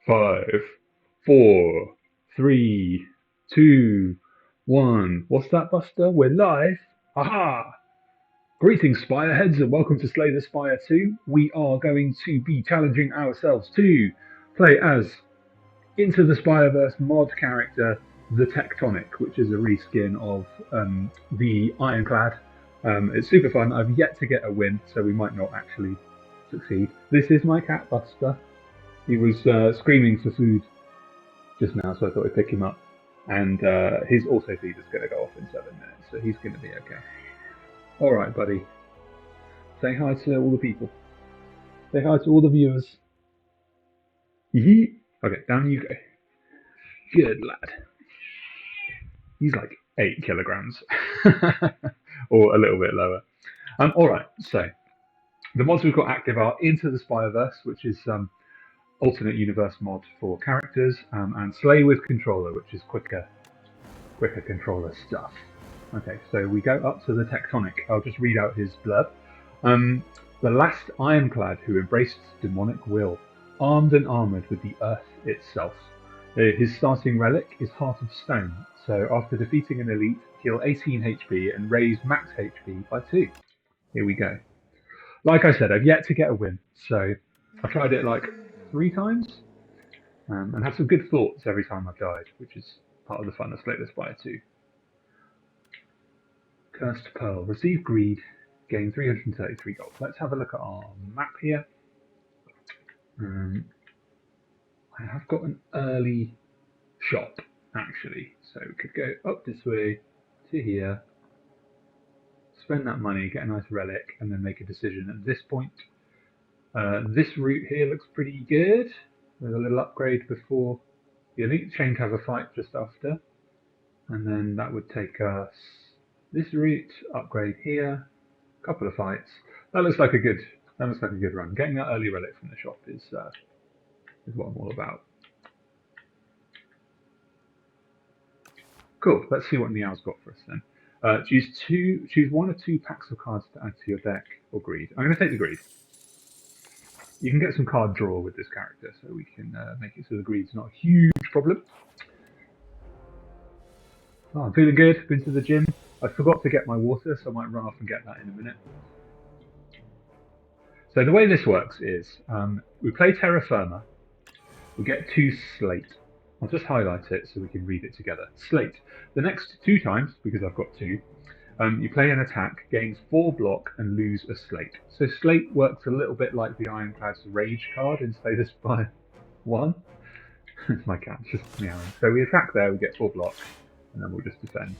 5, 4, 3, 2, 1. What's that, Buster? We're live. Aha! Greetings, Spire heads, and welcome to Slay the Spire 2. We are going to be challenging ourselves to play as Into the Spireverse mod character, the Tectonic, which is a reskin of the Ironclad. It's super fun. I've yet to get a win, so we might not actually succeed. This is my cat, Buster. He was screaming for food just now, so I thought I'd pick him up. And his auto feed is going to go off in 7 minutes, so he's going to be okay. All right, buddy. Say hi to all the people. Say hi to all the viewers. Okay, down you go. Good lad. He's like 8 kilograms, or a little bit lower. All right, so the mods we've got active are Into the Spireverse, which is alternate universe mod for characters, and Slay with Controller, which is quicker controller stuff. Okay, so we go up to the Tectonic. I'll just read out his blurb. The last Ironclad who embraced demonic will, armed and armoured with the earth itself. His starting relic is Heart of Stone, so after defeating an elite, heal 18 HP and raise max HP by 2. Here we go. Like I said, I've yet to get a win, so I've tried it like 3 times, and had some good thoughts every time I've died, which is part of the fun of Slay the Spire 2. Cursed Pearl. Receive greed. Gain 333 gold. Let's have a look at our map here. I have got an early shop, actually, so we could go up this way to here, spend that money, get a nice relic, and then make a decision at this point. This route here looks pretty good. There's a little upgrade before the elite chain to have a fight just after, and then that would take us this route, upgrade here, a couple of fights. That looks like a good run. Getting that early relic from the shop is what I'm all about. Cool. Let's see what Meow's got for us then. Choose 1 or 2 packs of cards to add to your deck or greed. I'm going to take the greed. You can get some card draw with this character, so we can make it so the greed's not a huge problem. Oh, I'm feeling good. Been to the gym. I forgot to get my water, so I might run off and get that in a minute. So the way this works is we play Terra Firma. We get 2 slate. I'll just highlight it so we can read it together. Slate. The next 2 times, because I've got 2, you play an attack, gains 4 block, and lose a slate. So slate works a little bit like the Ironclad's Rage card in Slay the Spire 1. My cat's just meowing. So we attack there, we get 4 block, and then we'll just defend.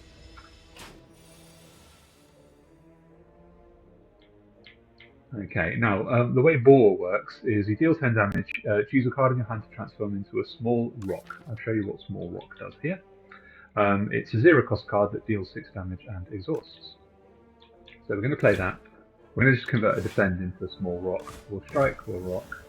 Okay, now the way Boar works is he deals 10 damage, choose a card in your hand to transform into a small rock. I'll show you what small rock does here. It's a 0-cost card that deals 6 damage and exhausts. So we're going to play that. We're going to just convert a defend into a small rock. We'll strike, we'll rock.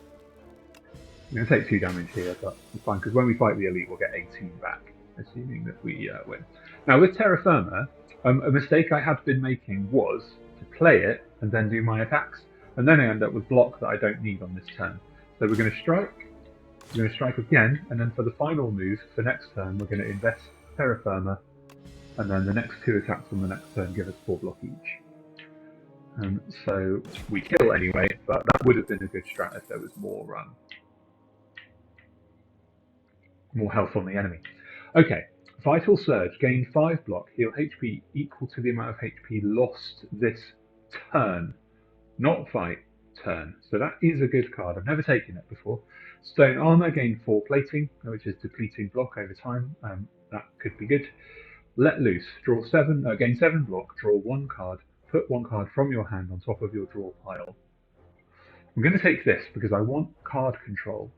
We're going to take 2 damage here, but it's fine, because when we fight the elite, we'll get 18 back, assuming that we win. Now with Terra Firma, a mistake I had been making was to play it and then do my attacks, and then I end up with block that I don't need on this turn. So we're going to strike, again, and then for the final move, for next turn, we're going to invest Terra Firma, and then the next 2 attacks on the next turn give us 4 block each. So we kill anyway, but that would have been a good strat if there was more health on the enemy. Okay, Vital Surge, gain 5 block, heal HP equal to the amount of HP lost this turn. Not fight, turn. So that is a good card. I've never taken it before. Stone Armor, gain 4 plating, which is depleting block over time. That could be good. Let Loose, gain 7 block, draw 1 card, put 1 card from your hand on top of your draw pile. I'm going to take this because I want card control.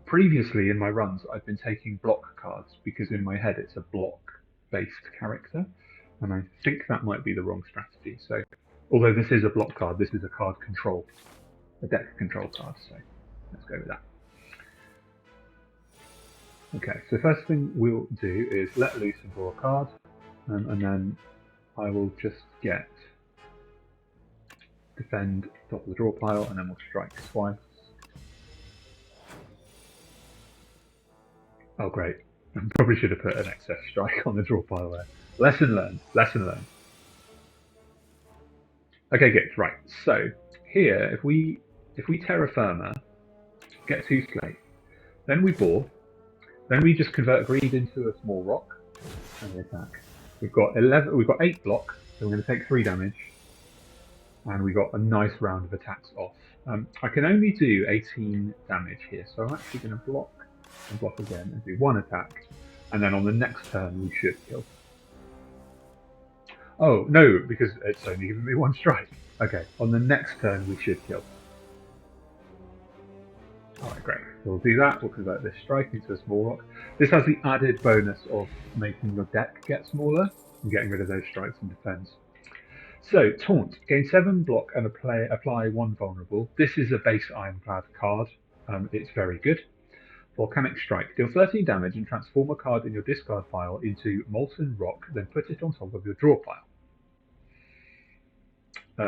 Previously in my runs, I've been taking block cards because in my head it's a block-based character, and I think that might be the wrong strategy. So, although this is a block card, this is a card control, a deck control card, so let's go with that. Okay, so first thing we'll do is let loose and draw a card, and then I will just get defend top of the draw pile, and then we'll strike twice. Oh, great. I probably should have put an excess strike on the draw pile there. Lesson learned. Lesson learned. Okay, good. Right. So here, if we terra firma, get 2 slate, then we bore, then we just convert greed into a small rock, and we attack. We've got 11. We've got 8 block, so we're going to take 3 damage, and we got a nice round of attacks off. I can only do 18 damage here, so I'm actually going to block and block again and do 1 attack, and then on the next turn we should kill. Oh no, because it's only giving me 1 strike. Okay, on the next turn we should kill. Alright, great. So we'll do that. We'll convert this strike into a small rock. This has the added bonus of making your deck get smaller and getting rid of those strikes and defense. So, Taunt. Gain 7 block and apply 1 vulnerable. This is a base Ironclad card. It's very good. Volcanic Strike. Deal 13 damage and transform a card in your discard pile into Molten Rock, then put it on top of your draw pile.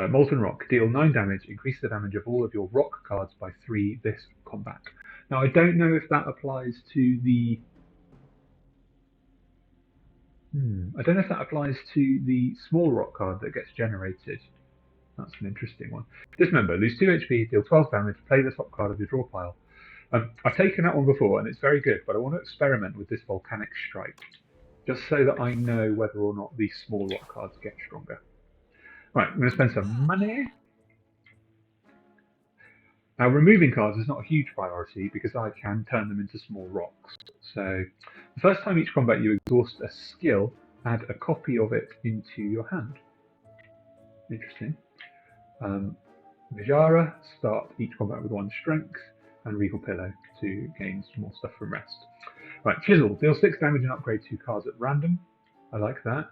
Molten Rock. Deal 9 damage, increase the damage of all of your rock cards by 3 this combat. Now, I don't know if that applies to the... I don't know if that applies to the small rock card that gets generated. That's an interesting one. Dismember. Lose 2 HP, deal 12 damage, play the top card of your draw pile. I've taken that one before, and it's very good, but I want to experiment with this Volcanic Strike, just so that I know whether or not these small rock cards get stronger. Right, I'm going to spend some money. Now, removing cards is not a huge priority because I can turn them into small rocks. So, the first time each combat you exhaust a skill, add a copy of it into your hand. Interesting. Vijara, start each combat with 1 strength, and Regal Pillow to gain some more stuff from rest. Right, Chisel, deal 6 damage and upgrade 2 cards at random. I like that.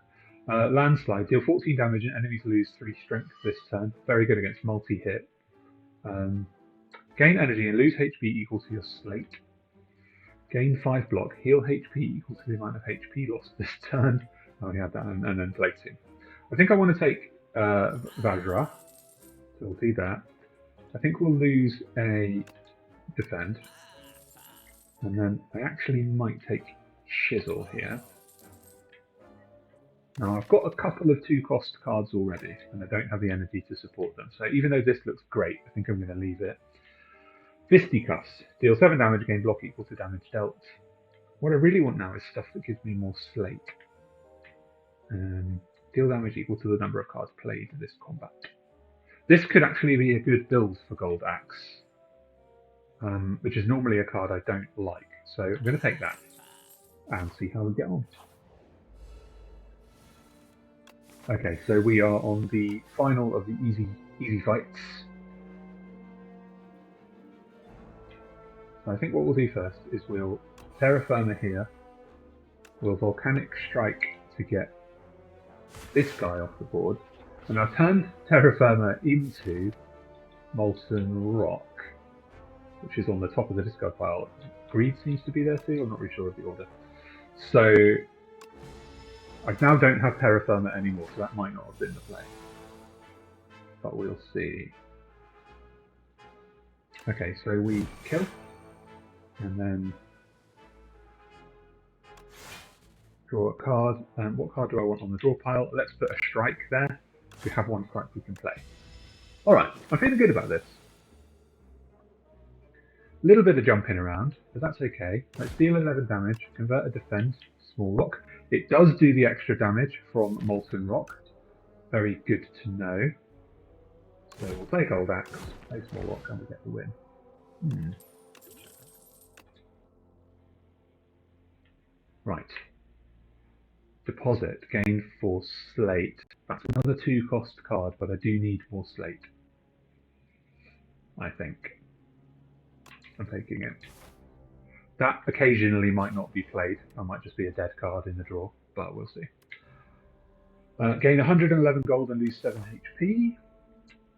Landslide, deal 14 damage and enemies lose 3 strength this turn. Very good against multi-hit. Gain energy and lose HP equal to your slate. Gain 5 block, heal HP equal to the amount of HP lost this turn. I already had that, and then plating. I think I want to take Vajra, so we'll do that. I think we'll lose a defend, and then I actually might take Chisel here. Now I've got a couple of 2-cost cards already, and I don't have the energy to support them. So even though this looks great, I think I'm going to leave it. Fisticuffs. Deal 7 damage, gain block equal to damage dealt. What I really want now is stuff that gives me more slate. Deal damage equal to the number of cards played in this combat. This could actually be a good build for Gold Axe, which is normally a card I don't like. So I'm going to take that and see how we get on. Okay, so we are on the final of the easy fights. So I think what we'll do first is we'll Terra Firma here. We'll Volcanic Strike to get this guy off the board. And I'll turn Terra Firma into Molten Rock, which is on the top of the discard pile. Greed seems to be there too, I'm not really sure of the order. So I now don't have Terra Firma anymore, so that might not have been the play. But we'll see. Okay, so we kill, and then draw a card. What card do I want on the draw pile? Let's put a strike there. We have 1 strike we can play. Alright, I'm feeling good about this. A little bit of jumping around, but that's okay. Let's deal 11 damage, convert a defense, small rock. It does do the extra damage from Molten Rock. Very good to know. So we'll play Gold Axe, play small rock, and we get the win. Right. Deposit, gain 4 slate. That's another 2-cost card, but I do need more slate. I think. I'm taking it. That occasionally might not be played. I might just be a dead card in the draw, but we'll see. Gain 111 gold and lose 7 HP.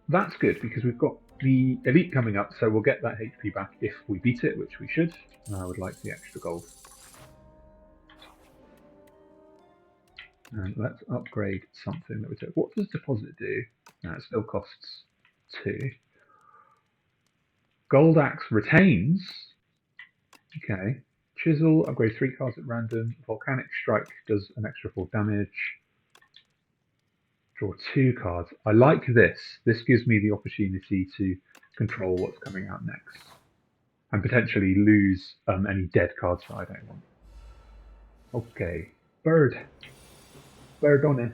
That's good because we've got the elite coming up, so we'll get that HP back if we beat it, which we should. And I would like the extra gold. And let's upgrade something that we took. What does deposit do? No, it still costs 2. Gold Axe retains. Okay. Chisel upgrades 3 cards at random. Volcanic Strike does an extra 4 damage. Draw 2 cards. I like this. This gives me the opportunity to control what's coming out next. And potentially lose any dead cards that I don't want. Okay. Bird. Birdonis.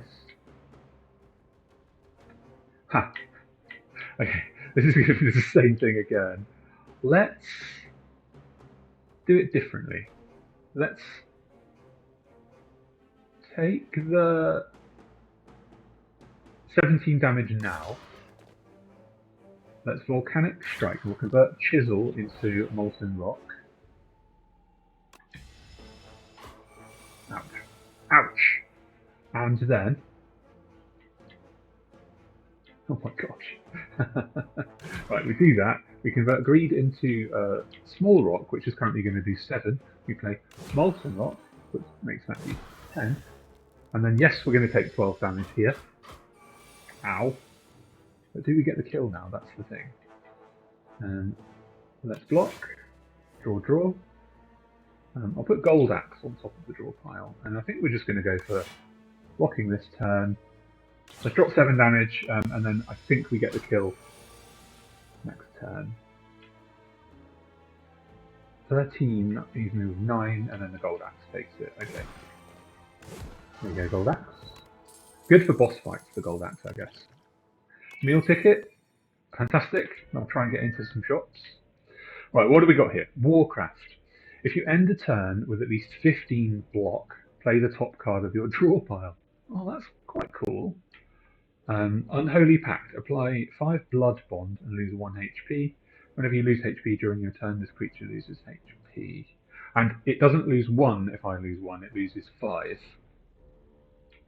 Ha. Okay. This is going to be the same thing again. Let's do it differently. Let's take the 17 damage now. Let's Volcanic Strike. We'll convert Chisel into Molten Rock. Ouch. Ouch. And then... Oh my gosh. Right, we do that. We convert Greed into Small Rock, which is currently going to do 7. We play Molten Rock, which makes that do 10. And then, yes, we're going to take 12 damage here. Ow. But do we get the kill now? That's the thing. Let's block. Draw, draw. I'll put Gold Axe on top of the draw pile. And I think we're just going to go for blocking this turn. Let's drop 7 damage, and then I think we get the kill next turn. 13, that leaves me with 9, and then the Gold Axe takes it. Okay. There we go, Gold Axe. Good for boss fights, the Gold Axe, I guess. Meal ticket, fantastic. I'll try and get into some shots. Right, what do we got here? Warcraft. If you end a turn with at least 15 block, play the top card of your draw pile. Oh, that's quite cool. Unholy Pact. Apply 5 Blood Bond and lose 1 HP. Whenever you lose HP during your turn, this creature loses HP. And it doesn't lose 1 if I lose 1, it loses 5.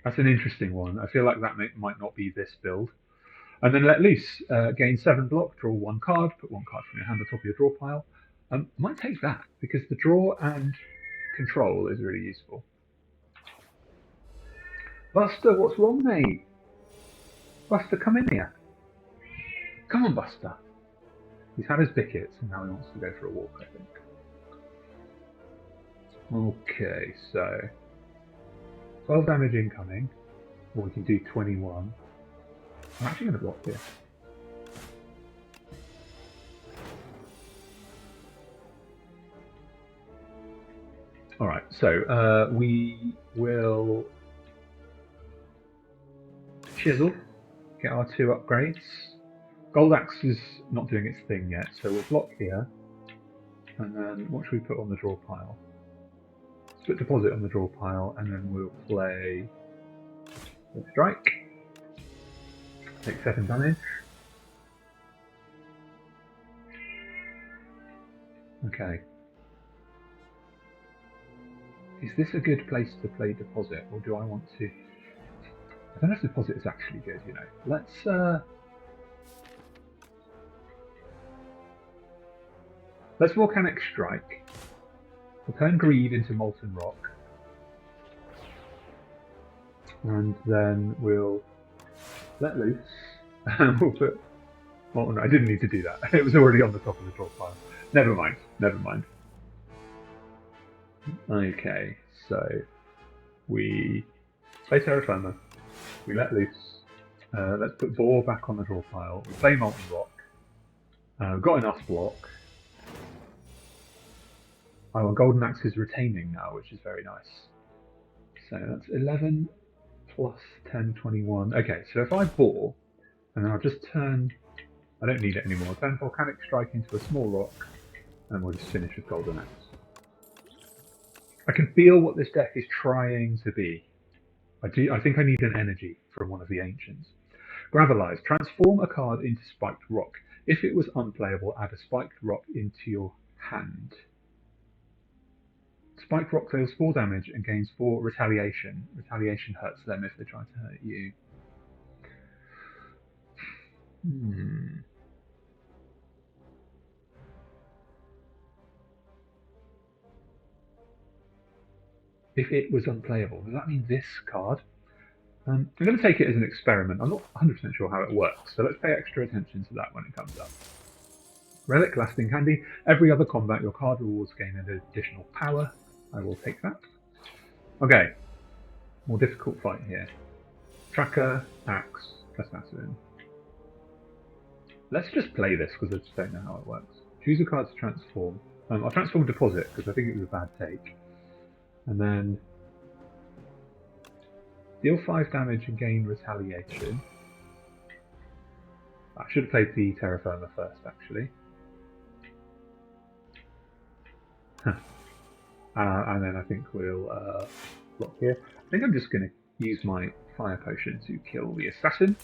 That's an interesting one. I feel like that might not be this build. And then Let Loose. Gain 7 block, draw 1 card, put 1 card from your hand on top of your draw pile. Might take that, because the draw and control is really useful. Buster, what's wrong, mate? Buster, come in here. Come on, Buster. He's had his bickets, and now he wants to go for a walk, I think. Okay, so 12 damage incoming, or we can do 21. I'm actually going to block here. Alright, so we will Chisel, get our 2 upgrades. Gold Axe is not doing its thing yet, so we'll block here. And then what should we put on the draw pile? Let's put Deposit on the draw pile, and then we'll play Strike. Take 7 damage. Okay. Is this a good place to play Deposit, or do I want to... I don't know if Deposit is actually good, you know. Let's Volcanic Strike. We'll turn Greed into Molten Rock. And then we'll Let Loose. And we'll put... Oh no, I didn't need to do that. It was already on the top of the draw pile. Never mind, never mind. Okay, so we play Terra Firma. We Let Loose. Let's put Vor back on the draw pile. We play Molten Rock. We've got enough block. Oh, and Golden Axe is retaining now, which is very nice. So that's 11 plus 10, 21. Okay, so if I Vor, and then I'll just turn... I don't need it anymore. I'll turn Volcanic Strike into a Small Rock, and we'll just finish with Golden Axe. I can feel what this deck is trying to be. I think I need an energy from one of the Ancients. Gravelize. Transform a card into Spiked Rock. If it was unplayable, add a Spiked Rock into your hand. Spiked Rock deals 4 damage and gains 4 retaliation. Retaliation hurts them if they try to hurt you. If it was unplayable, does that mean this card? I'm going to take it as an experiment. I'm not 100% sure how it works, so let's pay extra attention to that when it comes up. Relic, lasting candy. Every other combat, your card rewards gain an additional power. I will take that. Okay, more difficult fight here. Tracker, axe, assassin. Let's just play this because I just don't know how it works. Choose a card to transform. I'll transform deposit because I think it was a bad take. And then deal 5 damage and gain retaliation. I should have played the Terra Firma first, actually. And then I think we'll block here. I think I'm just going to use my fire potion to kill the assassin.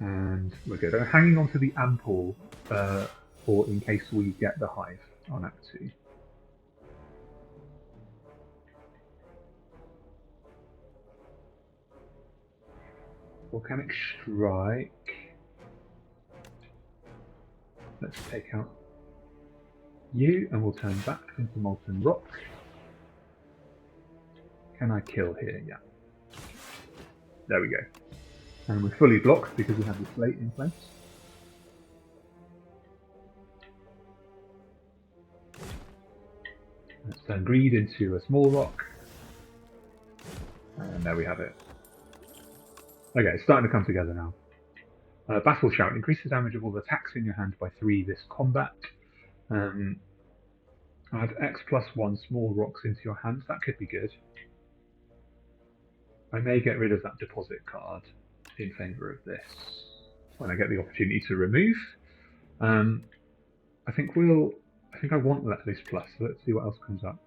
And we're good. I'm hanging on to the ampoule for in case we get the hive on Act 2. Volcanic Strike. Let's take out you and we'll turn back into Molten Rock. Can I kill here? Yeah. There we go. And we're fully blocked because we have the slate in place. Let's turn greed into a small rock. And there we have it. Okay, it's starting to come together now. Battle Shout. Increases damage of all attacks in your hand by 3 this combat. Add X+1 small rocks into your hands. That could be good. I may get rid of that deposit card in favour of this when I get the opportunity to remove. I think I want Let Loose Plus, so let's see what else comes up.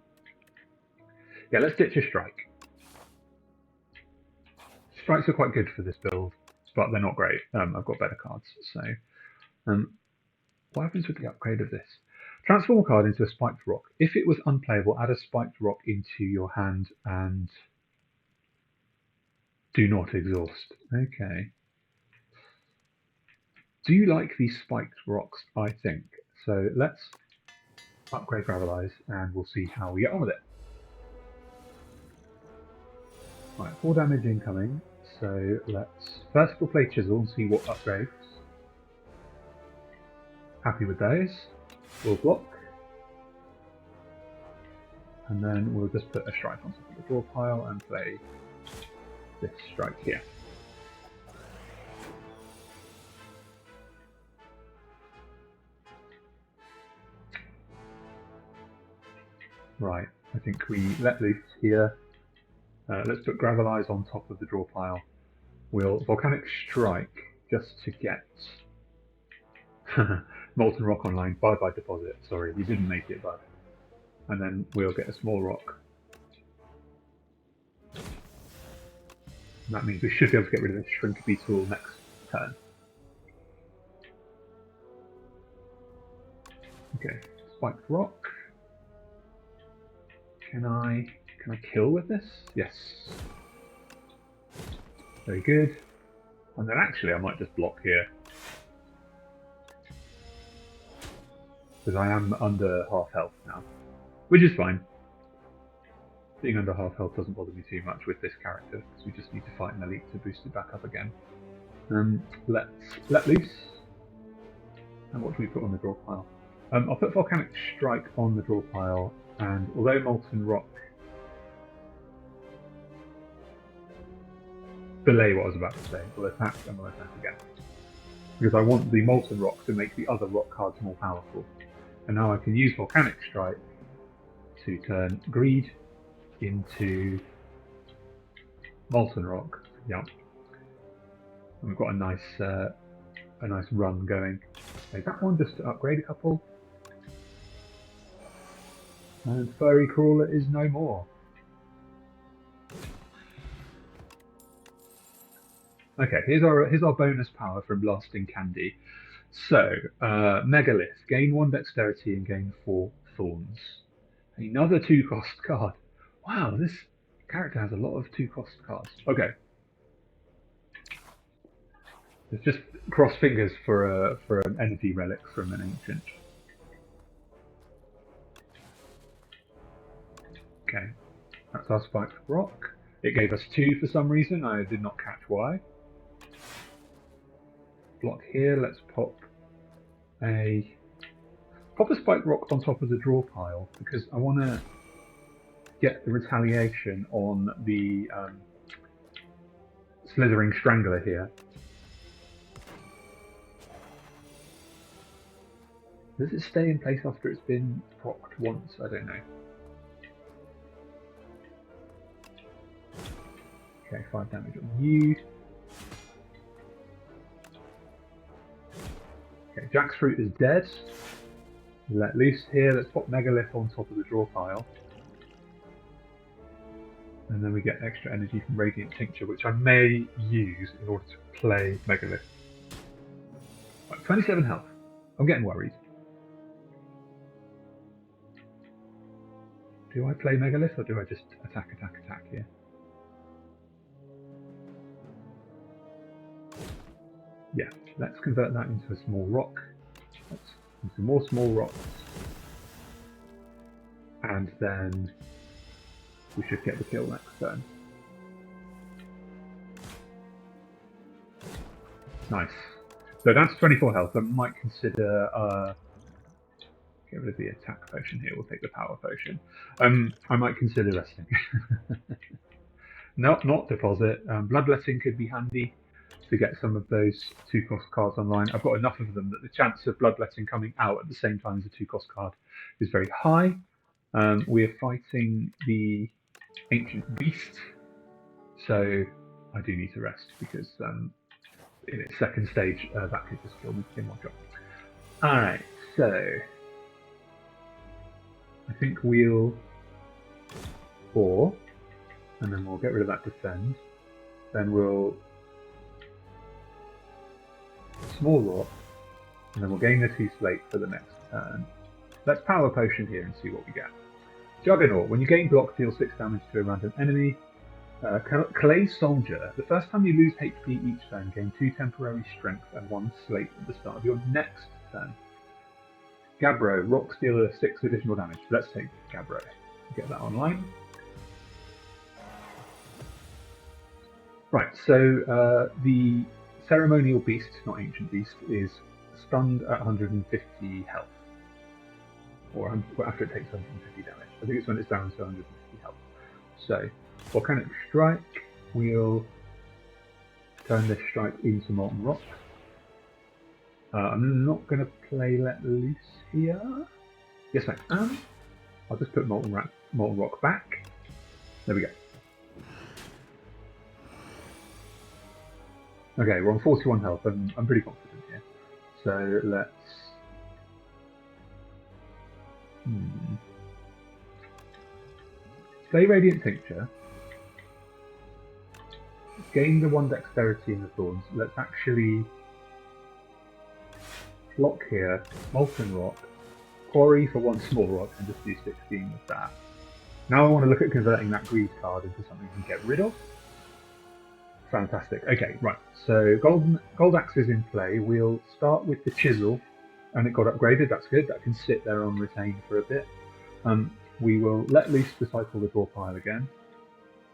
Yeah, let's ditch a Strike. Strikes are quite good for this build, but they're not great. I've got better cards, so... what happens with the upgrade of this? Transform a card into a Spiked Rock. If it was unplayable, add a Spiked Rock into your hand and do not exhaust. Okay. Do you like these Spiked Rocks? I think. So let's upgrade Gravelize and we'll see how we get on with it. Right, 4 damage incoming. So let's first we'll play Chisel and see what upgrades. Happy with those. We'll block. And then we'll just put a strike on top of the draw pile and play this strike here. Right, I think we let loose here. Let's put Gravelize on top of the draw pile. We'll Volcanic Strike just to get Molten Rock online. Bye-bye deposit. Sorry, you didn't make it, bud. And then we'll get a small rock. And that means we should be able to get rid of this Shrink Beetle next turn. Okay, Spiked Rock. Can I kill with this? Yes. Very good. And then actually I might just block here. Because I am under half health now. Which is fine. Being under half health doesn't bother me too much with this character, because we just need to fight an elite to boost it back up again. Let's let loose. And what do we put on the draw pile? I'll put Volcanic Strike on the draw pile, and although Molten Rock belay what I was about to say, we'll attack and we'll attack again. Because I want the Molten Rock to make the other rock cards more powerful. And now I can use Volcanic Strike to turn Greed into Molten Rock. Yeah. And we've got a nice run going. Okay, that one just to upgrade a couple. And Furry Crawler is no more. Okay, here's our bonus power from Lasting Candy. So, Megalith, gain 1 dexterity and gain 4 thorns. Another 2-cost card. Wow, this character has a lot of 2-cost cards. Okay. Let's just cross fingers for an energy relic from an ancient. Okay, that's our Spiked Rock. It gave us 2 for some reason, I did not catch why. Block here, let's pop a proper spike rock on top of the draw pile because I want to get the retaliation on the slithering strangler here. Does it stay in place after it's been procced once? I don't know. Okay, 5 damage on you. Okay, Jackfruit is dead. Let loose here. Let's pop Megalith on top of the draw pile. And then we get extra energy from Radiant Tincture, which I may use in order to play Megalith. Right, 27 health. I'm getting worried. Do I play Megalith or do I just attack here? Yeah, let's convert that into a small rock. Let's do some more small rocks. And then we should get the kill next turn. Nice. So down to 24 health. I might consider get rid of the attack potion here. We'll take the power potion. I might consider resting. Not deposit. Bloodletting could be handy to get some of those 2-cost cards online. I've got enough of them that the chance of Bloodletting coming out at the same time as a 2-cost card is very high. We're fighting the Ancient Beast, so I do need to rest because in its second stage that could just kill me in one shot. Alright, so I think we'll 4, and then we'll get rid of that defend. Then we'll small rock, and then we'll gain the 2 slate for the next turn. Let's power potion here and see what we get. Juggernaut. When you gain block, deal 6 damage to a random enemy. Clay Soldier. The first time you lose HP each turn, gain 2 temporary strength and 1 slate at the start of your next turn. Gabbro. Rocks deal 6 additional damage. Let's take Gabbro. Get that online. Right, so the Ceremonial Beast, not Ancient Beast, is stunned at 150 health. Or after it takes 150 damage. I think it's when it's down to 150 health. So, Volcanic Strike, we'll turn this strike into Molten Rock. I'm not going to play Let Loose here. Yes, I am. I'll just put Molten Rock back. There we go. Okay, we're on 41 health. I'm pretty confident here. So let's... Play Radiant Tincture. Gain the 1 dexterity in the thorns. Let's actually block here, Molten Rock, quarry for 1 small rock, and just do 16 with that. Now I want to look at converting that greed card into something we can get rid of. Fantastic. Okay, right. So gold axe is in play. We'll start with the chisel, and it got upgraded. That's good. That can sit there on retain for a bit. We will let loose Disciple the draw pile again.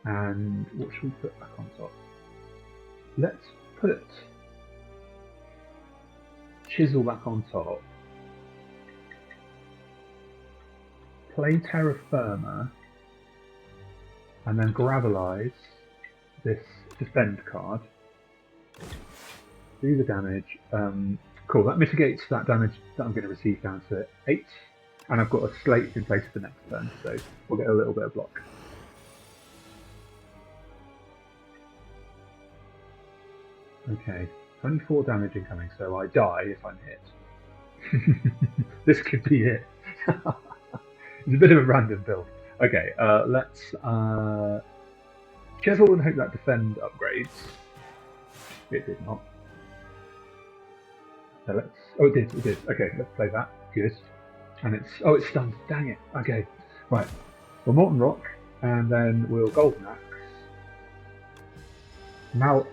And what should we put back on top? Let's put chisel back on top. Play Terra Firma, and then Gravelize this defend card. Do the damage. Cool, that mitigates that damage that I'm going to receive down to 8. And I've got a slate in place for next turn, so we'll get a little bit of block. Okay, 24 damage incoming, so I die if I'm hit. This could be it. It's a bit of a random build. Okay, let's chisel and hope that defend upgrades. It did not. So let's. Oh, it did. Okay, let's play that. Good. And it's stunned. Dang it. Okay, right. We'll Molten Rock, and then we'll Golden Axe. Now,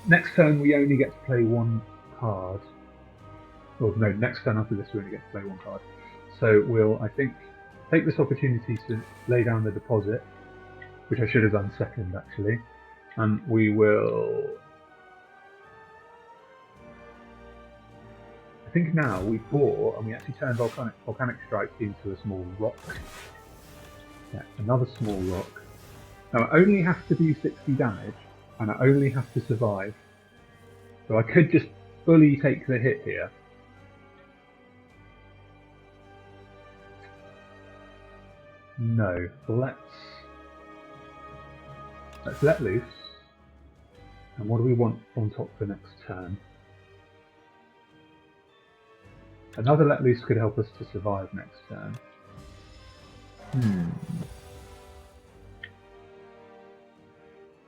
next turn we only get to play 1 card. Well, no, next turn after this we only get to play 1 card. So we'll, I think, take this opportunity to lay down the deposit, which I should have done second actually, and we will... I think now we bore and we actually turn volcanic strike into a small rock. Yeah, another small rock. Now I only have to do 60 damage, and I only have to survive. So I could just fully take the hit here. No, let's let loose. And what do we want on top for next turn? Another let loose could help us to survive next turn.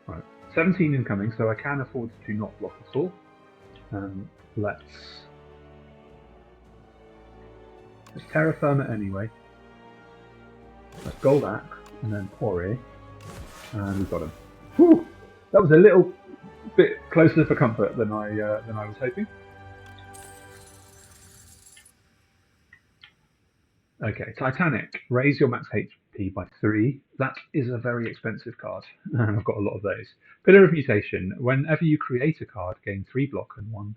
Right, 17 incoming, so I can afford to not block at all. Let's terra firma anyway. Let's gold axe and then quarry, and we've got him. Whew! That was a little bit closer for comfort than I was hoping. Okay, Tectonic. Raise your max HP by 3. That is a very expensive card, and I've got a lot of those. Pillar of Mutation. Whenever you create a card, gain 3 block and 1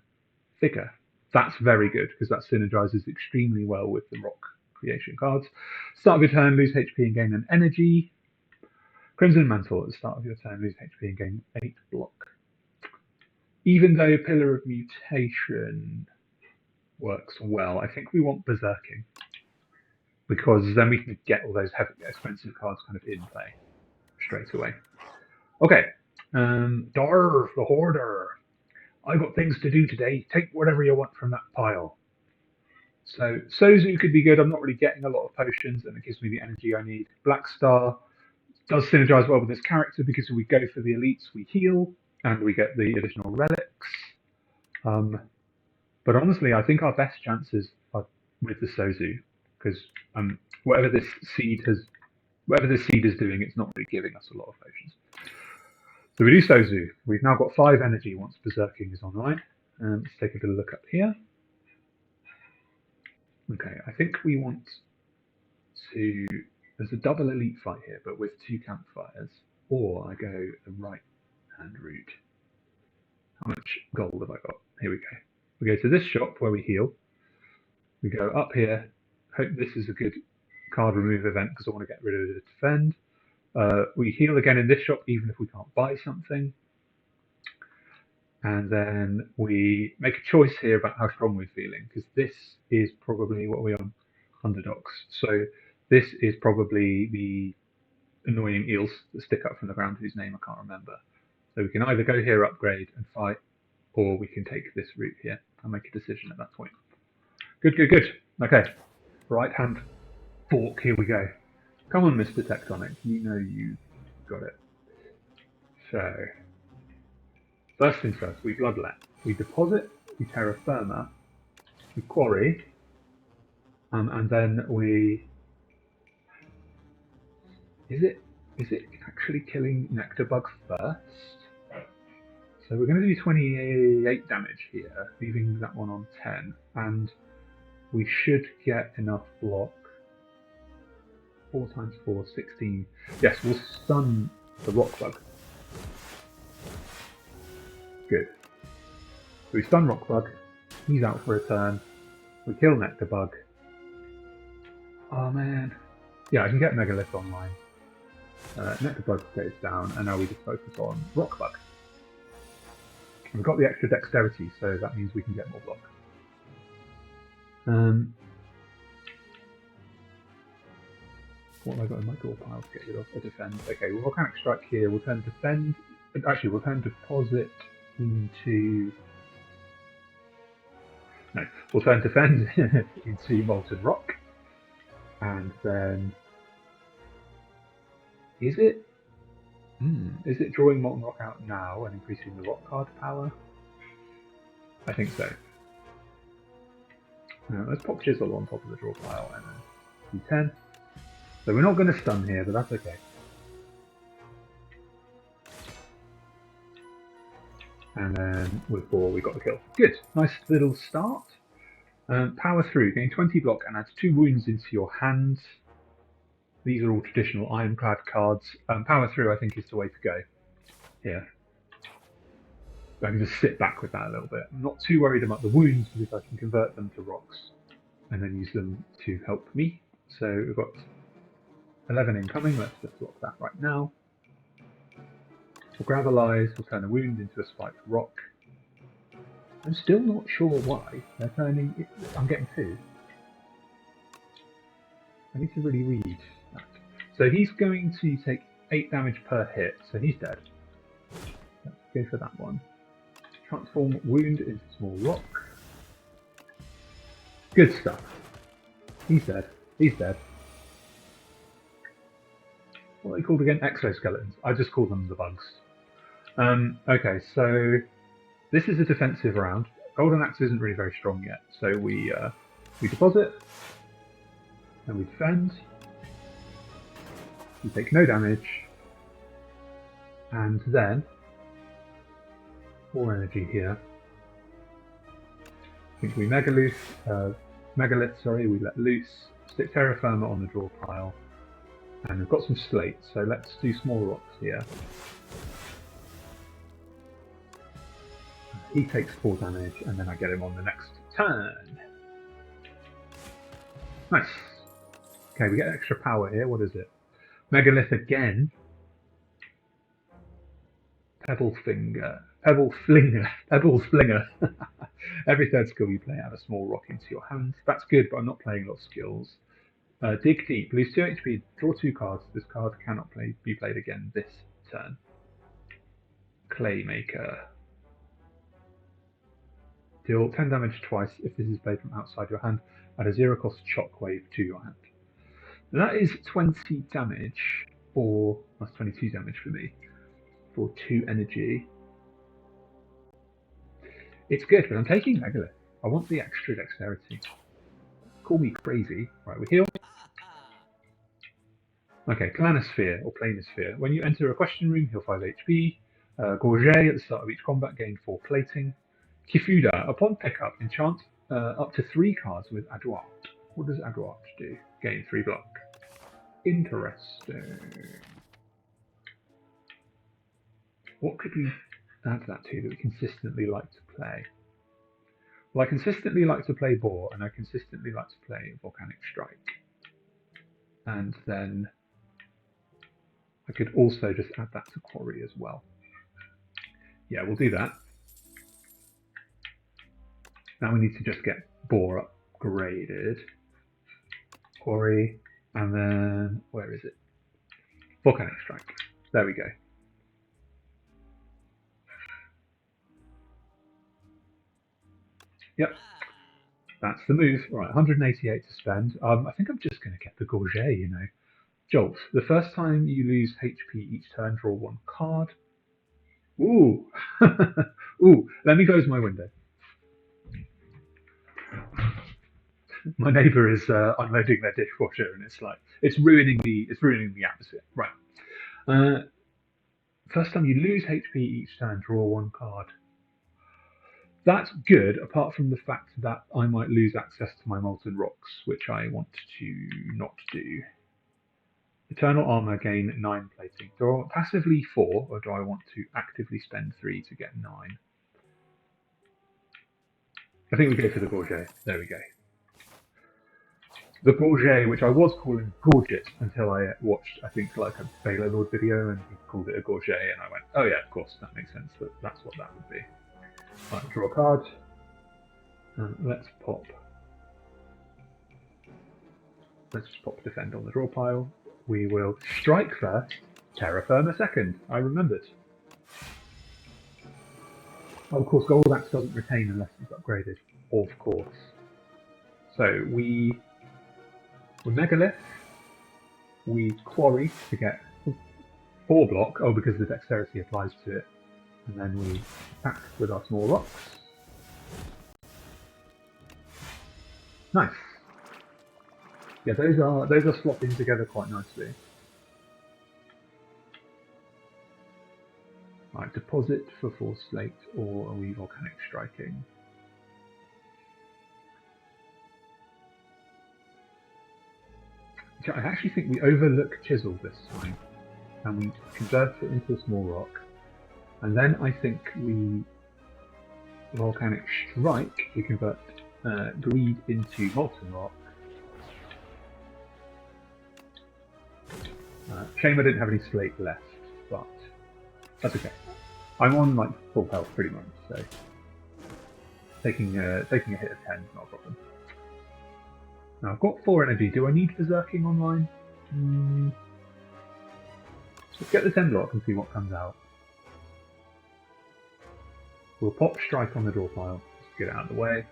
figure. That's very good, because that synergizes extremely well with the rock creation cards. Start of your turn, lose HP and gain an energy. Crimson Mantle. At the start of your turn, lose HP and gain 8 block. Even though Pillar of Mutation works well, I think we want Berserking, because then we can get all those heavy, expensive cards kind of in play straight away. Okay, Darv the Hoarder. I got things to do today. Take whatever you want from that pile. So Sozu could be good. I'm not really getting a lot of potions, and it gives me the energy I need. Black Star does synergize well with this character, because if we go for the elites, we heal and we get the additional relics. But honestly, I think our best chances are with the Sozu, because whatever this seed is doing, it's not really giving us a lot of potions. So we do Sozu. We've now got 5 energy once Berserking is online. Let's take a little look up here. Okay, I think we want to... There's a double elite fight here, but with 2 campfires. Or I go the right-hand route. How much gold have I got? Here we go. We go to this shop where we heal. We go up here. Hope this is a good card remove event, because I want to get rid of the defend. We heal again in this shop, even if we can't buy something. And then we make a choice here about how strong we're feeling, because this is probably what we are underdogs. So this is probably the annoying eels that stick up from the ground, whose name I can't remember. So we can either go here, upgrade and fight, or we can take this route here and make a decision at that point. Good, good, good. Okay, right hand fork, here we go. Come on, Mr. Tectonic, you know you got it. So, first things first, we bloodlet. We deposit, we terra firma, we quarry, and then we... Is it actually killing nectar bug first? So we're going to do 28 damage here, leaving that one on 10, and we should get enough block. 4 times 4, 16. Yes, we'll stun the rock bug. Good. So we stun rock bug, he's out for a turn, we kill nectar bug. Oh man. Yeah, I can get megalith online. Nectar bug goes down, and now we just focus on rock bug. We've got the extra dexterity, so that means we can get more block. What have I got in my draw pile to get rid of? A defend. Okay, we'll volcanic strike here. We'll turn defend. Actually, we'll turn deposit into... No, we'll turn defend into molten rock. And then... Is it drawing molten rock out now and increasing the rock card power? I think so. Let's pop Chisel on top of the draw pile and then D10. So we're not going to stun here, but that's okay. And then with 4 we got the kill. Good, nice little start. Power through, gain 20 block and adds 2 wounds into your hand. These are all traditional ironclad cards. Power through I think is the way to go here. I can just sit back with that a little bit. I'm not too worried about the wounds because I can convert them to rocks and then use them to help me. So we've got 11 incoming. Let's just block that right now. We'll Gravelize. We'll turn a wound into a spiked rock. I'm still not sure why they're turning it. I'm getting 2. I need to really read that. So he's going to take 8 damage per hit, so he's dead. Let's go for that one. Transform wound into small rock. Good stuff. He's dead. He's dead. What are they called again? Exoskeletons. I just call them the bugs. Okay, so this is a defensive round. Golden Axe isn't really very strong yet, so we deposit and we defend. We take no damage, and then more energy here. I think we megalith, we let loose. Stick Terra Firma on the draw pile, and we've got some slate, so let's do small rocks here. He takes 4 damage, and then I get him on the next turn. Nice. Okay, we get extra power here. What is it? Megalith again. Pebble Flinger. Every third skill you play, add a small rock into your hand. That's good, but I'm not playing a lot of skills. Dig Deep. Lose 2 HP. Draw 2 cards. This card cannot be played again this turn. Claymaker. Deal 10 damage twice if this is played from outside your hand. Add a 0-cost shockwave to your hand. That is 20 damage, or that's 22 damage for me, for 2 energy. It's good, but I'm taking Megalith. I want the extra dexterity. Call me crazy. Right, we heal. Okay, Planisphere or Planisphere. When you enter a question room, heal 5 HP. Gorget at the start of each combat, gain 4 plating. Kifuda, upon pickup, enchant up to 3 cards with Adroit. What does Adroit do? Gain 3 block. Interesting. What could we add that to that we consistently like to play? Well, I consistently like to play Boar, and I consistently like to play Volcanic Strike. And then I could also just add that to Quarry as well. Yeah, we'll do that. Now we need to just get Boar upgraded. Quarry, and then, where is it? Volcanic Strike. There we go. Yep, that's the move. Right, 188 to spend. I think I'm just going to get the Gorget, you know. Jolt. The first time you lose HP each turn, draw 1 card. Ooh. Ooh, let me close my window. My neighbour is unloading their dishwasher, and it's ruining the atmosphere. Right. First time you lose HP each turn, draw 1 card. That's good, apart from the fact that I might lose access to my molten rocks, which I want to not do. Eternal Armor, gain 9 plating. Do I want passively 4, or do I want to actively spend 3 to get 9? I think we go for the Gorget. There we go. The Gorget, which I was calling Gorget until I watched, I think, like a Baylor Lord video, and he called it a Gorget, and I went, oh yeah, of course, that makes sense, but that's what that would be. Right, draw a card, and let's just pop Defend on the draw pile. We will Strike first, Terra Firma second. I remembered. Oh, of course, Gold Axe doesn't retain unless it's upgraded. Of course. So we Megalith, we Quarry to get 4 block, because the dexterity applies to it, and then we attack with our small rocks. Nice. Yeah, those are slopping together quite nicely. Right, deposit for 4 slate, or are we volcanic striking? I actually think we overlook Chisel this time, and we convert it into a small rock, and then I think we Volcanic Strike, we convert greed into molten rock. Shame I didn't have any slate left, but that's okay. I'm on like full health pretty much, so taking a hit of 10 is not a problem. Now I've got 4 energy. Do I need Berserking online? Let's get the 10 block and see what comes out. We'll pop Strike on the draw pile, just to get it out of the way.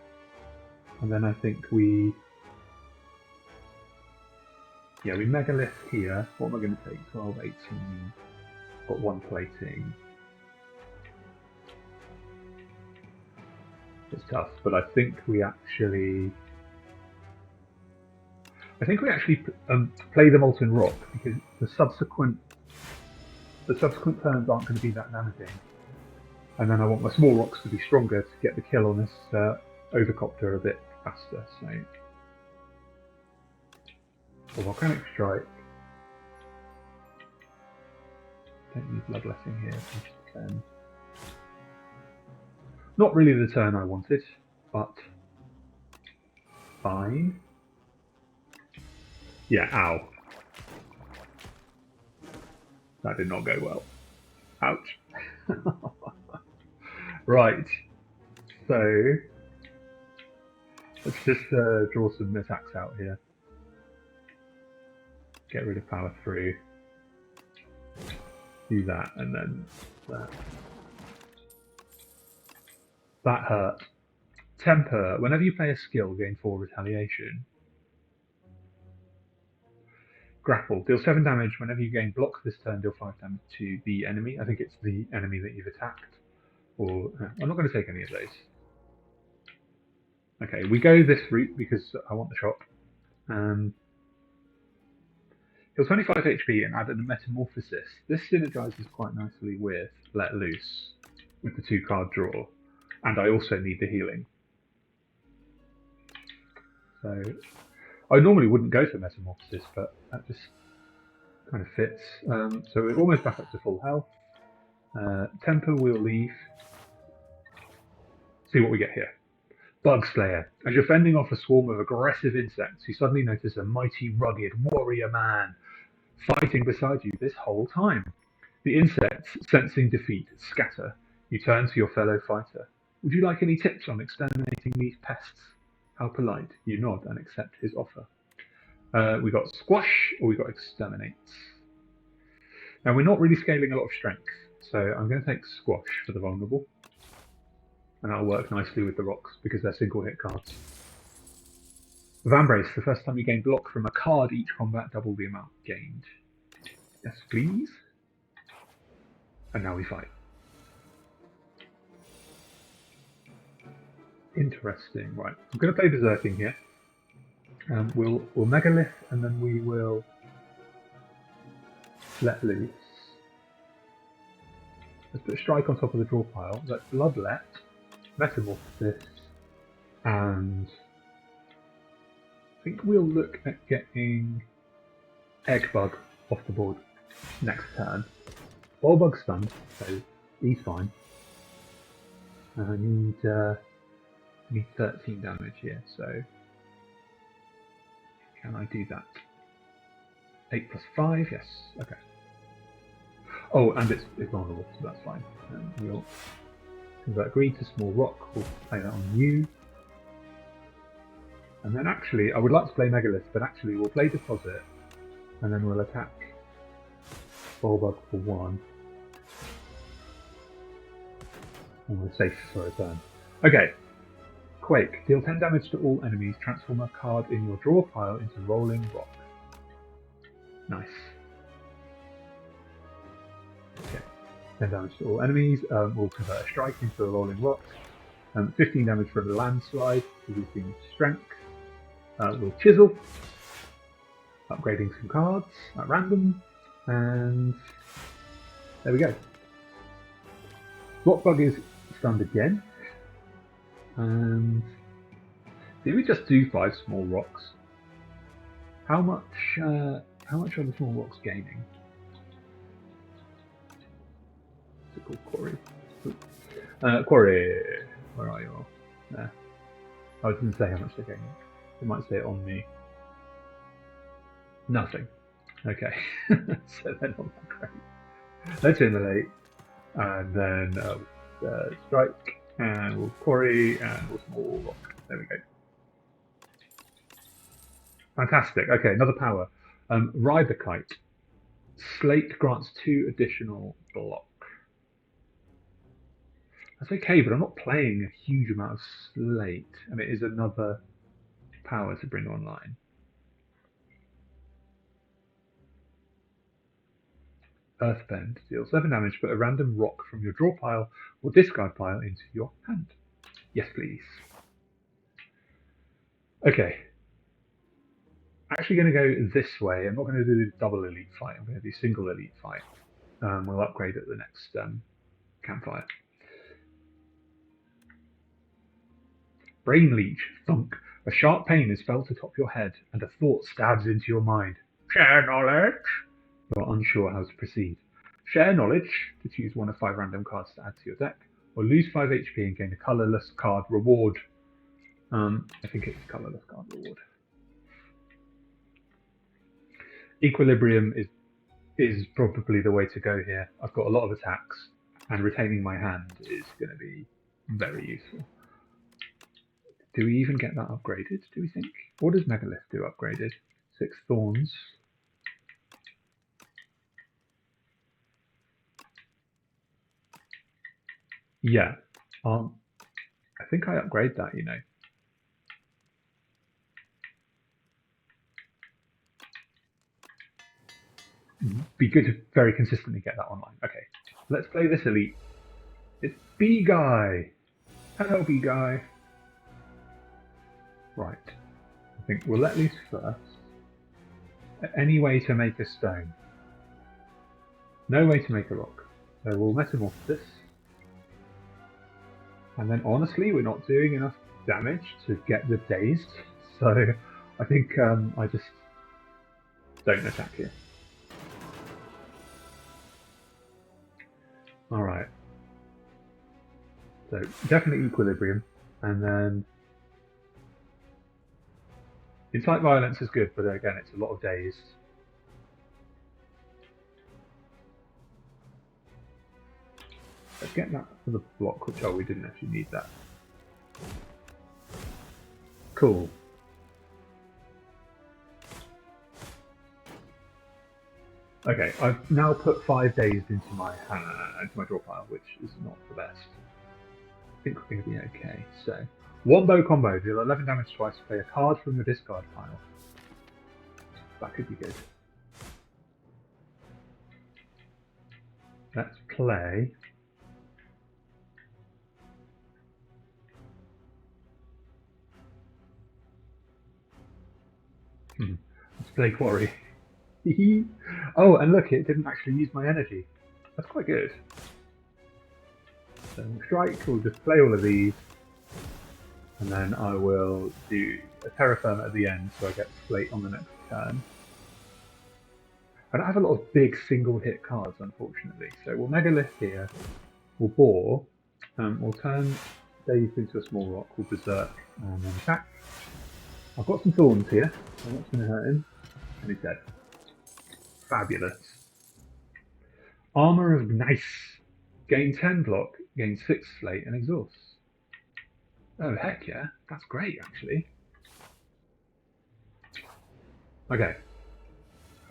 And then I think we Megalith here. What am I going to take? 12, 18. Got 1 plating. It's tough, but I think we actually play the Molten Rock because the subsequent turns aren't going to be that damaging. And then I want my small rocks to be stronger to get the kill on this Overcopter a bit faster. So Volcanic Strike. Don't need Bloodletting here. Just 10. Not really the turn I wanted, but fine. Yeah, ow. That did not go well. Ouch. Right. So let's just draw some attacks out here. Get rid of power through. Do that and then that. That hurt. Temper. Whenever you play a skill, gain 4 retaliation. Grapple. Deal 7 damage whenever you gain block this turn, deal 5 damage to the enemy. I think it's the enemy that you've attacked. Or I'm not going to take any of those. Okay, we go this route because I want the shot. Heal 25 HP and add a Metamorphosis. This synergizes quite nicely with Let Loose, with the 2-card draw. And I also need the healing. So I normally wouldn't go for Metamorphosis, but that just kind of fits. So we're almost back up to full health. Temper we'll leave. See what we get here. Bug Slayer. As you're fending off a swarm of aggressive insects, you suddenly notice a mighty, rugged warrior man fighting beside you this whole time. The insects, sensing defeat, scatter. You turn to your fellow fighter. Would you like any tips on exterminating these pests? How polite. You nod and accept his offer. We got Squash or we got Exterminate. Now we're not really scaling a lot of strength, so I'm going to take Squash for the vulnerable. And that'll work nicely with the rocks because they're single hit cards. Vambrace, the first time you gain block from a card each combat, double the amount gained. Yes, please. And now we fight. Interesting. Right, I'm going to play Berserking here. We'll Megalith and then we will Let Loose. Let's put a Strike on top of the draw pile. Let's Bloodlet, Metamorphosis, and I think we'll look at getting Egg Bug off the board next turn. Ball Bug's stunned, so he's fine. And I need 13 damage here, so can I do that? 8 plus 5, yes, okay. Oh, and it's vulnerable, so that's fine. We'll convert greed to small rock, we'll play that on you. And then actually, I would like to play Megalith, but actually we'll play Deposit, and then we'll attack Bulbug for 1. And we're safe for a turn. Okay. Quake. Deal 10 damage to all enemies. Transform a card in your draw pile into Rolling Rock. Nice. Okay. 10 damage to all enemies. We'll convert a Strike into a Rolling Rock. 15 damage from the Landslide, reducing strength. We'll Chisel. Upgrading some cards at random. And there we go. Rockbug is stunned again. And did we just do 5 small rocks? How much are the small rocks gaining? What's it called? Quarry. Quarry. Where are you all? There. I didn't say how much they're getting. It might say it on me. Nothing. Okay. So they're not that great. Let's annihilate, and then strike, and we'll quarry, and we'll small rock. There we go. Fantastic. Okay, another power. Ride the Kite. Slate grants 2 additional block. That's okay, but I'm not playing a huge amount of Slate, and it is another power to bring online. Earthbend deals 7 damage, put a random rock from your draw pile or discard pile into your hand. Yes, please. Okay. Actually going to go this way. I'm not going to do double elite fight. I'm going to do single elite fight. We'll upgrade at the next campfire. Brain Leech, thunk. A sharp pain is felt atop your head, and a thought stabs into your mind. Share knowledge. You are unsure how to proceed. Share knowledge to choose one of 5 random cards to add to your deck, or lose 5 HP and gain a colorless card reward. I think it's colorless card reward. Equilibrium is probably the way to go here. I've got a lot of attacks, and retaining my hand is going to be very useful. Do we even get that upgraded, do we think? What does Megalith do upgraded? 6 Thorns. Yeah, I think I upgrade that, you know. Be good to very consistently get that online. Okay, let's play this elite. It's B-Guy. Hello, B-Guy. Right. I think we'll let loose first. Any way to make a stone? No way to make a rock. So we'll Metamorphosis. And then honestly, we're not doing enough damage to get the dazed. So I think I just don't attack here. Alright. So definitely Equilibrium. And then Incite Violence is good, but again, it's a lot of dazed. Let's get that for the block, which, oh, we didn't actually need that. Cool. Okay, I've now put 5 dazed into my draw pile, which is not the best. I think we're going to be okay. So, Wombo combo, deal 11 damage twice, play a card from your discard pile. That could be good. Let's play. Let's play Quarry. Oh, and look, it didn't actually use my energy. That's quite good. So we'll strike, we'll just play all of these, and then I will do a Terra Firma at the end, so I get Slate on the next turn. I don't have a lot of big single hit cards, unfortunately, so we'll Megalith here, we'll Bore, we'll turn Dazed into a small rock, we'll Berserk, and then attack. I've got some Thorns here, so that's going to hurt him, and he's dead. Fabulous. Armor of Nice. Gain 10 block, gain 6 slate, and exhaust. Oh, heck yeah. That's great, actually. Okay.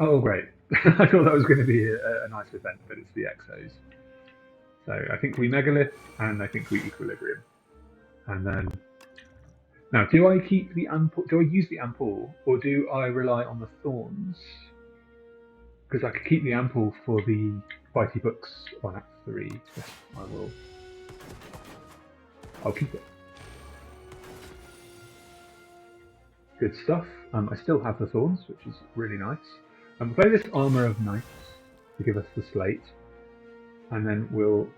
Oh, great. I thought that was going to be a nice event, but it's the Exos. So I think we Megalith, and I think we Equilibrium. And then... Now, do I keep the Ampule? Do I use the Ampule, or do I rely on the Thorns? Because I could keep the Ampule for the Bitey Books on Act 3. Yes, I will. I'll keep it. Good stuff. I still have the Thorns, which is really nice. We'll play this Armor of Knights to give us the Slate. And then we'll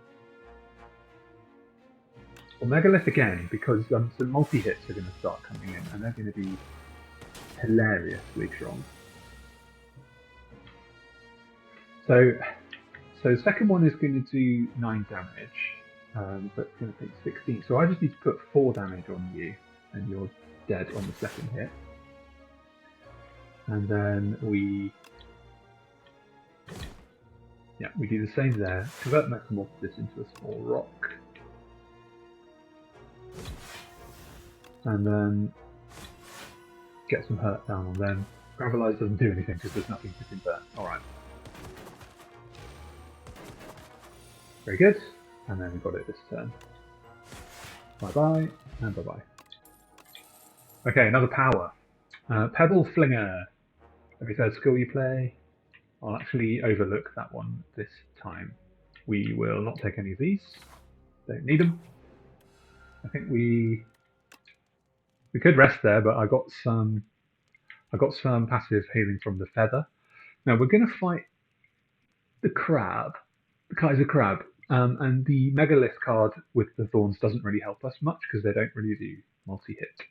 Megalith again, because some multi-hits are going to start coming in, and they're going to be hilariously strong. So the second one is going to do 9 damage. but it's going to take 16. So I just need to put 4 damage on you, and you're dead on the second hit. And then we do the same there. Convert Metamorphosis into a small rock. And then get some hurt down on them. Gravelize doesn't do anything because there's nothing to convert. Alright. Very good. And then we got it this turn. Bye bye, and bye bye. Okay, another power. Pebble Flinger. Every third skill you play. I'll actually overlook that one this time. We will not take any of these. Don't need them. I think we could rest there, but I got some passive healing from the feather. Now we're going to fight the crab, the Kaiser Crab, and the Megalith card with the thorns doesn't really help us much because they don't really do multi-hit.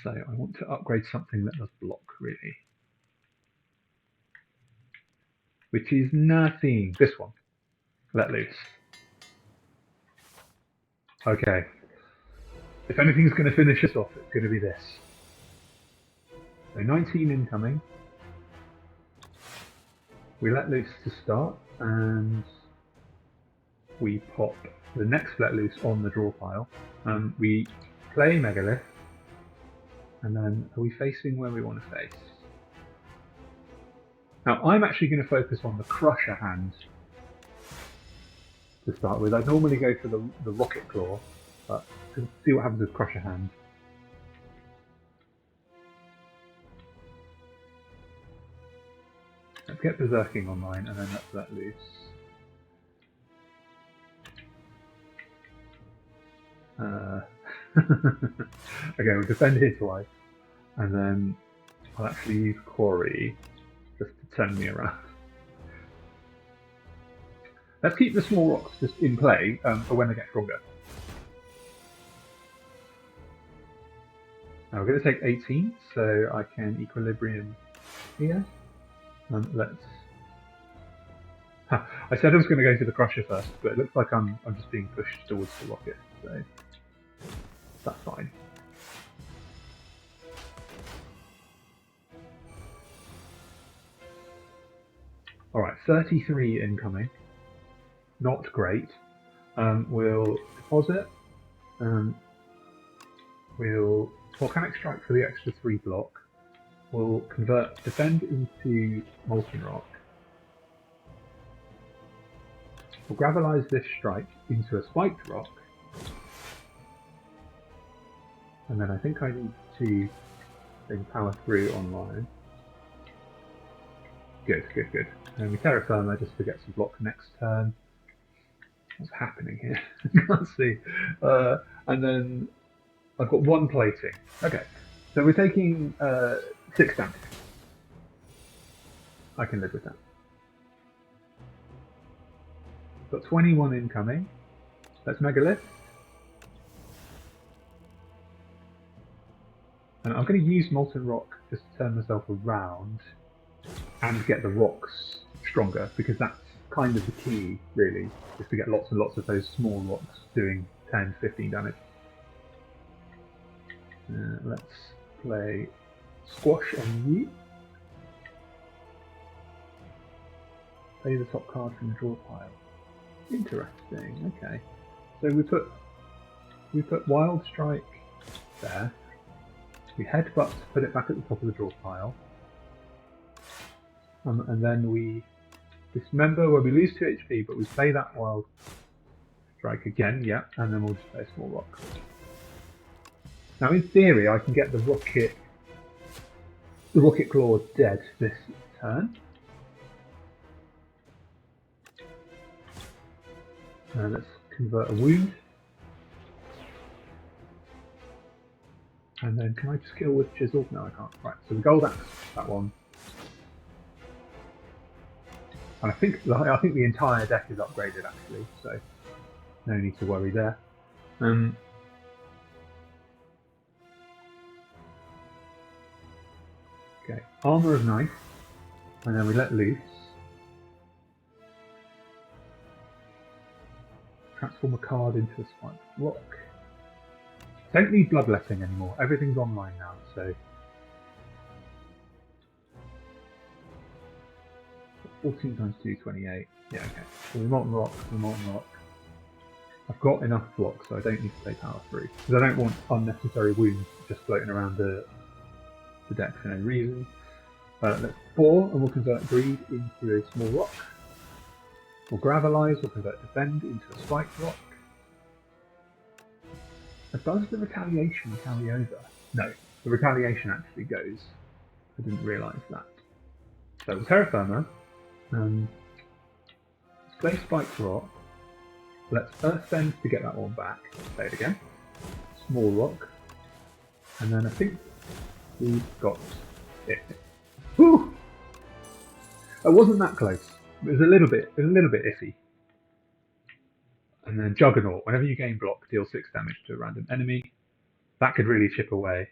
So I want to upgrade something that does block, really. Which is nothing. This one. Let loose. Okay. If anything's going to finish us off, it's going to be this. So 19 incoming. We let loose to start, and we pop the next let loose on the draw pile. We play Megalith, and then are we facing where we want to face? Now I'm actually going to focus on the Crusher hand to start with. I normally go for the Rocket Claw, but to see what happens with Crusher hand. Let's get Berserking online, and then let's let loose. Okay, we'll defend here twice, and then I'll actually use Quarry just to turn me around. Let's keep the small rocks just in play for when they get stronger. Now we're going to take 18, so I can Equilibrium here. Let's. I said I was going to go to the Crusher first, but it looks like I'm just being pushed towards the rocket, so that's fine. Alright, 33 incoming. Not great. We'll deposit. We'll Volcanic Strike for the extra 3 block. We'll convert Defend into Molten Rock. We'll Gravelize this strike into a Spiked Rock. And then I think I need to bring Power Through online. Good, good, good. And we Terra Firma just to get some block next turn. What's happening here? Can't see. And then I've got 1 plating. Okay, so we're taking 6 damage. I can live with that. Got 21 incoming. That's Megalith. And I'm going to use Molten Rock just to turn myself around and get the rocks stronger, because that's kind of the key, really, is to get lots and lots of those small rocks doing 10, 15 damage. Let's play Squash on you. Play the top card from the draw pile. Interesting. Okay, so we put Wild Strike there. We headbutt to put it back at the top of the draw pile, and then we dismember where we lose 2 HP, but we play that Wild Strike again. Yeah, and then we'll just play a small rock. Now, in theory, I can get the Rocket Claw dead this turn. Let's convert a wound. And then can I just kill with Chisel? No, I can't. Right, so the Gold Axe, that one. And I think the entire deck is upgraded actually, so no need to worry there. Okay, Armour of Knife, and then we let loose. Transform a card into a spiked rock. Don't need bloodletting anymore. Everything's online now, so 14 times 2, 28. Yeah, okay. So the molten rock, I've got enough blocks, so I don't need to play power through. Because I don't want unnecessary wounds just floating around the deck for no reason. Let's bore, and we'll convert greed into a small rock. We'll gravelize, we'll convert defend into a spiked rock. Does the retaliation carry over? No, the retaliation actually goes. I didn't realise that. So the terra firma. Let's play spiked rock. Let's earthbend to get that one back. Play it again. Small rock. And then I think we've got it. Whew! It wasn't that close. It was a little bit iffy. And then Juggernaut. Whenever you gain block, deal 6 damage to a random enemy. That could really chip away.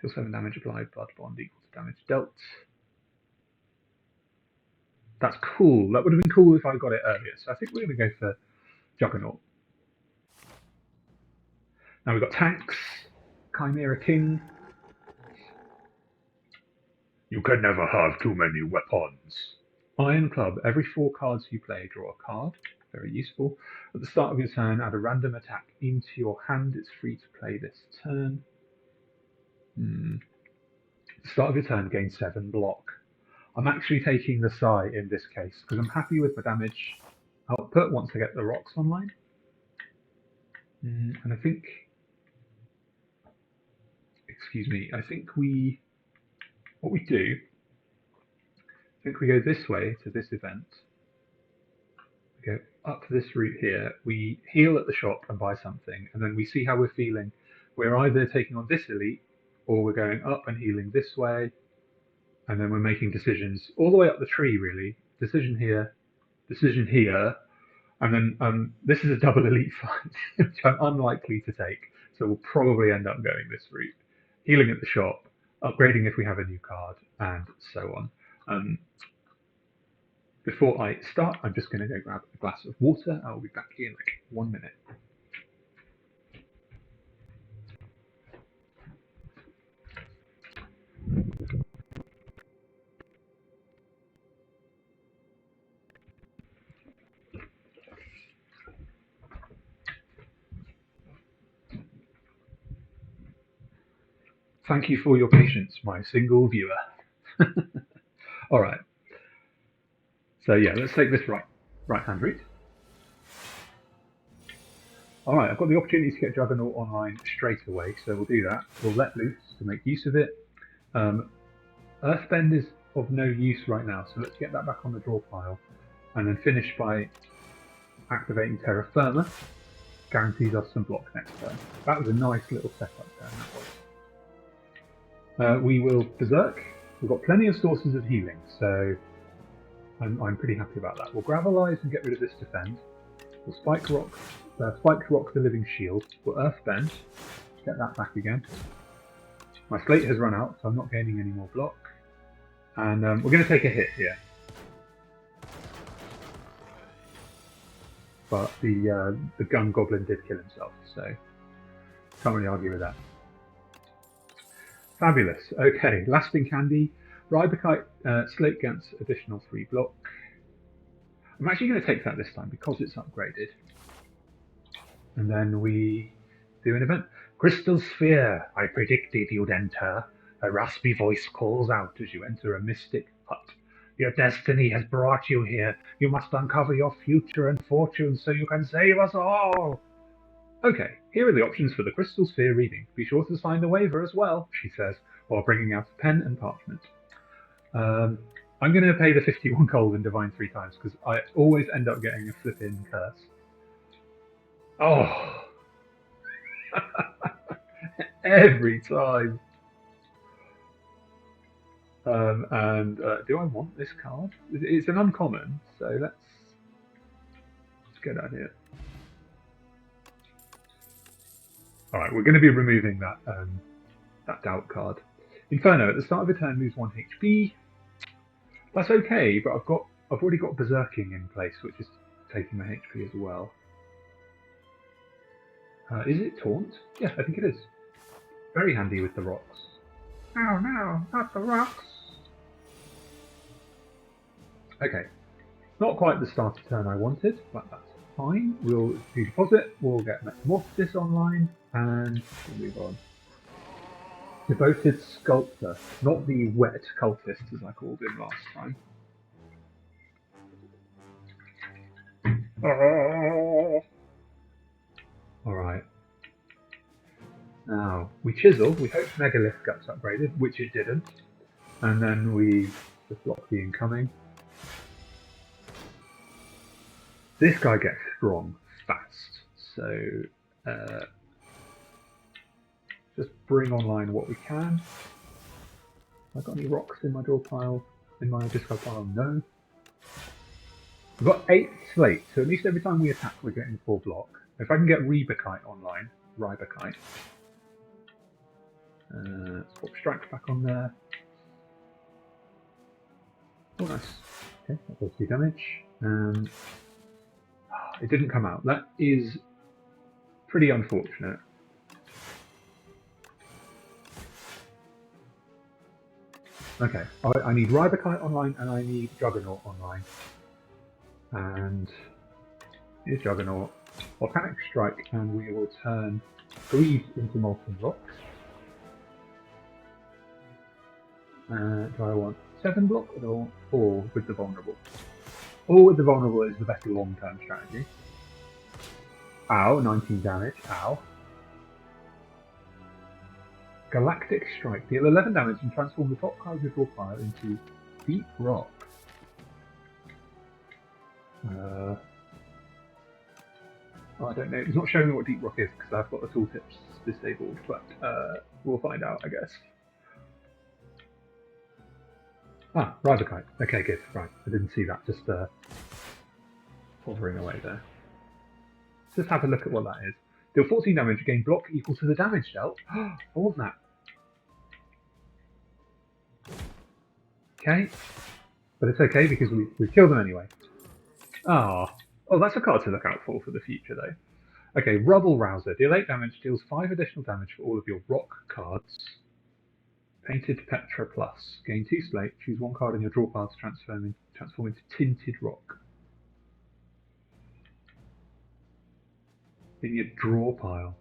Deal 7 damage applied. Blood bond equals damage dealt. That's cool. That would have been cool if I got it earlier. So I think we're going to go for Juggernaut. Now we've got tanks. Chimera King. You can never have too many weapons. Iron Club. Every 4 cards you play, draw a card. Very useful. At the start of your turn, add a random attack into your hand. It's free to play this turn. At the start of your turn, gain 7 block. I'm actually taking the Psy in this case because I'm happy with the damage output once I get the rocks online. And I think, I think what we do, I think we go this way to this event. We go up this route here. We heal at the shop and buy something, and then we see how we're feeling. We're either taking on this elite, or we're going up and healing this way, and then we're making decisions all the way up the tree, really. Decision here, and then this is a double elite fight, which I'm unlikely to take, so we'll probably end up going this route. Healing at the shop, upgrading if we have a new card, and so on. Before I start, I'm just going to go grab a glass of water. I'll be back in like 1 minute. Thank you for your patience, my single viewer. All right. So yeah, let's take this right-hand route. All right, I've got the opportunity to get Juggernaut online straight away, so we'll do that. We'll let loose to make use of it. Earthbend is of no use right now, so let's get that back on the draw pile, and then finish by activating Terra Firma. Guarantees us some block next turn. That was a nice little setup there. We will Berserk. We've got plenty of sources of healing, so I'm pretty happy about that. We'll Gravelize and get rid of this defend. We'll Spike Rock the Living Shield. We'll Earthbend, get that back again. My slate has run out, so I'm not gaining any more block. And we're going to take a hit here. But the gun goblin did kill himself, so can't really argue with that. Fabulous. Okay, Lasting Candy. Ribekite, Slate Gant's additional 3 block. I'm actually going to take that this time because it's upgraded. And then we do an event. Crystal Sphere, I predicted you'd enter. A raspy voice calls out as you enter a mystic hut. Your destiny has brought you here. You must uncover your future and fortune so you can save us all. Okay, here are the options for the Crystal Sphere reading. Be sure to sign the waiver as well, she says, while bringing out a pen and parchment. I'm going to pay the 51 gold and divine 3 times because I always end up getting a flipping curse. Oh! Every time. Do I want this card? It's an uncommon, so let's get out here. All right, we're going to be removing that doubt card. Inferno at the start of the turn lose 1 HP. That's okay, but I've already got berserking in place, which is taking my HP as well. Is it taunt? Yeah, I think it is. Very handy with the rocks. Oh no, not the rocks! Okay, not quite the start of turn I wanted, but that's fine. We'll do deposit, we'll get Metamorphosis online, and we'll move on. Devoted Sculptor, not the wet cultist as I called him last time. Alright. Now, we chisel, we hope Megalith gets upgraded, which it didn't. And then we just block the incoming. This guy gets strong fast, so just bring online what we can. Have I got any rocks in my draw pile? In my discard pile? No. We've got 8 slate, so at least every time we attack we're getting 4 block. If I can get Rebekite online, Ribekite. Let's put Strike back on there. Oh nice. Okay, that does 2 damage. It didn't come out. That is pretty unfortunate. Okay, I need Ribekite online and I need Juggernaut online. And here's Juggernaut. Volcanic Strike, and we will turn Greed into Molten Rock. Do I want 7 block or do I want 4 with the Vulnerable? 4 with the Vulnerable is the better long-term strategy. Ow, 19 damage, ow. Galactic Strike, deal 11 damage and transform the top card of your draw pile into Deep Rock. I don't know, it's not showing me what Deep Rock is because I've got the tooltips disabled, but we'll find out, I guess. Ah, Ribekite. Okay, good. Right, I didn't see that, just hovering away there. Let's just have a look at what that is. Deal 14 damage, gain block equal to the damage dealt. I want that. Okay, but it's okay because we've killed them anyway. Ah, oh, that's a card to look out for the future though. Okay, Rubble Rouser. Deal 8 damage, deals 5 additional damage for all of your rock cards. Painted Petra Plus. Gain 2 slate, choose 1 card in your draw pile to transform into Tinted Rock. In your draw pile.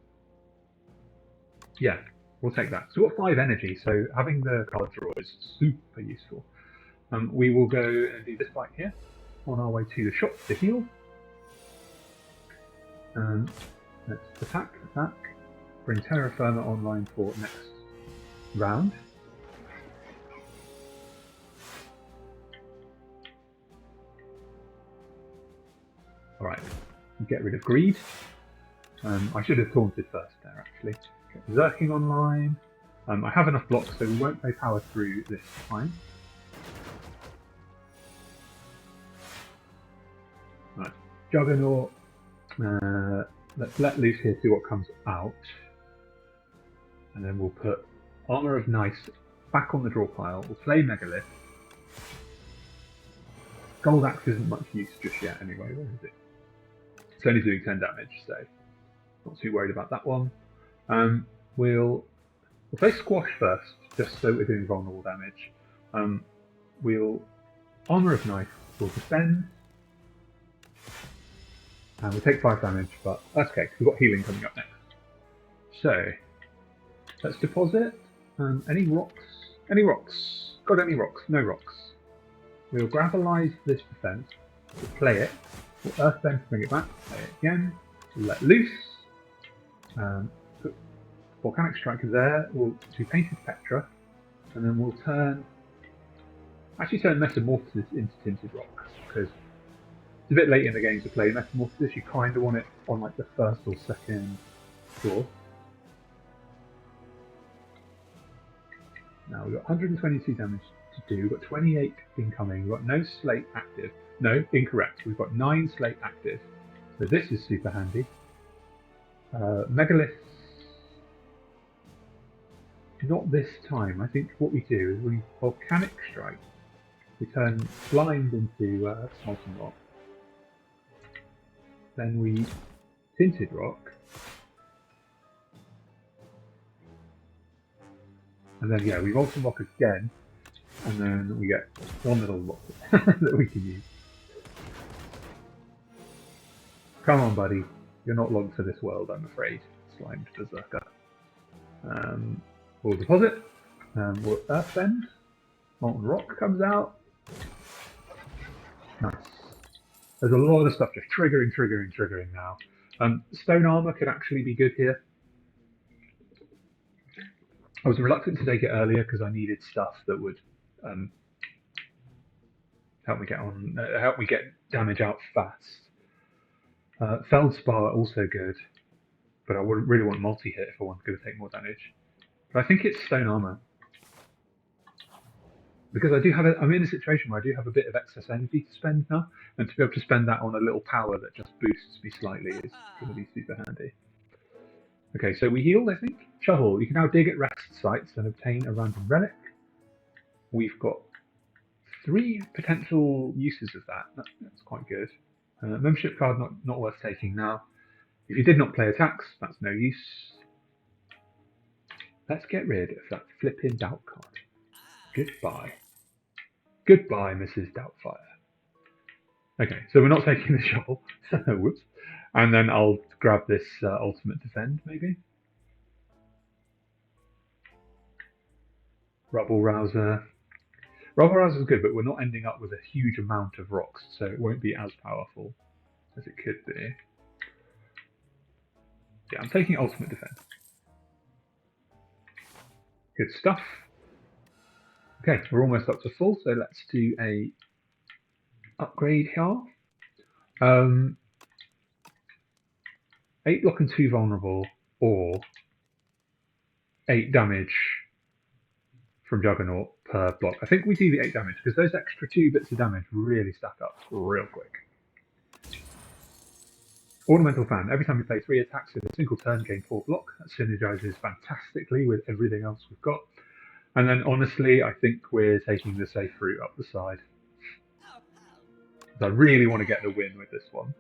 Yeah, we'll take that. So we've got 5 energy, so having the card draw is super useful. We will go and do this fight here, on our way to the shop to heal. Let's attack. Bring Terra Firma online for next round. Alright, get rid of Greed. I should have taunted first there actually. Get Berserking online. I have enough blocks so we won't play Power Through this time. Right, Juggernaut. Let's let loose here, see what comes out. And then we'll put Armour of Nice back on the draw pile. We'll play Megalith. Gold Axe isn't much use just yet anyway, where is it? It's only doing 10 damage, so not too worried about that one. We'll play Squash first, just so we're doing vulnerable damage. We'll Armour of Nice, we'll defend. And we'll take 5 damage, but that's okay, because we've got healing coming up next. So, let's deposit. Any rocks? Any rocks? Got any rocks? No rocks. We'll Gravelize this defense. We'll play it. We'll Earthbend to bring it back. Play it again. We'll let loose. Put Volcanic Strike there. We'll do Painted Petra. And then we'll turn Metamorphosis into Tinted Rock. Because it's a bit late in the game to play Metamorphosis. You kind of want it on like the first or second draw. Now we've got 122 damage to do. We've got 28 incoming. We've got no slate active. No, incorrect. We've got 9 slate active. So this is super handy. Megalith. Not this time. I think what we do is we Volcanic Strike. We turn Blind into Molten Rock. then we tinted rock, and then yeah, we molten rock again, and then we get one little rock that we can use. Come on, buddy, you're not long for this world, I'm afraid. Slimed berserker. We'll deposit. We'll earthbend. Molten rock comes out. Nice. There's a lot of stuff just triggering now. Stone armor could actually be good here. I was reluctant to take it earlier because I needed stuff that would help me get damage out fast. Feldspar also good, but I wouldn't really want multi-hit if I wanted to take more damage. But I think it's stone armor. Because I'm in a situation where I do have a bit of excess energy to spend now, and to be able to spend that on a little power that just boosts me slightly is going to be super handy. Okay, so we healed, I think. Shovel. You can now dig at rest sites and obtain a random relic. We've got 3 potential uses of that. That's quite good. Membership card not worth taking now. If you did not play attacks, that's no use. Let's get rid of that flipping doubt card. Goodbye. Goodbye, Mrs. Doubtfire. Okay, so we're not taking the shovel. Whoops. And then I'll grab this ultimate defend, maybe. Rubble Rouser. Rubble Rouser is good, but we're not ending up with a huge amount of rocks, so it won't be as powerful as it could be. Yeah, I'm taking ultimate defend. Good stuff. Okay, we're almost up to full, so let's do a upgrade here. 8 block and 2 vulnerable, or 8 damage from Juggernaut per block. I think we do the 8 damage, because those extra 2 bits of damage really stack up real quick. Ornamental Fan. Every time we play 3 attacks in a single turn, gain 4 block. That synergizes fantastically with everything else we've got. And then, honestly, I think we're taking the safe route up the side. I really want to get the win with this one.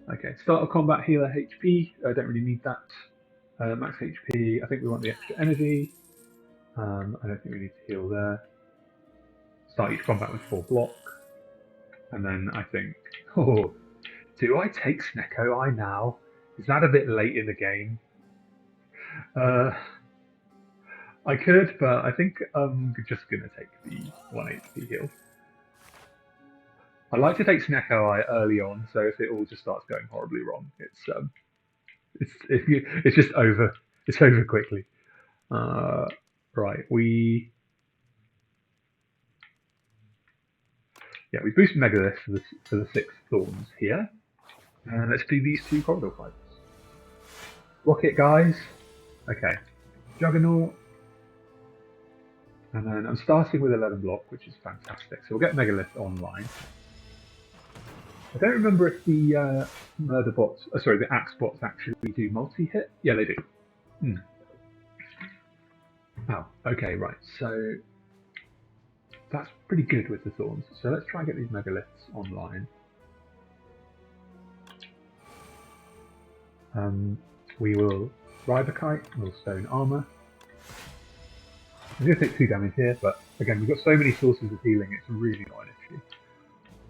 Okay, start of combat, healer HP. I don't really need that. Max HP. I think we want the extra energy. I don't think we need to heal there. Start each combat with 4 block. And then I think, oh, do I take Snecko Eye now? Is that a bit late in the game? I could, but I think I'm just going to take the 1 HP heal. I like to take Snecko Eye early on, so if it all just starts going horribly wrong, it's just over. It's over quickly. Right, we boost Megalith for the 6 thorns here, and let's do these 2 corridor fights. Rocket guys. Okay, Juggernaut. And then I'm starting with 11 block, which is fantastic. So we'll get Megalith online. I don't remember if the murder bots, the axe bots actually do multi-hit. Yeah, they do. Oh, okay, right. So that's pretty good with the thorns. So let's try and get these Megaliths online. We will ride the kite, we'll stone armor. I'm going to take 2 damage here, but again, we've got so many sources of healing, it's really not an issue.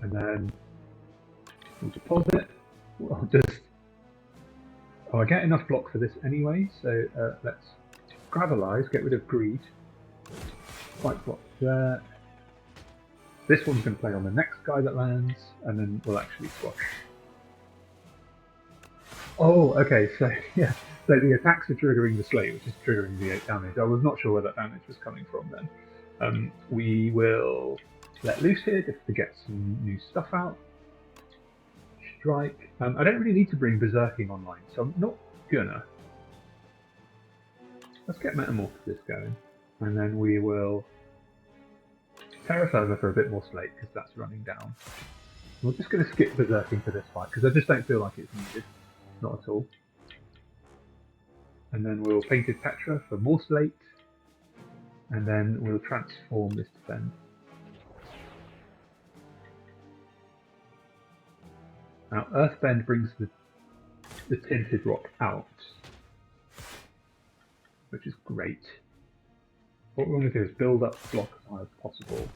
And then we'll deposit. I get enough block for this anyway, so let's Gravelize, get rid of Greed. White block there. This one's going to play on the next guy that lands, and then we'll actually squash. Oh, okay, so yeah. So the attacks are triggering the slate, which is triggering the 8 damage. I was not sure where that damage was coming from then. We will let loose here just to get some new stuff out. Strike. I don't really need to bring Berserking online, so I'm not gonna. Let's get Metamorphosis going. And then we will Terra Fervor for a bit more slate, because that's running down. We're just going to skip Berserking for this fight, because I just don't feel like it's needed. Not at all. And then we'll Painted Petra for more slate. And then we'll transform this defend. Now, Earthbend brings the tinted rock out, which is great. What we want to do is build up the block as high as possible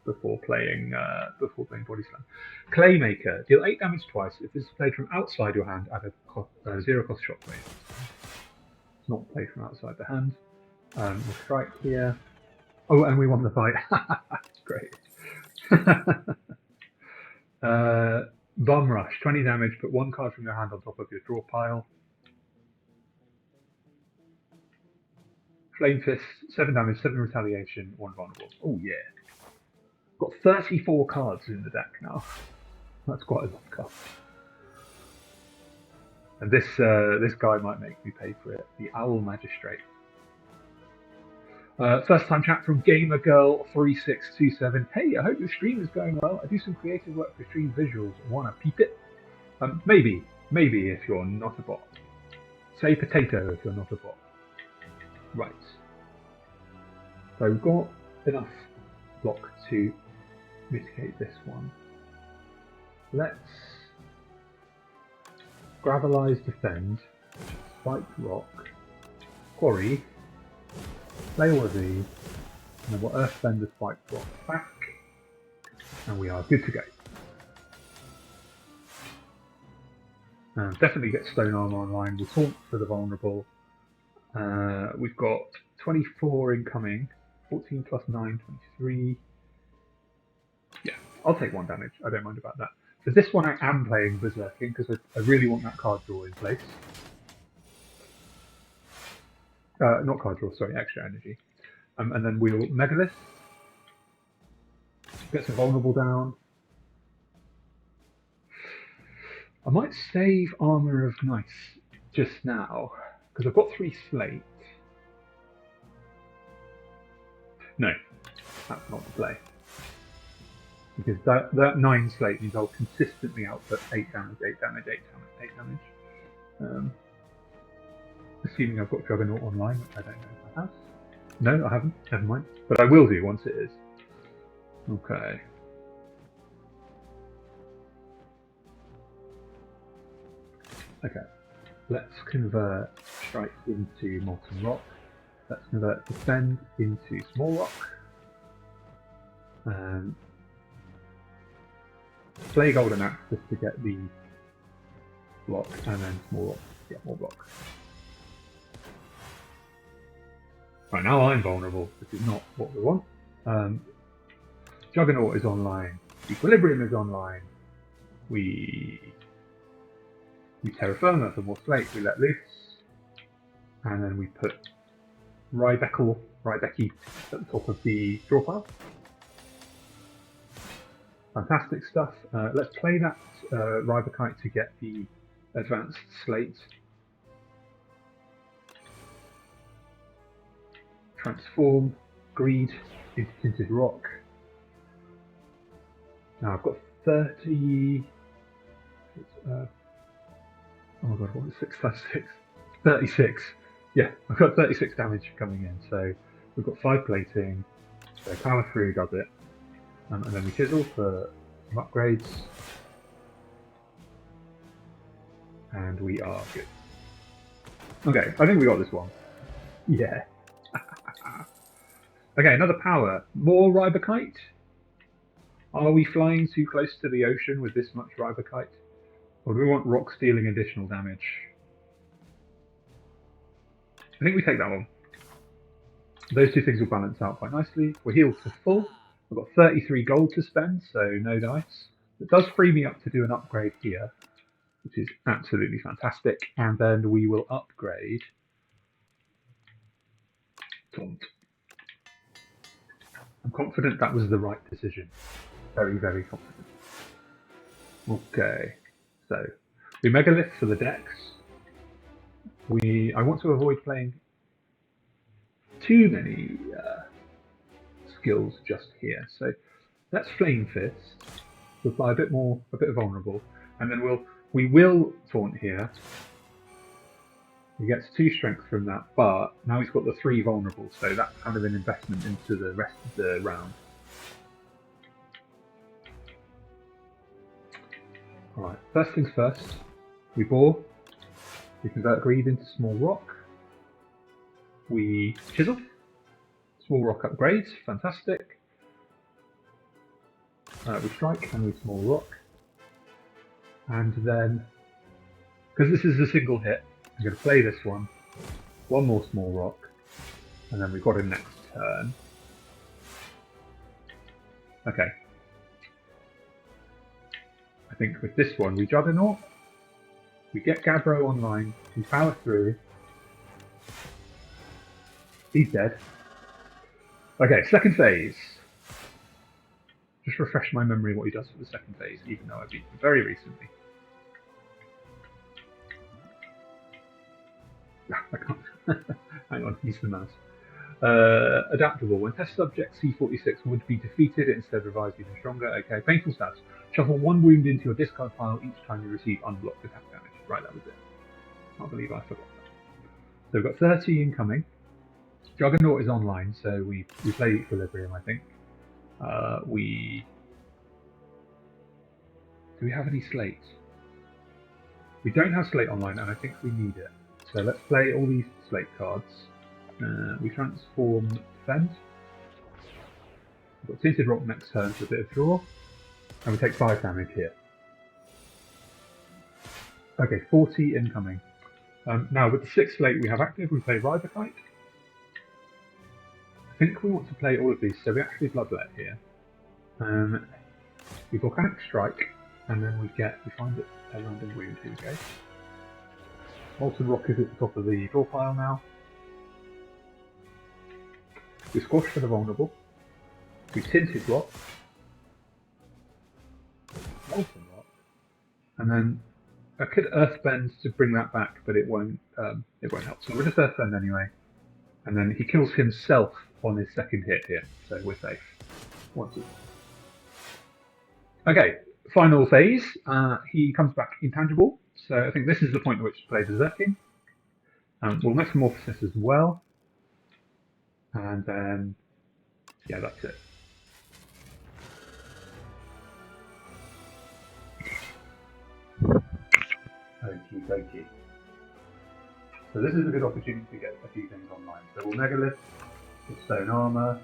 before playing Body Slam. Claymaker. Deal 8 damage twice. If this is played from outside your hand, add a 0 cost shockwave. It's not played from outside the hand. We'll strike here. Oh, and we won the fight. Great. Bomb Rush. 20 damage. Put 1 card from your hand on top of your draw pile. Flame Fist. 7 damage, 7 retaliation, 1 vulnerable. Oh yeah. Got 34 cards in the deck now. That's quite a lot of cards. And this guy might make me pay for it. The Owl Magistrate. First time chat from GamerGirl3627. Hey, I hope your stream is going well. I do some creative work for stream visuals. Wanna peep it? Maybe if you're not a bot. Say potato if you're not a bot. Right. So we've got enough block to mitigate this one. Let's Gravelize Defend, Spike Rock, Quarry, play all of these, and then we'll Earthbend the Spike Rock back, and we are good to go. Definitely get Stone Armor online. We'll taunt for the vulnerable. We've got 24 incoming, 14 plus 9, 23. Yeah, I'll take 1 damage. I don't mind about that. For this one, I am playing Berserking because I really want that card draw in place. Not card draw, sorry, extra energy. And then we'll Megalith. Get some vulnerable down. I might save Armor of Nice just now because I've got 3 slate. No, that's not the play. Because that 9 slate means I'll consistently output 8 damage, 8 damage, 8 damage, 8 damage. Assuming I've got Juggernaut online, which I don't know if I have. No, I haven't. Never mind. But I will do once it is. Okay. Okay. Let's convert Strike into Molten Rock. Let's convert Defend into Small Rock. Play Golden Axe just to get the block, and then Small Rock to get more block. Right, now I'm vulnerable, which is not what we want. Juggernaut is online. Equilibrium is online. We Terra Firma for more slate, we let loose. And then we put Rybeki at the top of the draw pile. Fantastic stuff. Let's play that Rybeki to get the advanced slate. Transform Greed into Tinted Rock. Now I've got 30. Oh my god, what was 6 plus 6? 36. Yeah, I've got 36 damage coming in. So we've got 5 plating. So Power 3 does it. And then we chisel for some upgrades. And we are good. Okay, I think we got this one. Yeah. Okay, another power. More Rybeki? Are we flying too close to the ocean with this much Rybeki? Or do we want rock stealing additional damage? I think we take that one. Those two things will balance out quite nicely. We're healed to full. I've got 33 gold to spend, so no dice. It does free me up to do an upgrade here, which is absolutely fantastic. And then we will upgrade Taunt. I'm confident that was the right decision. Very, very confident. Okay, so we Megalith for the decks. I want to avoid playing too many skills just here. So let's Flame Fist. We'll apply a bit of vulnerable, and then we will taunt here. He gets 2 strength from that, but now he's got the 3 vulnerable, so that's kind of an investment into the rest of the round. Alright, first things first, we bore, we convert greed into small rock, we chisel, small rock upgrades, fantastic. We strike and we small rock. And then, because this is a single hit, I'm going to play this one more small rock, and then we've got him next turn. Okay. I think with this one, we Juggernaut, we get Gabbro online, we power through. He's dead. Okay, second phase. Just refresh my memory what he does for the second phase, even though I beat him very recently. I can't. Hang on, use the mouse. Adaptable. When test subject C46 would be defeated, it instead revives even stronger. Okay, painful stats. Shuffle one wound into your discard pile each time you receive unblocked attack damage. Right, that was it. Can't believe I forgot that. So we've got 30 incoming. Juggernaut is online, so we play Equilibrium, I think. Do we have any slates? We don't have slate online, and I think we need it. So let's play all these slate cards. We transform defend. We've got Tinted Rock next turn for a bit of draw, and we take 5 damage here. Okay, 40 incoming. Now with the 6 slate we have active, we play Ribakite. I think we want to play all of these, so we actually Bloodlet here. We Volcanic Strike, and then we find it a random wound. Here we go. Molten Rock is at the top of the draw pile now. We Squash for the vulnerable. We Tinted Rock. Molten Rock. And then I could Earthbend to bring that back, but it won't help. So we'll just Earthbend anyway. And then he kills himself on his second hit here, so we're safe. Okay, final phase. He comes back intangible, so I think this is the point at which to play Berserking. We'll Metamorphosis as well. And then, yeah, that's it. Okie dokie. So this is a good opportunity to get a few things online. So we'll Megalith with Stone Armour,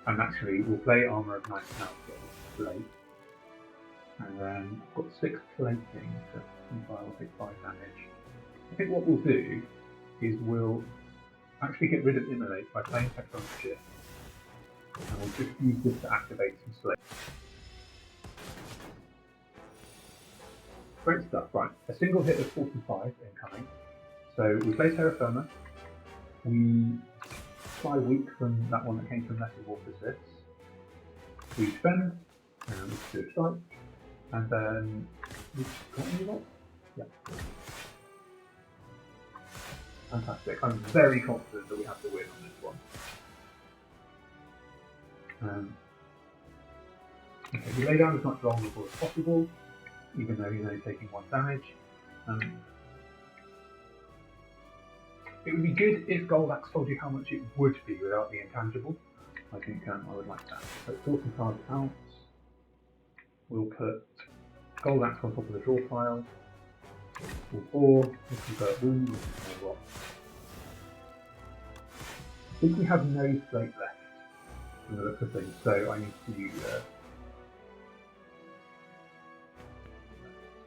and actually we'll play Armour of Knights now to get this slate. And then I've got 6 plating, so I'll take 5 damage. I think what we'll do is we'll actually get rid of Immolate by playing Tectonic Shift. And we'll just use this to activate some slate. Great stuff, right. A single hit of 45 incoming. So we play Terra Firma. We try weak from that one that came from Metamorphosis. We defend, and we do a strike. And then we've got any luck? Yeah. Fantastic. I'm very confident that we have to win on this one. Okay, we lay down as much vulnerable as possible, even though he's only taking 1 damage. It would be good if Goldax told you how much it would be without the intangible. I think I would like that. So 40 cards out. We'll put Goldax on top of the draw pile. We'll bore, we'll convert wound, we'll rock. I think we have no slate left from the look of things, so I need to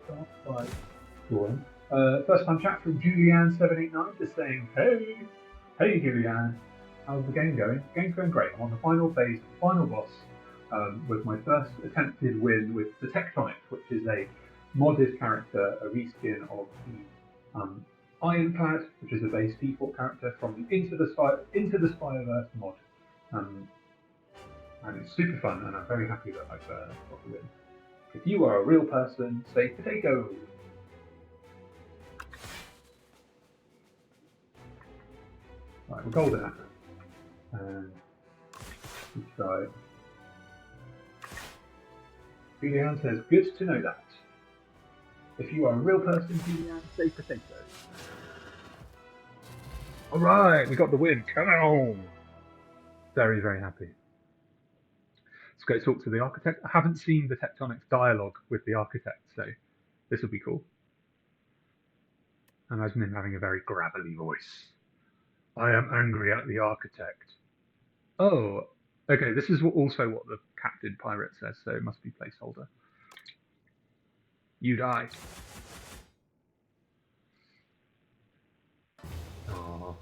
start by drawing. First time chat from Julianne789 just saying, hey Julianne, how's the game going? The game's going great. I'm on the final phase, the final boss, with my first attempted win with the Tectonic, which is a modded character, a reskin of the Ironclad, which is a base default character from the Into the Spireverse mod. And it's super fun, and I'm very happy that I've got the win. If you are a real person, say potato! Right, we're golden at it. And we try. Julianne says, good to know that. If you are a real person, Julianne, say potato. Alright, we got the win. Come on! Very, very happy. Let's go talk to the architect. I haven't seen the Tectonic's dialogue with the architect, so This will be cool. Imagine him having a very gravelly voice. I am angry at the architect. Oh, okay. This is also what the captain pirate says, so it must be placeholder. You die. Oh.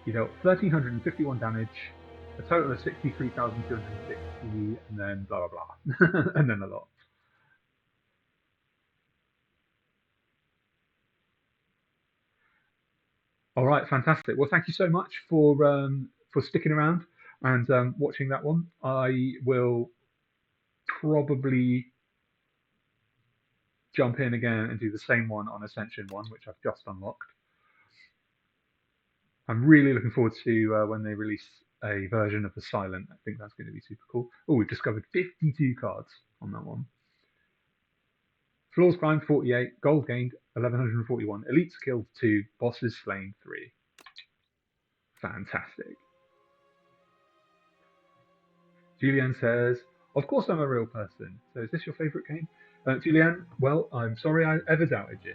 You dealt 1,351 damage, a total of 63,260, and then blah blah blah, and then a lot. All right, fantastic. Well, thank you so much for sticking around and watching that one. I will probably jump in again and do the same one on Ascension 1, which I've just unlocked. I'm really looking forward to when they release a version of the Silent. I think that's going to be super cool. Oh, we've discovered 52 cards on that one. Floors climbed 48, gold gained 1141, elites killed 2, bosses slain 3. Fantastic. Julianne says, of course I'm a real person. So is this your favourite game? Julianne, well, I'm sorry I ever doubted you.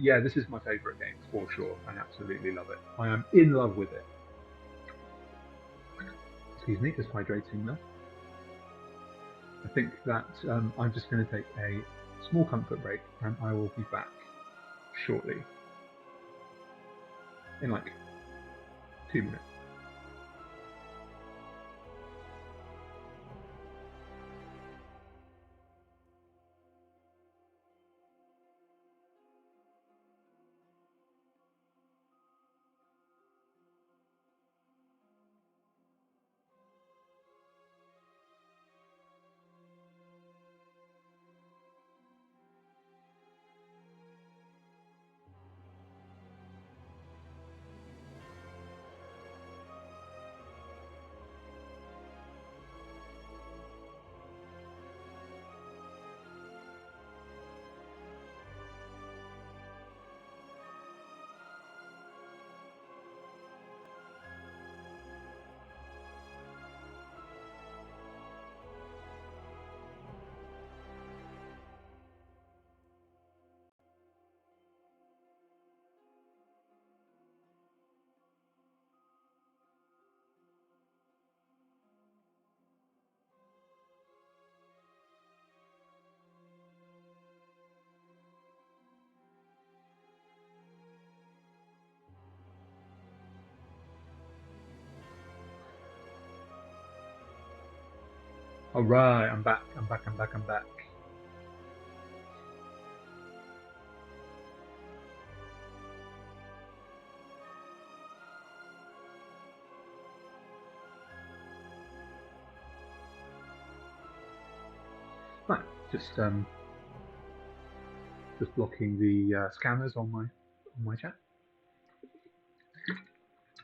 Yeah, this is my favourite game for sure. I absolutely love it. I am in love with it. Excuse me, just hydrating there. I think that I'm just going to take a small comfort break and I will be back shortly. In like 2 minutes. All right, I'm back. I'm back. Right, just blocking the scanners on my chat.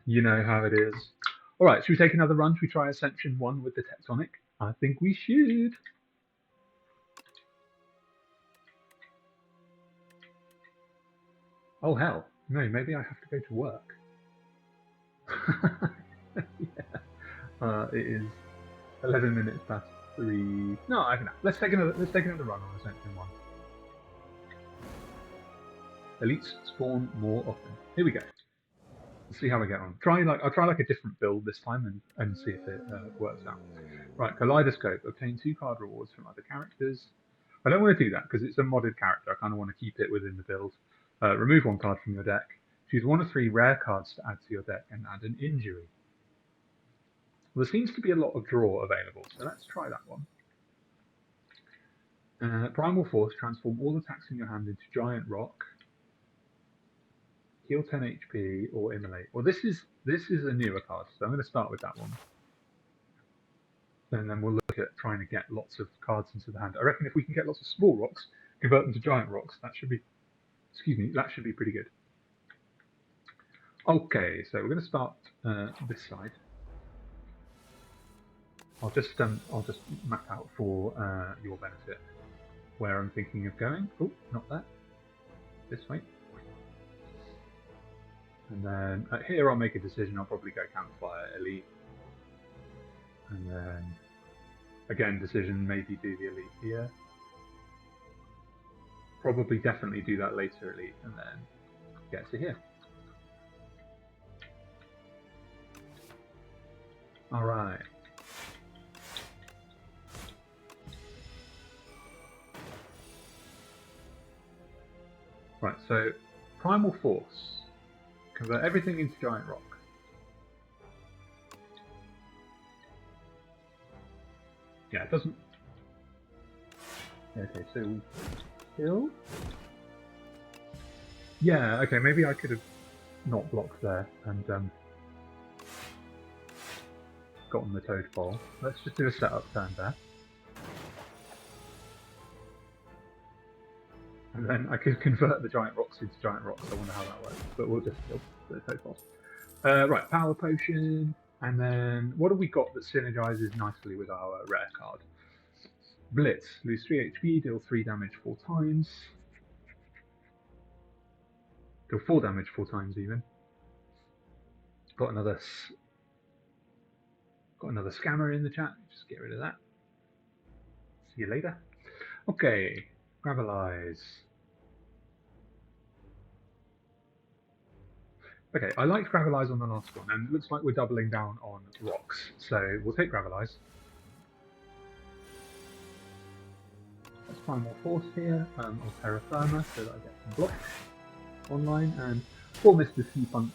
You know how it is. All right, should we take another run? Should we try Ascension 1 with the Tectonic? I think we should. Oh hell, no, maybe I have to go to work. Yeah. It is 11 minutes past 3. No, I can. Let's take another run on Ascension 1. Elites spawn more often. Here we go. Let's see how we get on. I'll try like a different build this time and see if it works out. Right, Kaleidoscope. Obtain 2 card rewards from other characters. I don't want to do that because it's a modded character. I kind of want to keep it within the build. Remove 1 card from your deck. Choose 1 of 3 rare cards to add to your deck and add an injury. Well, there seems to be a lot of draw available, so let's try that one. Primal Force. Transform all attacks in your hand into Giant Rock. Heal 10 HP or Immolate. Well, this is a newer card, so I'm going to start with that one. And then we'll look at trying to get lots of cards into the hand. I reckon if we can get lots of small rocks, convert them to giant rocks, that should be, that should be pretty good. Okay, so we're going to start this side. I'll just map out for your benefit where I'm thinking of going. Oh, not there. This way. And then here I'll make a decision. I'll probably go Campfire Elite. And then, again, decision, maybe do the Elite here. probably definitely do that later, Elite, and then get to here. Alright. Right, so Primal Force. Convert everything into Giant Rock. Yeah, it doesn't... Okay, so we kill? Yeah, okay, maybe I could have not blocked there and gotten the Toad Fall. Let's just do a setup turn there. And then I could convert the Giant Rocks into Giant Rocks. I wonder how that works, but we'll just kill the Toad Falls. Right, Power Potion, and then what have we got that synergizes nicely with our rare card? Blitz, lose 3 HP, deal 3 damage 4 times. Deal 4 damage 4 times even. Got another scammer in the chat, just get rid of that. See you later. Okay, Gravelize. Okay, I liked Gravelize on the last one, and it looks like we're doubling down on rocks. So we'll take Gravelize. Let's find more force here. I'll Terra Firma so that I get some blocks online, and for Mr. Seafunk.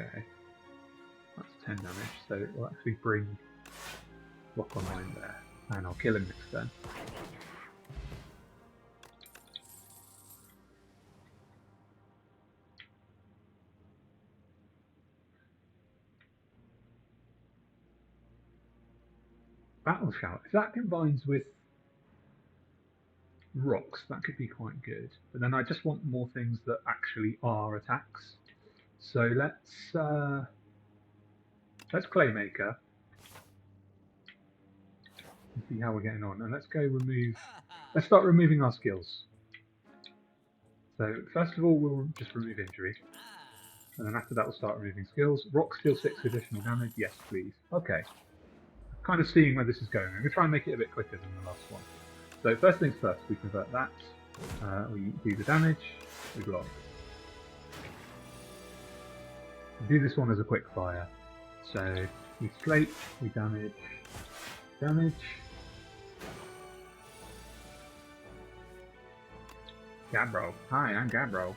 Okay, that's 10 damage, so it will actually bring block online there, and I'll kill him next turn. Battle Shout, if that combines with rocks, that could be quite good. But then I just want more things that actually are attacks. So let's Claymaker and see how we're getting on. And let's start removing our skills. So first of all, we'll just remove injury. And then after that, we'll start removing skills. Rocks deal 6 additional damage. Yes, please. Okay. Kind of seeing where this is going. I'm going to try and make it a bit quicker than the last one. So first things first, we convert that. We do the damage. We block. We do this one as a quick fire. So we slate, we damage, damage. Gabbro. Hi, I'm Gabbro.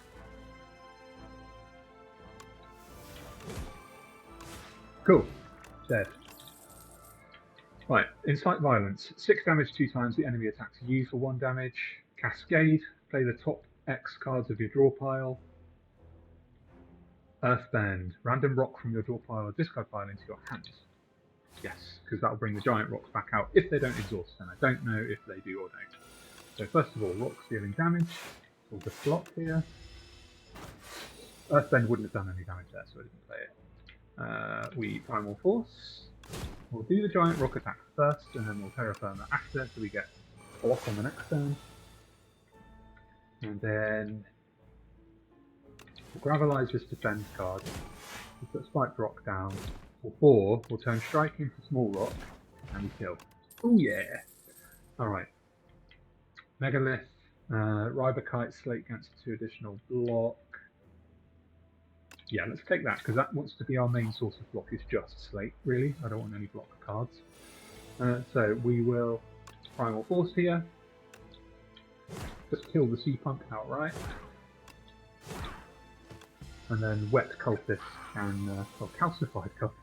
Cool. Dead. Right, Incite Violence. 6 damage 2 times the enemy attacks you for 1 damage. Cascade. Play the top X cards of your draw pile. Earthbend. Random rock from your draw pile or discard pile into your hand. Yes, because that'll bring the giant rocks back out if they don't exhaust, and I don't know if they do or don't. So first of all, rocks dealing damage. We'll just block here. Earthbend wouldn't have done any damage there, so I didn't play it. We Primal Force. We'll do the giant rock attack first, and then we'll Terra Firma after, so we get block on the next turn. And then we'll Gravelize this defend card. We'll put Spiked Rock down. For 4, we'll turn Strike into Small Rock, and we kill. Oh yeah! Alright. Megalith, Ribakite, Slate against 2 additional block. Yeah, let's take that, because that wants to be our main source of block, is just Slate, really. I don't want any block cards. So we will Primal Force here. Just kill the Seafunk outright. And then Wet Cultist and, well, Calcified Cultist.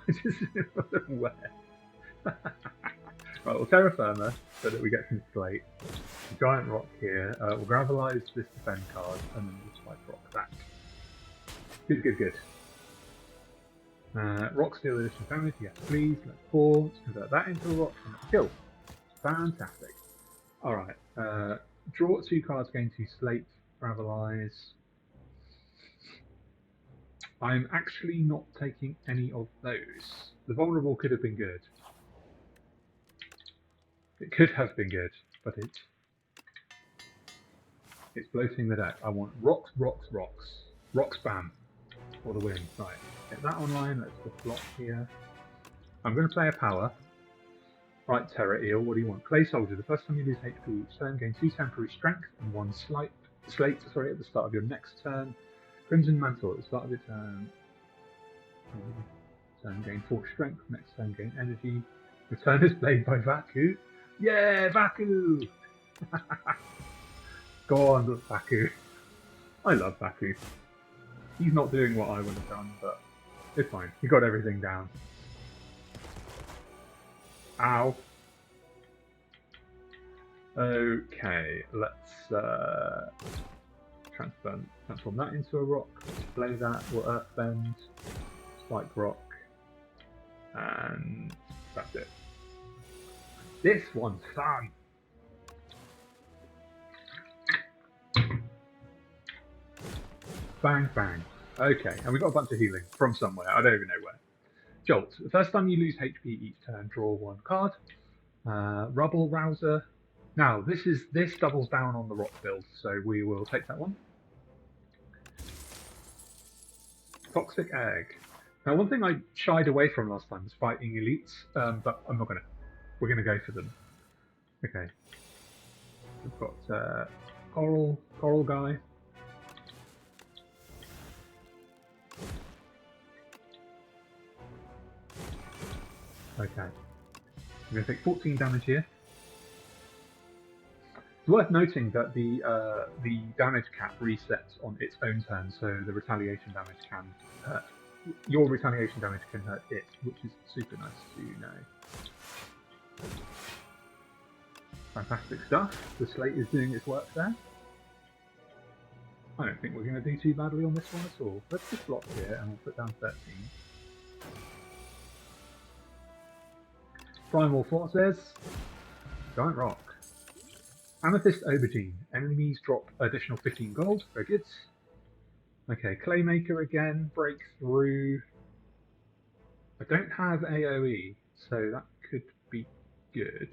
It's just where. Right, we'll Terra Firma so that we get some Slate. Giant Rock here. We'll Gravelize this defend card, and then we'll Spike Rock that. Good, good, good. Rock deal additional damage, yes please. Let's 4. Let's convert that into a rock and let's kill. Fantastic. Alright. Draw 2 cards, gain 2 Slate, Gravelize. I'm actually not taking any of those. The vulnerable could have been good. It could have been good, but It's bloating the deck. I want rocks, rocks, rocks. Rock spam for the win. Right, get that online. Let's just block here. I'm going to play a power. Right, Terra Eel, what do you want? Clay Soldier. The first time you lose HP each turn, gain 2 temporary strength and 1 slate at the start of your next turn. Crimson Mantle. At the start of your turn, gain 4 strength. Next turn, gain energy. Return is played by Vaku. Yeah, Vaku! Go on, Vaku. I love Vaku. He's not doing what I would have done, but it's fine. He got everything down. Ow. Okay, let's transform that into a rock. Display that. We'll Earthbend, Spike Rock, and that's it. This one's fun. Bang, bang. Okay, and we got a bunch of healing from somewhere. I don't even know where. Jolt. The first time you lose HP each turn, draw 1 card. Rubble Rouser. Now, this doubles down on the rock build, so we will take that one. Toxic Egg. Now, one thing I shied away from last time was fighting elites, but I'm not gonna. We're gonna go for them. Okay. We've got Coral Guy. Okay. I'm going to take 14 damage here. It's worth noting that the damage cap resets on its own turn, so the retaliation damage can hurt. Your retaliation damage can hurt it, which is super nice to know. Fantastic stuff. The slate is doing its work there. I don't think we're going to do too badly on this one at all. Let's just block here and we'll put down 13. Primal Forces, Giant Rock. Amethyst Aubergine. Enemies drop additional 15 gold. Very good. Okay, Claymaker again. Breakthrough. I don't have AoE, so that could be good.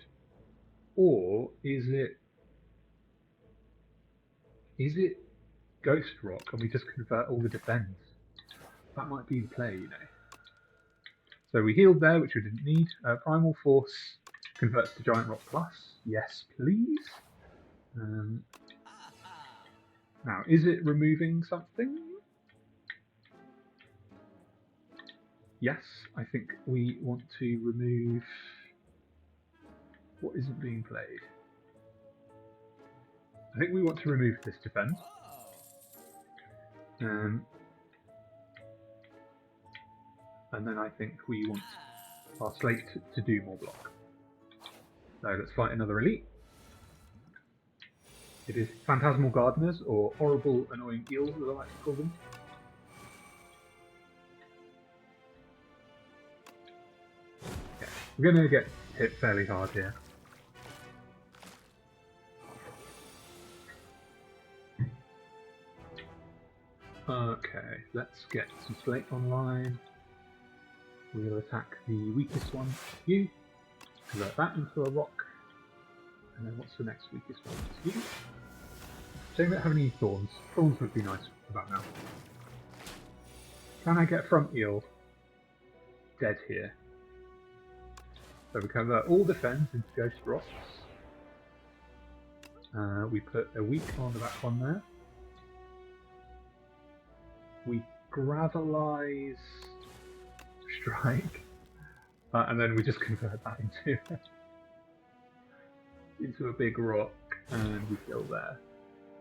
Or is it Ghost Rock and we just convert all the defense? That might be the play, you know. So we healed there, which we didn't need. Primal Force converts to Giant Rock Plus. Yes, please. Now, is it removing something? Yes, I think we want to remove what isn't being played. I think we want to remove this defense. And then I think we want our slate to do more block. So let's fight another elite. It is Phantasmal Gardeners, or Horrible Annoying Eels, as I like to call them. Okay, we're going to get hit fairly hard here. Okay, let's get some slate online. We'll attack the weakest one, you. Convert that into a rock. And then what's the next weakest one? It's you. Don't have any thorns. Thorns would be nice about now. Can I get front eel dead here? So we convert all defense into ghost rocks. We put a weak on the back one there. We gravelize strike, and then we just convert that into a big rock, and we kill there.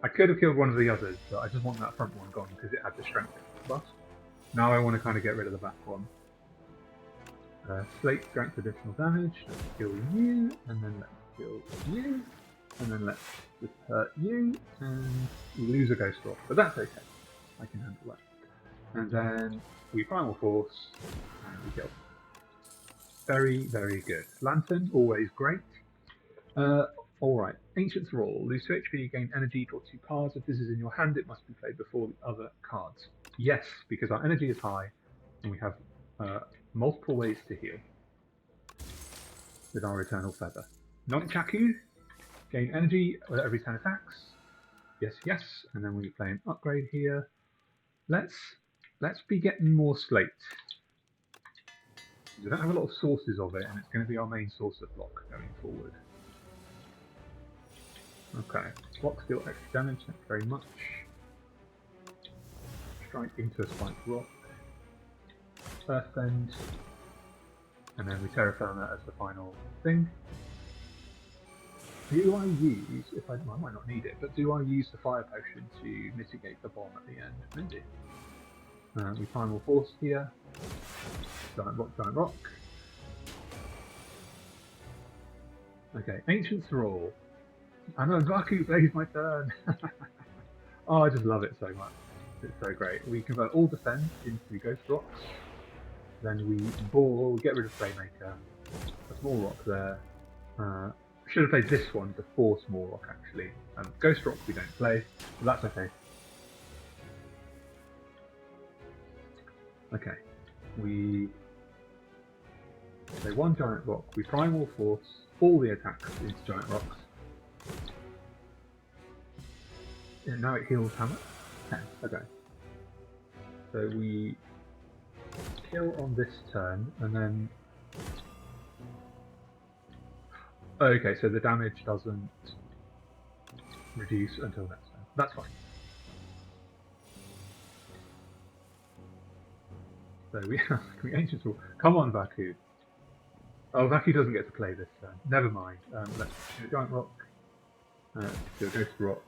I could have killed one of the others, but I just want that front one gone because it had the strength buff. Now I want to kind of get rid of the back one. Slate strength additional damage. Let's kill you, and then let's kill you, and then let's just hurt you, and we lose a ghost rock, but that's okay. I can handle that. And then we Primal Force, and we kill. Very, very good. Lantern, always great. Alright, Ancient's Roll. Lose 2 HP, gain energy, draw 2 cards. If this is in your hand, it must be played before the other cards. Yes, because our energy is high, and we have multiple ways to heal with our Eternal Feather. Nonchaku, gain energy every 10 attacks. Yes, yes. And then we play an upgrade here. Let's be getting more slate. We don't have a lot of sources of it, and it's going to be our main source of block going forward. Okay, block deal extra damage, thank you very much. Strike into a spiked rock. Earthbend. And then we Terra Firma as the final thing. Do I use, if I might not need it, but do I use the fire potion to mitigate the bomb at the end? Maybe. We Primal Force here. Giant rock, giant rock. Okay, Ancient Thrall. I know, Vaku plays my turn. Oh, I just love it so much. It's so great. We convert all defense into Ghost Rocks. Then we ball, get rid of Playmaker. A small rock there. Should have played this one before Small Rock actually. Ghost Rock we don't play, but that's okay. Okay, we play one Giant Rock, we Primal Force all the attacks into Giant Rocks. And now it heals how much? 10, okay. So we kill on this turn, and then... Okay, so the damage doesn't reduce until next turn. That's fine. So we Ancient Thrall. Come on, Vaku. Oh, Vaku doesn't get to play this turn. Never mind. Let's do a Giant Rock. Do a Ghost Rock.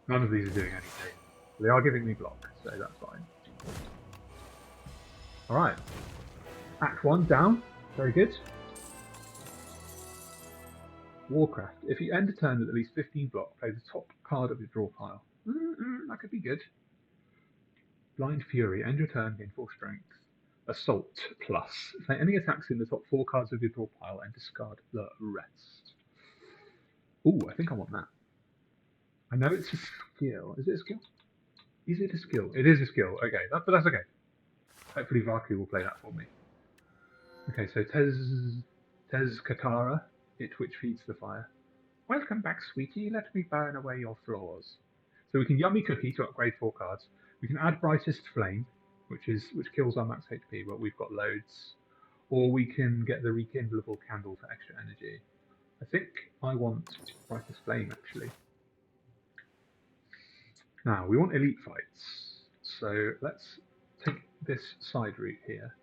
None of these are doing anything. They are giving me block, so that's fine. Alright. Act 1 down. Very good. Warcraft. If you end a turn with at least 15 block, play the top card of your draw pile. That could be good. Blind Fury. End your turn, gain 4 strength. Assault plus. Play any attacks in the top 4 cards of your draw pile and discard the rest. Ooh, I think I want that. I know it's a skill. Is it a skill? Is it a skill? It is a skill. Okay, but that's okay. Hopefully Vaku will play that for me. Okay, so Tez Katara, it which feeds the fire. Welcome back, sweetie. Let me burn away your flaws. So we can Yummy Cookie to upgrade 4 cards. We can add Brightest Flame, which kills our max HP, but we've got loads. Or we can get the Rekindlable Candle for extra energy. I think I want Brightest Flame, actually. Now, we want elite fights. So let's take this side route here.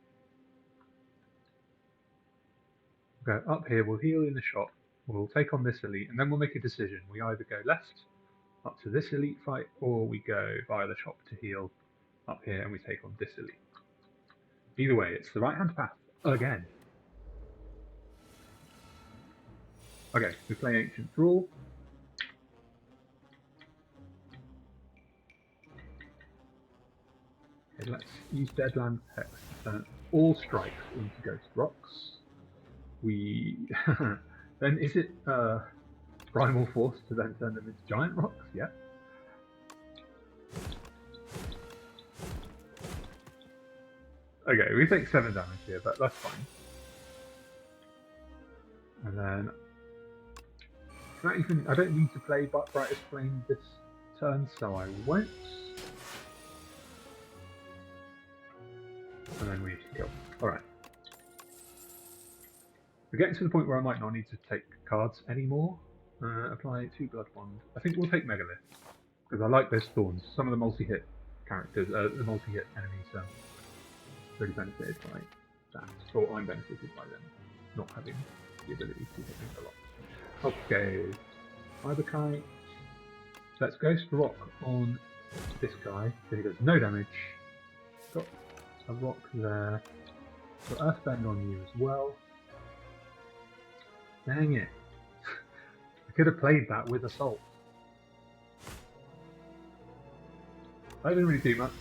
Go up here, we'll heal in the shop, we'll take on this elite, and then we'll make a decision. We either go left, up to this elite fight, or we go via the shop to heal up here and we take on this elite. Either way, it's the right-hand path again. Okay, we play Ancient Thrall. Okay, let's use Deadland Hex to turn all strikes into Ghost Rocks. We then is it Primal Force to then turn them into Giant Rocks? Yeah. Okay, we take 7 damage here, but that's fine. And then I don't need to play Brightest Flame this turn, so I won't. And then we kill. Alright. We're getting to the point where I might not need to take cards anymore. Apply 2 Blood Bond. I think we'll take Megalith, because I like those thorns. Some of the multi-hit characters, the multi-hit enemies really benefited by that. Or I'm benefited by them not having the ability to hit me a lot. Okay. Fiberkite. Let's Ghost Rock on this guy, so he does no damage. Got a rock there. Got Earthbend on you as well. Dang it. I could have played that with Assault. That didn't really do much.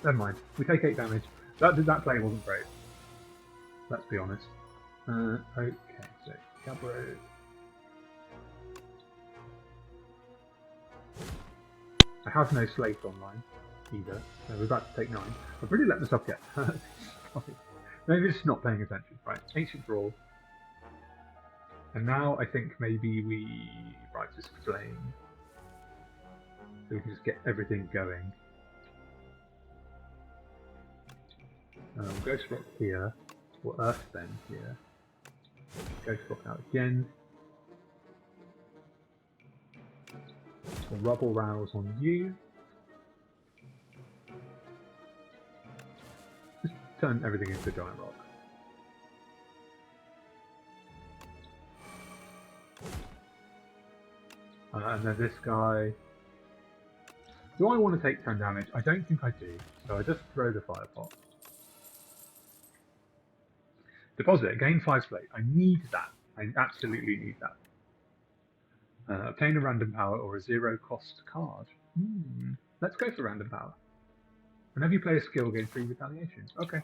Never mind. We take 8 damage. That play wasn't great. Let's be honest. Okay, so Cabro. I have no Slate online either. So we're about to take 9. I've really let myself get. Maybe just not paying attention. Right, Ancient Brawl. And now I think maybe we Brightest Flame. so we can just get everything going. Ghost Rock here, or Earth Bend here. Ghost Rock out again. Or Rubble Rouse on you. Just turn everything into a giant rock. And then this guy. Do I want to take 10 damage? I don't think I do, so I just throw the fire pot. Deposit, gain 5 slate. I need that. I absolutely need that. Obtain a random power or a 0-cost card. Let's go for random power. Whenever you play a skill, gain 3 retaliation. Okay,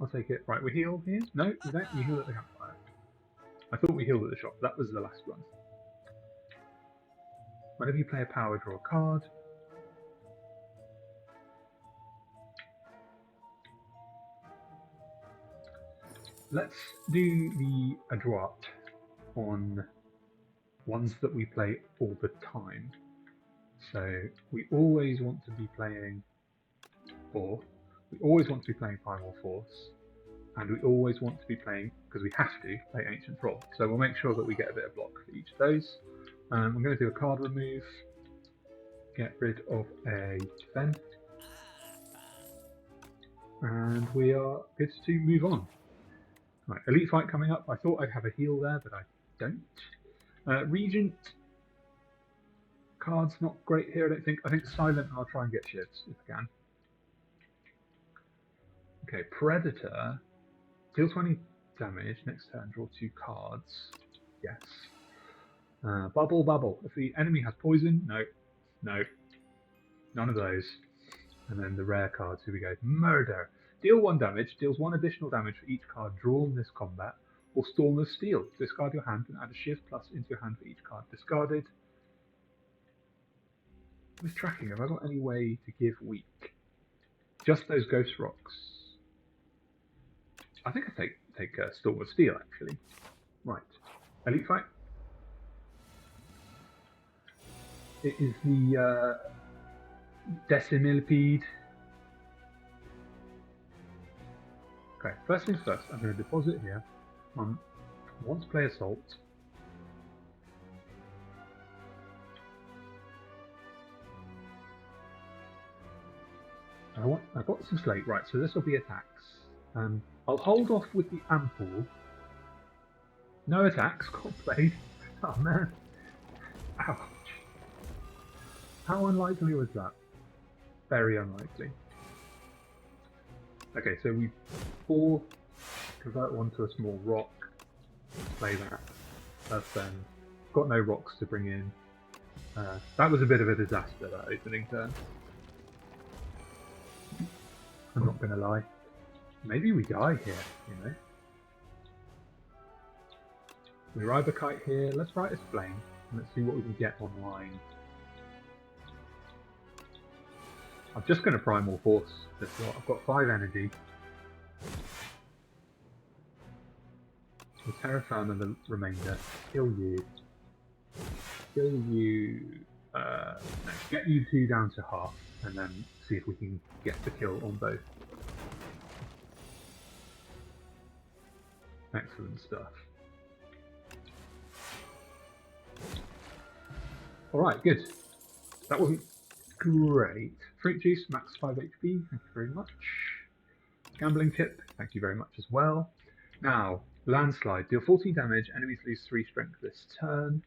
I'll take it. Right, we heal here? No, we don't. We heal at the campfire. I thought we healed at the shop. That was the last one. Whenever you play a power, draw a card. Let's do the adroit on ones that we play all the time. So we always want to be playing 4. We always want to be playing Primal Force. And we always want to be playing, because we have to, play Ancient Thrall. So we'll make sure that we get a bit of block for each of those. I'm going to do a card remove. Get rid of a defend. And we are good to move on. Right, Elite Fight coming up. I thought I'd have a heal there, but I don't. Regent card's not great here, I don't think. I think Silent, and I'll try and get shifts if I can. Okay, Predator. Deal 20 damage. Next turn, draw 2 cards. Yes. Bubble, bubble. If the enemy has poison, no. No. None of those. And then the rare cards, here we go. Murder. Deal 1 damage, deals 1 additional damage for each card drawn this combat, or Storm of Steel. Discard your hand and add a Shiv plus into your hand for each card discarded. I'm just tracking, have I got any way to give weak? Just those Ghost Rocks. I think I take Storm of Steel, actually. Right. Elite Fight. It is the Decimillipede. Okay, first things first, I'm going to deposit here. I want to play Assault. I've got some slate, right, so this will be attacks. I'll hold off with the Ample. No attacks, got played. Oh man. Ouch. How unlikely was that? Very unlikely. Okay, so we convert one to a small rock, play that, Earth Bend. Got no rocks to bring in. That was a bit of a disaster, that opening turn. I'm not gonna lie. Maybe we die here, you know. We ride the kite here, let's write as flame, and let's see what we can get online. I'm just going to Primal Force this lot. I've got 5 energy. We'll Terra Firma the remainder. Kill you. Kill you. No, get you 2 down to half, and then see if we can get the kill on both. Excellent stuff. Alright, good. That wasn't great. Fruit juice, max 5 HP, thank you very much. Gambling tip, thank you very much as well. Now, landslide, deal 14 damage, enemies lose 3 strength this turn.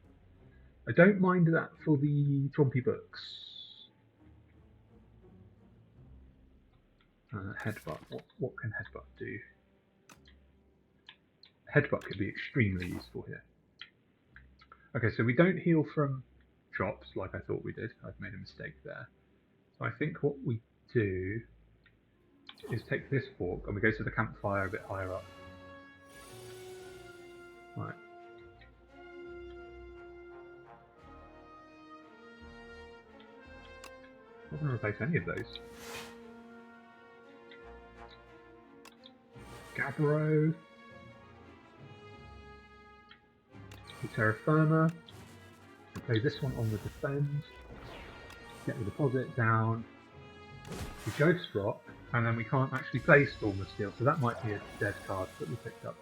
I don't mind that for the Trumpy books. Headbutt, what can Headbutt do? Headbutt could be extremely useful here. Okay, so we don't heal from drops like I thought we did. I've made a mistake there. So I think what we do is take this fork and we go to the campfire a bit higher up. Right. I'm not going to replace any of those. Gabbro. Terra Firma. Play this one on the defend. get the deposit down. We Ghost Rock, and then we can't actually play Storm of Steel, so that might be a dead card that we picked up.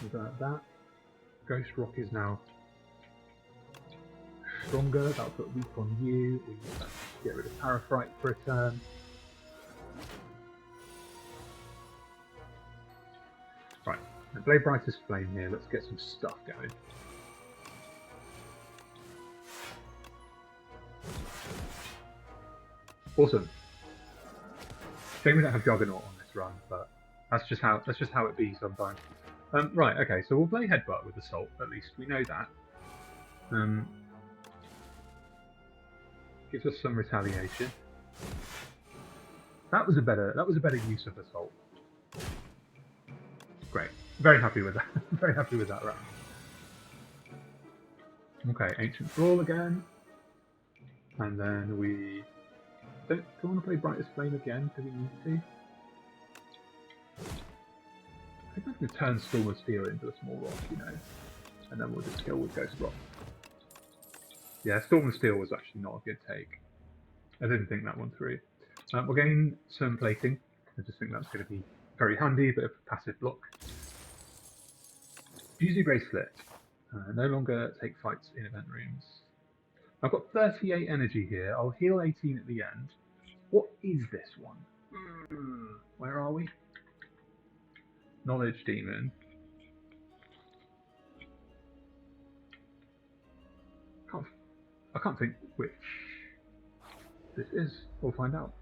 Without that, Ghost Rock is now stronger. That'll put weak on you. We use that to get rid of Paraphrite for a turn. Right, now Blade Brightest Flame here. Let's get some stuff going. Awesome. Shame we don't have Juggernaut on this run, but that's just how it be sometimes. Right, okay, so we'll play Headbutt with Assault, at least we know that. Gives us some retaliation. That was a better use of Assault. Great. Very happy with that. Very happy with that round. Okay, Ancient Thrall again. And then we don't want to play Brightest Flame again, do we need to? I think I'm going to turn Storm of Steel into a small rock, you know, and then we'll just kill with Ghost Rock. Yeah, Storm of Steel was actually not a good take. I didn't think that one through. We'll gain some plating. I just think that's going to be very handy, bit of passive block. Fusey Bracelet. No longer take fights in event rooms. I've got 38 energy here. I'll heal 18 at the end. What is this one? Where are we? Knowledge Demon. I can't think which this is. We'll find out.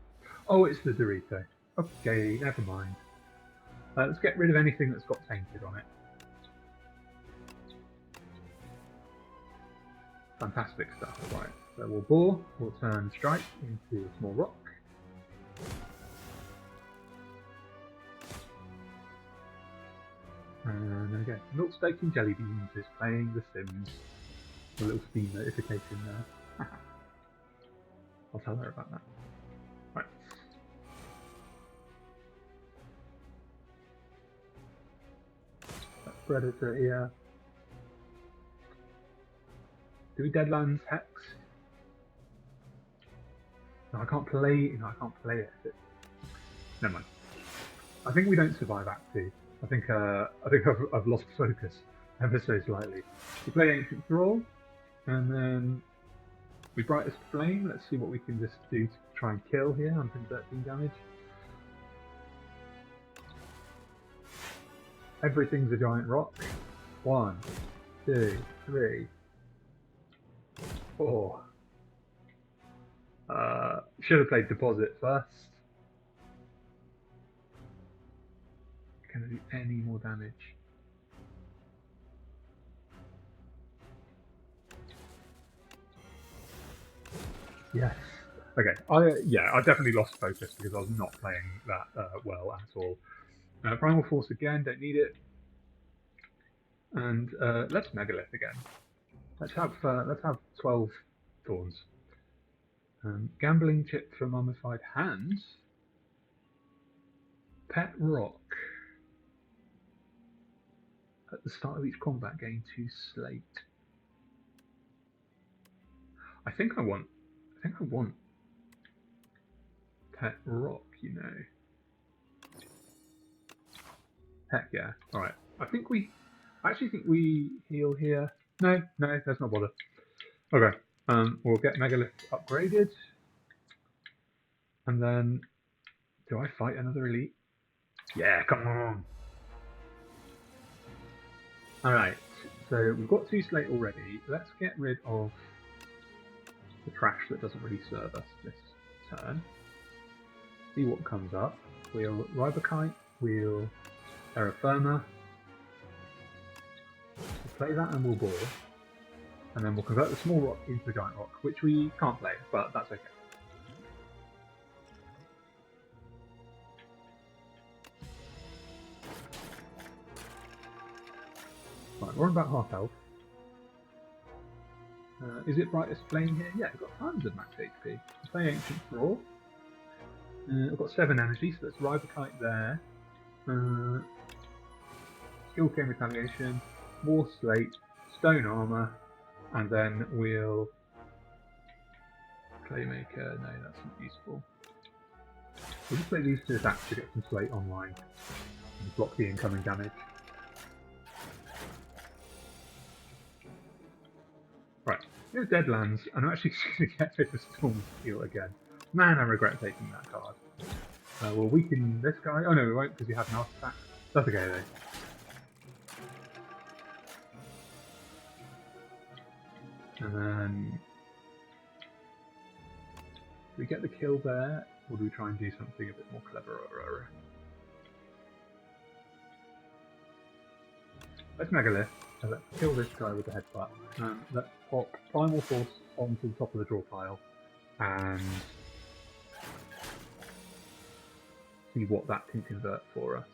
Oh, it's the Dorito. Okay, never mind. Let's get rid of anything that's got tainted on it. Fantastic stuff. Right, so we'll bore. We'll turn Strike into a small rock. And there we go. Milk Staking Jelly Beans is playing The Sims. A little Steam notification there. I'll tell her about that. Right. That's Predator here. Do we Deadlands Hex? No, I can't play. No, I can't play it. Never mind. I think we don't survive Act 2. I think I've lost focus ever so slightly. We play Ancient Thrall, and then we Brightest Flame. Let's see what we can just do to try and kill here. 113 damage. Everything's a giant rock. 1, 2, 3, 4. Should have played Deposit first. Can I do any more damage? Yes. Okay. I definitely lost focus because I was not playing that well at all. Primal Force again. Don't need it. And let's Megalith again. Let's have 12 thorns. Gambling Chip for Mummified Hands. Pet Rock. At the start of each combat, gain 2 slate. I think I want Pet Rock, you know. Heck yeah. Alright. I actually think we heal here. No, let's not bother. Okay. We'll get Megalith upgraded. And then do I fight another elite? Yeah, come on. Alright, so we've got 2 slate already. Let's get rid of the trash that doesn't really serve us this turn. See what comes up. We'll Ribokite, we'll Terra Firma. We'll play that and we'll bore. And then we'll convert the small rock into a giant rock, which we can't play, but that's okay. Right, we're on about half health. Is it Brightest Flame here? Yeah, we've got tons of max HP. Let's play Ancient Thrall. I've got 7 energy, so let's Ribokite there. Skill Game Retaliation. more slate, stone armour, and then we'll Playmaker. No, that's not useful. We'll just play these two attacks to get some slate online and block the incoming damage. Right, here's Deadlands, and I'm actually going to get rid of Storm Steel again. Man, I regret taking that card. We'll weaken this guy. Oh no, we won't because we have an artifact. That's okay though. And then do we get the kill there, or do we try and do something a bit more clever? Let's Megalith, and let's kill this guy with the headbutt. Let's pop Primal Force onto the top of the draw pile, and see what that can convert for us.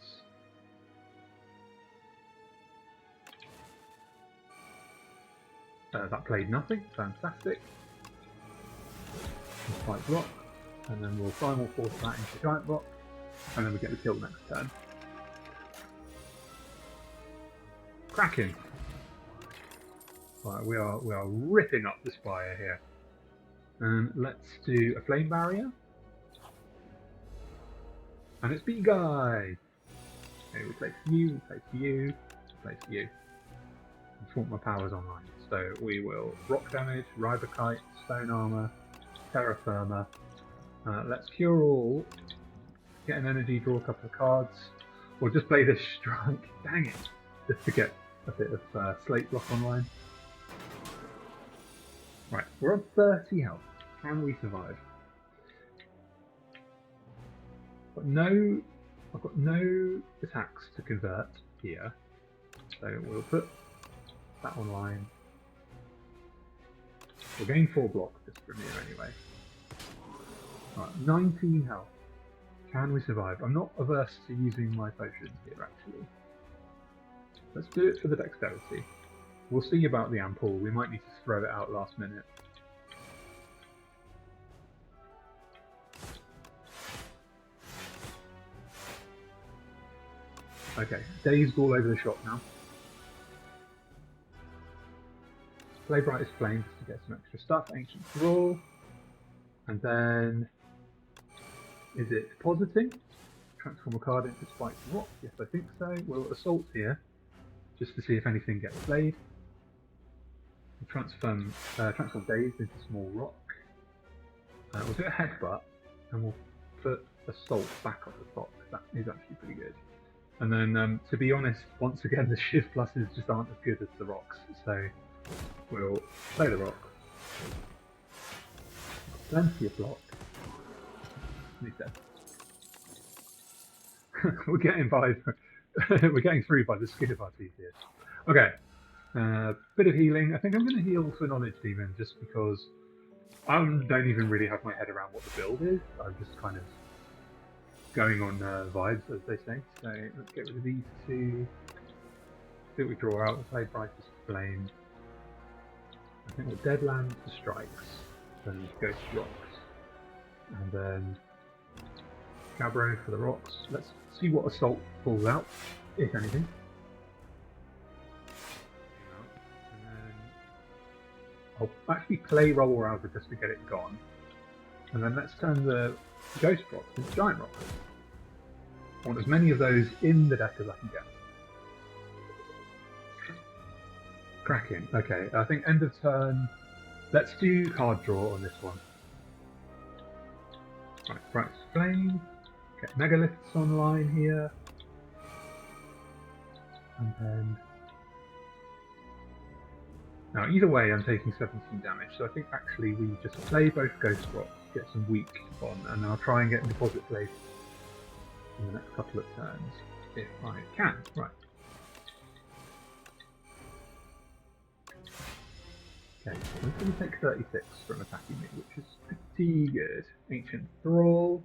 That played nothing, fantastic. Fight block, and then we'll Primal Force that into Giant Block, and then we get the kill next turn. Cracking! Right, we are ripping up the Spire here. And let's do a Flame Barrier. And it's B-Guy! Okay, we place you, we place you, we place you. And swap my powers online. So we will Rock Damage, Rider Kite, Stone Armour, Terra Firma. Let's Cure All, get an energy, draw a couple of cards, or just play this Strike, dang it, just to get a bit of slate block online. Right, we're on 30 health. Can we survive? I've got no attacks to convert here, so we'll put that online. We'll gain 4 block just from here anyway. Right, 19 health. Can we survive? I'm not averse to using my potions here actually. Let's do it for the dexterity. We'll see about the ampoule. We might need to throw it out last minute. Okay, dazed all over the shop now. Play Brightest Flame just to get some extra stuff. Ancient Thrall. And then, is it depositing? Transform a card into Spiked Rock? Yes, I think so. We'll Assault here, just to see if anything gets played. We'll transform Dazed into Small Rock. We'll do a Headbutt, and we'll put Assault back up the top. That is actually pretty good. And then, to be honest, once again, the Shiv pluses just aren't as good as the rocks. So we'll play the rock. Plenty of block. He's dead. We're getting by. We're getting through by the skin of our teeth here. Okay. Bit of healing. I think I'm going to heal for Knowledge Demon just because I don't even really have my head around what the build is. I'm just kind of going on vibes, as they say. So let's get rid of these two. See what we draw out. We'll play Brightest Flame. I think we'll Deadlands for strikes. Then Ghost Rocks. And then Gabbro for the rocks. Let's see what Assault pulls out, if anything. And then I'll actually play Roll Rouser just to get it gone. And then let's turn the Ghost Rocks into Giant Rocks. I want as many of those in the deck as I can get. Cracking. Okay, I think end of turn. Let's do card draw on this one. Right, Brightest Flame. Get Megaliths online here. And then... Now, either way, I'm taking 17 damage, so I think actually we just play both Ghost Rocks, get some weak on, and I'll try and get Deposit Place in the next couple of turns, if I can. Right. Okay, so I'm going to take 36 from attacking me, which is pretty good. Ancient Thrall.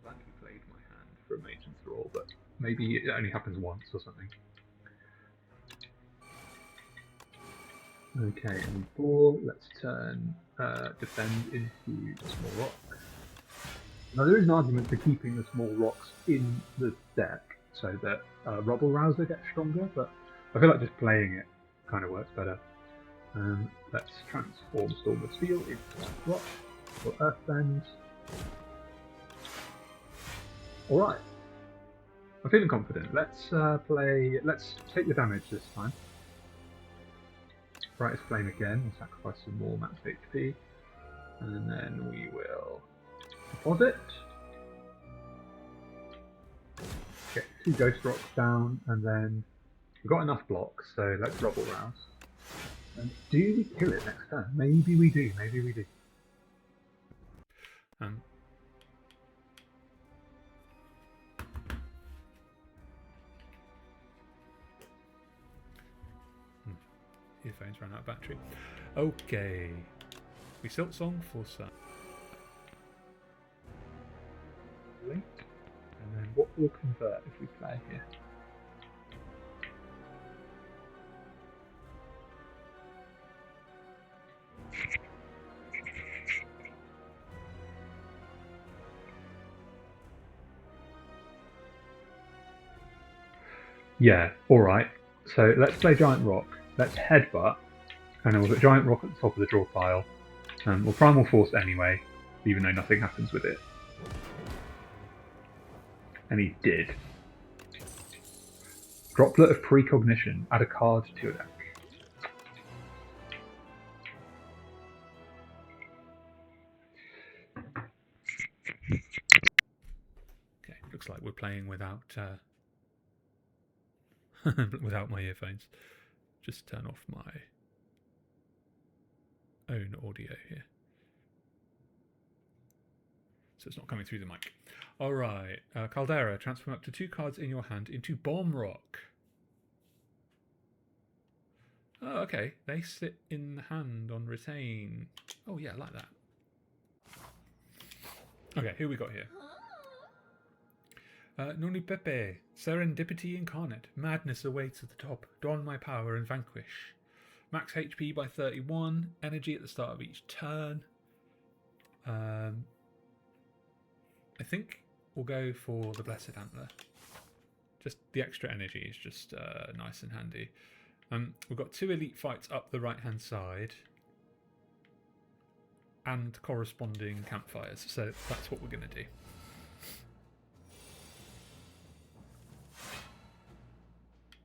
That played my hand from Ancient Thrall, but maybe it only happens once or something. Okay, and 4, let's turn Defend into Small Rock. Now there is an argument for keeping the small rocks in the deck so that Rubble Rouser gets stronger, but I feel like just playing it kind of works better. Let's transform Storm of Steel into Rock for Earthbend. Alright. I'm feeling confident. Let's take the damage this time. Brightest Flame again, we'll sacrifice some more max HP. And then we will deposit. Get 2 Ghost Rocks down, and then we've got enough blocks, so let's Rubble Rouse. And do we kill it next turn? Maybe we do, maybe we do. Earphones ran out of battery. Okay. We Silt Song for some. And then what will convert if we play here? Yeah, alright. So let's play Giant Rock. Let's Headbutt. And then we'll put Giant Rock at the top of the draw pile. We'll Primal Force anyway, even though nothing happens with it. And he did. Droplet of Precognition. Add a card to your deck. Okay, looks like we're playing without without my earphones. Just turn off my own audio here, so it's not coming through the mic. Alright, Caldera, transform up to 2 cards in your hand into Bomb Rock. Oh, okay, they sit in the hand on retain. Oh yeah, I like that. Okay, who we got here? Noni Pepe, Serendipity Incarnate. Madness awaits at the top. Don my power and vanquish. Max HP by 31. Energy at the start of each turn. I think we'll go for the Blessed Antler. Just the extra energy is just nice and handy. We've got 2 elite fights up the right hand side. And corresponding campfires. So that's what we're going to do.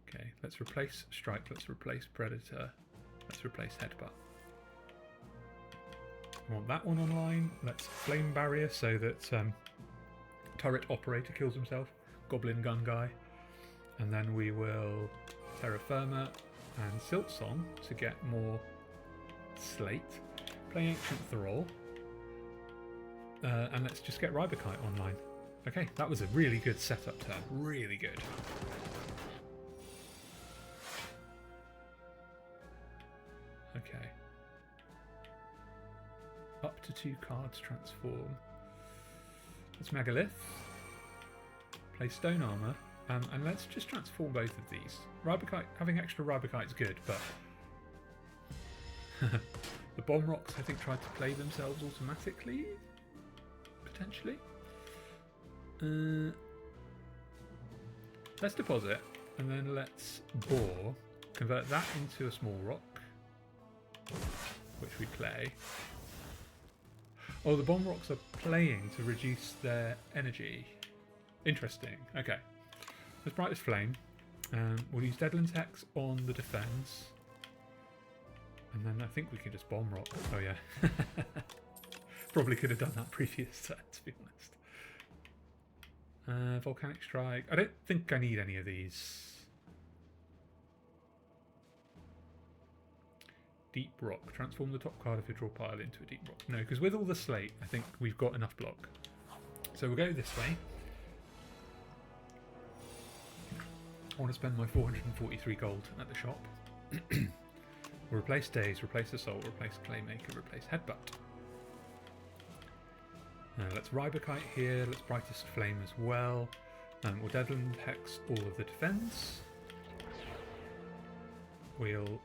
Okay, let's replace Strike, let's replace Predator, let's replace Headbutt. We want that one online. Let's Flame Barrier so that Turret Operator kills himself, Goblin Gun Guy, and then we will Terra Firma and Silt Song to get more Slate, play Ancient Thrall, and let's just get Ribokite online. Okay, that was a really good setup turn, really good. Okay. Up to 2 cards transform. Let's Megalith. Play Stone Armor. And let's just transform both of these. Ribokite, having extra Ribokite is good, but the Bomb Rocks I think tried to play themselves automatically. Potentially. Let's deposit and then let's bore. Convert that into a small rock, which we play. Oh, the Bomb Rocks are playing to reduce their energy. Interesting. Okay. Let's Brightest Flame. We'll use Deadlands Hex on the defense. And then I think we can just Bomb Rock. Oh yeah. Probably could have done that previous turn, to be honest. Volcanic Strike. I don't think I need any of these. Deep Rock. Transform the top card of your draw pile into a Deep Rock. No, because with all the slate, I think we've got enough block. So we'll go this way. I want to spend my 443 gold at the shop. We'll replace Daze, replace Assault, replace Claymaker, replace Headbutt. Let's Ribokite here, let's Brightest Flame as well. We'll Deadland Hex all of the defense. We'll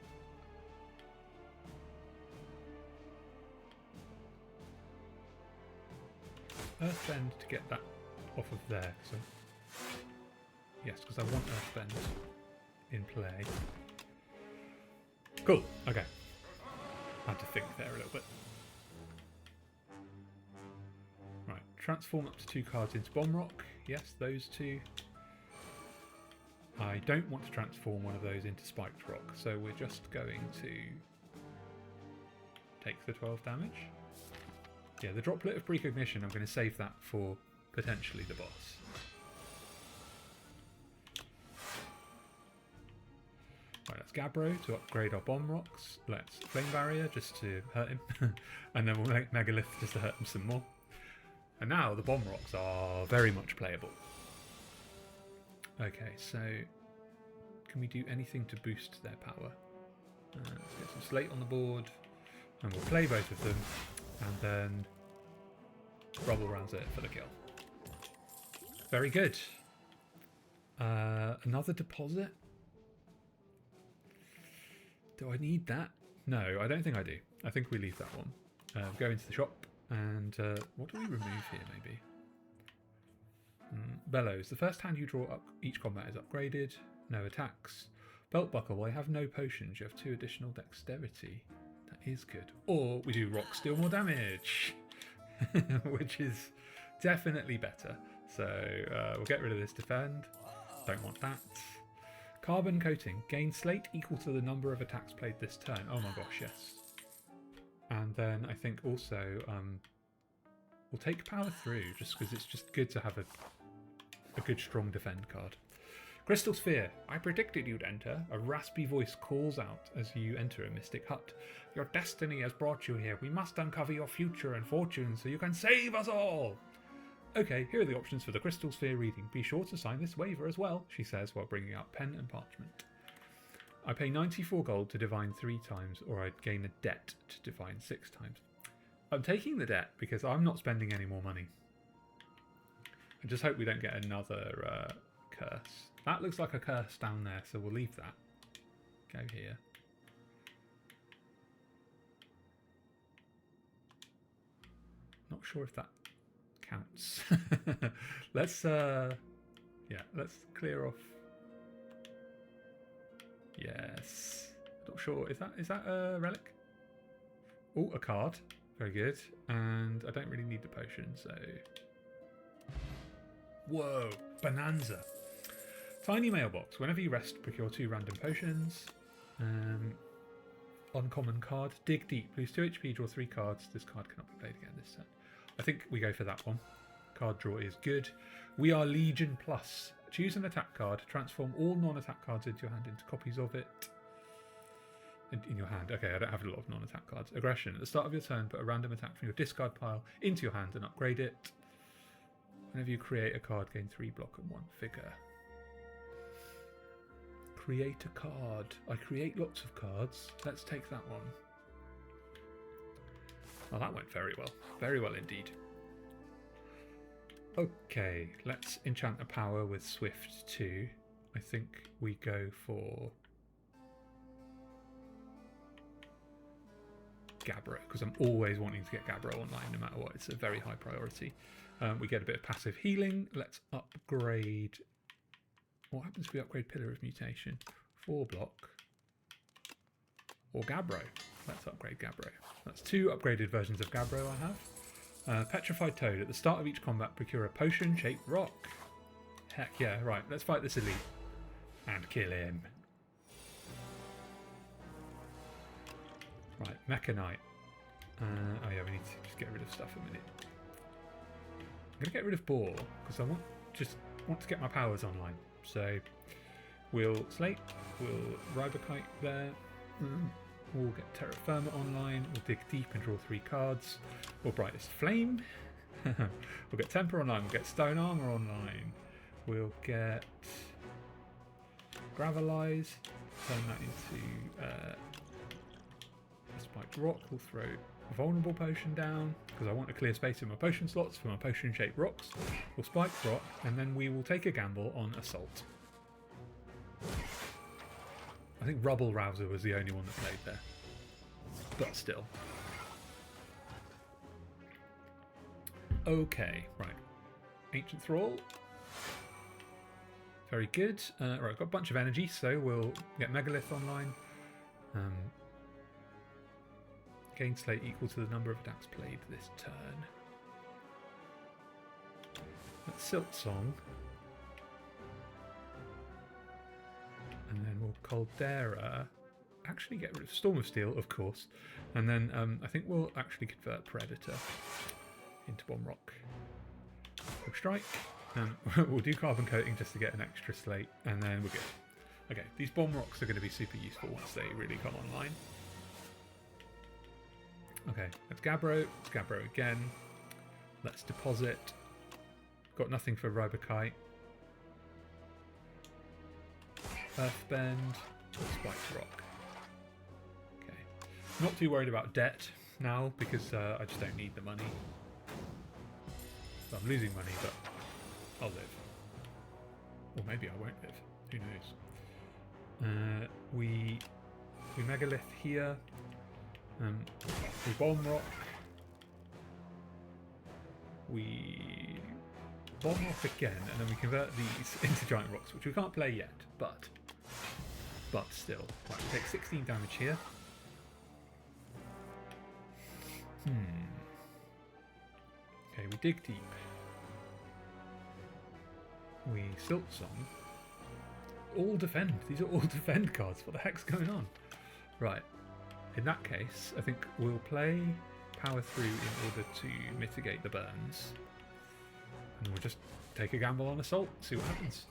Earthbend to get that off of there. So yes, because I want Earthbend in play. Cool. Okay. Had to think there a little bit. Right. Transform up to 2 cards into Bomb Rock. Yes, those 2. I don't want to transform one of those into Spiked Rock, so we're just going to take the 12 damage. Yeah, the Droplet of Precognition, I'm going to save that for potentially the boss. Right, let's Gabbro to upgrade our Bomb Rocks. Let's Flame Barrier just to hurt him. And then we'll make Megalith just to hurt him some more. And now the Bomb Rocks are very much playable. Okay, so can we do anything to boost their power? Let's get some Slate on the board, and we'll play both of them, and then Rubble rounds it for the kill. Very good. Another deposit? Do I need that? No, I don't think I do. I think we leave that one. Go into the shop, and what do we remove here, maybe? Bellows. The first hand you draw up each combat is upgraded. No attacks. Belt buckle. I have no potions. You have 2 additional dexterity. That is good. Or we do rocks deal more damage, which is definitely better. So we'll get rid of this defend. Don't want that. Carbon coating. Gain slate equal to the number of attacks played this turn. Oh my gosh, yes. And then I think also we'll take power through just because it's just good to have a good strong defend card. Crystal Sphere. I predicted you'd enter. A raspy voice calls out as you enter a mystic hut. Your destiny has brought you here. We must uncover your future and fortune so you can save us all. Okay, here are the options for the Crystal Sphere reading. Be sure to sign this waiver as well, she says while bringing out pen and parchment. I pay 94 gold to divine 3 times, or I'd gain a debt to divine 6 times. I'm taking the debt because I'm not spending any more money. I just hope we don't get another curse. That looks like a curse down there, so we'll leave that. Go here. Not sure if that counts. Let's let's clear off. Yes. Not sure. Is that a relic? Oh, a card. Very good. And I don't really need the potion, so. Whoa! Bonanza. Tiny mailbox. Whenever you rest, procure 2 random potions. Uncommon card. Dig deep. Lose 2 HP, draw 3 cards. This card cannot be played again this turn. I think we go for that one. Card draw is good. We are Legion Plus. Choose an attack card. Transform all non-attack cards into your hand into copies of it. In your hand. Okay, I don't have a lot of non-attack cards. Aggression. At the start of your turn, put a random attack from your discard pile into your hand and upgrade it. Whenever you create a card, gain 3 block and 1 figure. Create a card. I create lots of cards. Let's take that one. Oh, that went very well. Very well indeed. Okay, let's enchant a power with Swift 2. I think we go for Gabbro, because I'm always wanting to get Gabbro online no matter what. It's a very high priority. We get a bit of passive healing. Let's upgrade. What happens if we upgrade Pillar of Mutation? 4 block. Or Gabbro. Let's upgrade Gabbro. That's 2 upgraded versions of Gabbro I have. Petrified Toad. At the start of each combat, procure a potion-shaped rock. Heck yeah, right. Let's fight this elite. And kill him. Right, Mechanite. Oh yeah, we need to just get rid of stuff a minute. I'm going to get rid of Boar, because I want to get my powers online. So, we'll Slate, we'll Ribokite there. We'll get Terra Firma online. We'll dig deep and draw 3 cards. We'll Brightest Flame. We'll get Temper online. We'll get Stone Armor online. We'll get Gravelize. Turn that into Spiked Rock. We'll throw a Vulnerable Potion down because I want to clear space in my potion slots for my potion-shaped rocks. We'll Spiked Rock, and then we will take a gamble on Assault. I think Rubble Rouser was the only one that played there. But still. Okay, right. Ancient Thrall. Very good. Right, I've got a bunch of energy, so we'll get Megalith online. Gain slate equal to the number of attacks played this turn. That's Silt Song. And then we'll Caldera. Actually get rid of Storm of Steel, of course. And then I think we'll actually convert Predator into Bomb Rock. Quick Strike. We'll do Carbon Coating just to get an extra slate, and then we're good. Okay, these Bomb Rocks are going to be super useful once they really come online. Okay, that's Gabbro. Gabbro again. Let's deposit. Got nothing for Ribokite. Earthbend. Spiked Rock. Okay. Not too worried about debt now because I just don't need the money. So I'm losing money, but I'll live. Or maybe I won't live. Who knows? We Megalith here. We Bomb Rock. We Bomb Rock again, and then we convert these into Giant Rocks, which we can't play yet, but still. Right, we take 16 damage here. Okay, we dig deep. We Silt Song. All defend. These are all defend cards. What the heck's going on? Right. In that case, I think we'll play Power Through in order to mitigate the burns. And we'll just take a gamble on Assault, see what happens.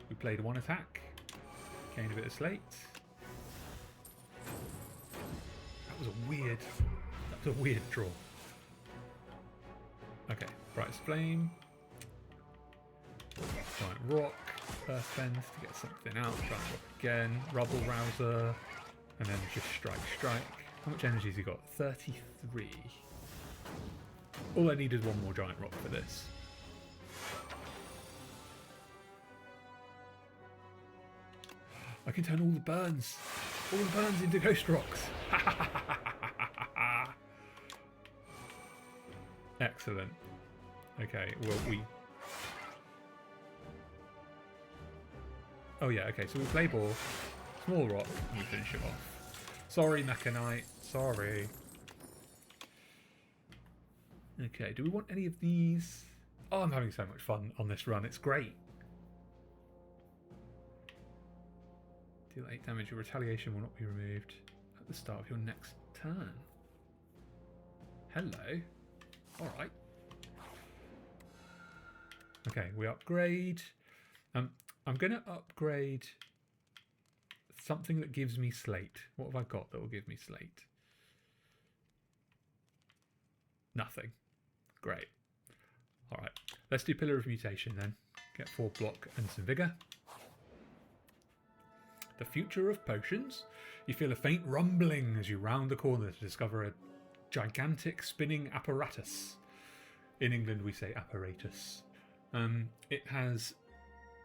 We played one attack. Gained a bit of slate. That was a weird draw. Okay, Brightest Flame. Giant Rock, Earthbend to get something out, Giant Rock again, Rubble Rouser, and then just Strike. How much energy has he got? 33. All I need is one more Giant Rock for this. I can turn all the burns into Ghost Rocks. Excellent. Okay, well oh yeah, okay, so we play ball, small rock, and we finish it off. Sorry, Mechanite, sorry. Okay, do we want any of these? Oh, I'm having so much fun on this run, it's great. Deal 8 damage, your retaliation will not be removed at the start of your next turn. Hello. Alright. Okay, we upgrade. I'm going to upgrade something that gives me slate. What have I got that will give me slate? Nothing. Great. Alright, let's do Pillar of Mutation then. Get 4 block and some vigor. The future of potions. You feel a faint rumbling as you round the corner to discover a gigantic spinning apparatus. In England we say apparatus. It has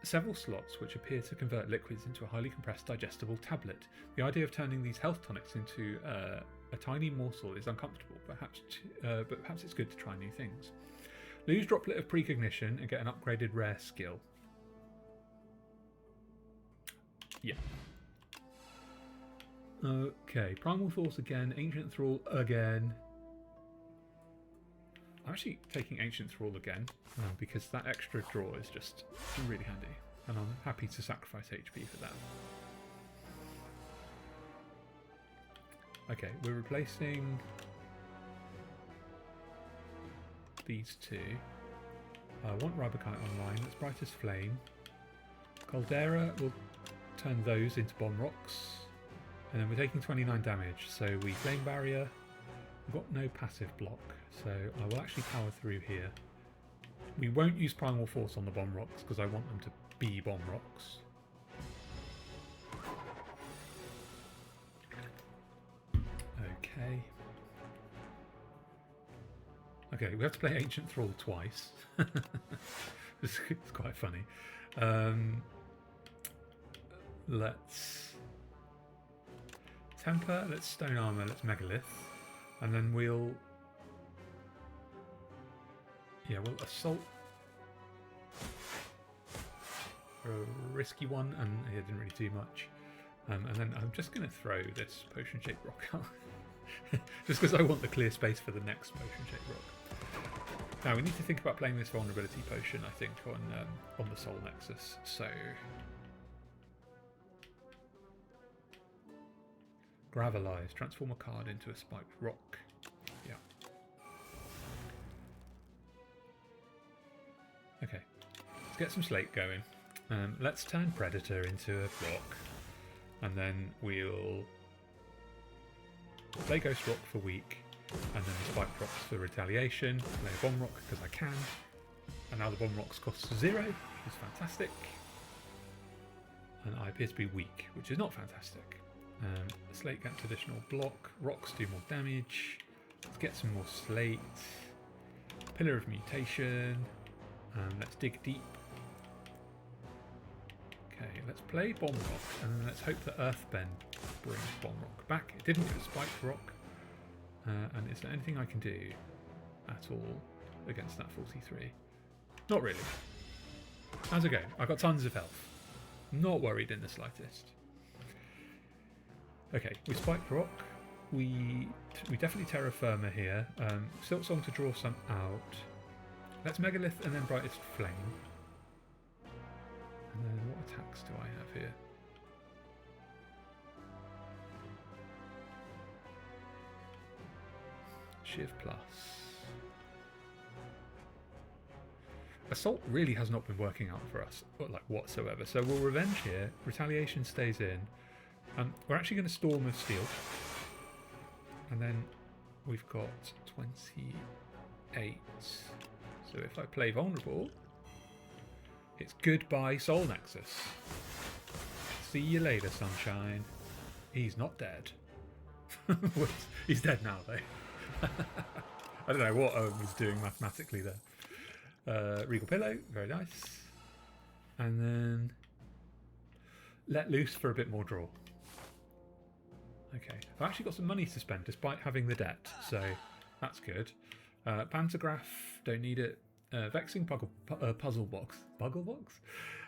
several slots which appear to convert liquids into a highly compressed digestible tablet. The idea of turning these health tonics into a tiny morsel is uncomfortable, but perhaps it's good to try new things. Lose Droplet of Precognition and get an upgraded rare skill. Yeah. Okay, Primal Force again, Ancient Thrall again. I'm actually taking Ancient Thrall again because that extra draw is just really handy, and I'm happy to sacrifice HP for that. Okay, we're replacing these two. I want Ribokite online, that's Brightest Flame. Caldera will turn those into Bomb Rocks. And then we're taking 29 damage, so we Flame Barrier. We've got no passive block, so I will actually power through here. We won't use Primal Force on the Bomb Rocks because I want them to be Bomb Rocks. Okay. Okay, we have to play Ancient Thrall twice. It's quite funny. Let's Temper, let's Stone Armor, let's Megalith, and then we'll Yeah, well, assault. A risky one, and it didn't really do much. And then I'm just going to throw this potion-shaped rock out. Just because I want the clear space for the next potion-shaped rock. Now, we need to think about playing this vulnerability potion, I think, on the Soul Nexus. So... Gravelize. Transform a card into a spiked rock. Yeah. Okay. Let's get some slate going. Let's turn Predator into a rock. And then we'll play Ghost Rock for weak. And then Spiked Rocks for retaliation. Play a Bomb Rock because I can. And now the Bomb Rocks cost 0, which is fantastic. And I appear to be weak, which is not fantastic. Slate gets additional block. Rocks do more damage. Let's get some more slate. Pillar of Mutation. Let's dig deep. Okay, let's play Bomb Rock, and then let's hope that Earthbend brings Bomb Rock back. It didn't get Spiked Rock. And is there anything I can do at all against that 43? Not really. How's it go? I've got tons of health. Not worried in the slightest. Okay, we Spiked Rock. We definitely Terra Firma here. Silk Song to draw some out. Let's Megalith and then Brightest Flame. And then what attacks do I have here? Shiv Plus. Assault really has not been working out for us, like whatsoever. So we'll Revenge here. Retaliation stays in. We're actually going to Storm of Steel. And then we've got 28. So if I play Vulnerable, it's goodbye Soul Nexus. See you later, sunshine. He's not dead. He's dead now, though. I don't know what I was doing mathematically there. Regal Pillow, very nice. And then let loose for a bit more draw. Okay, I've actually got some money to spend despite having the debt, so that's good. Pantograph, don't need it. Vexing Puzzle Box. Puzzle Box?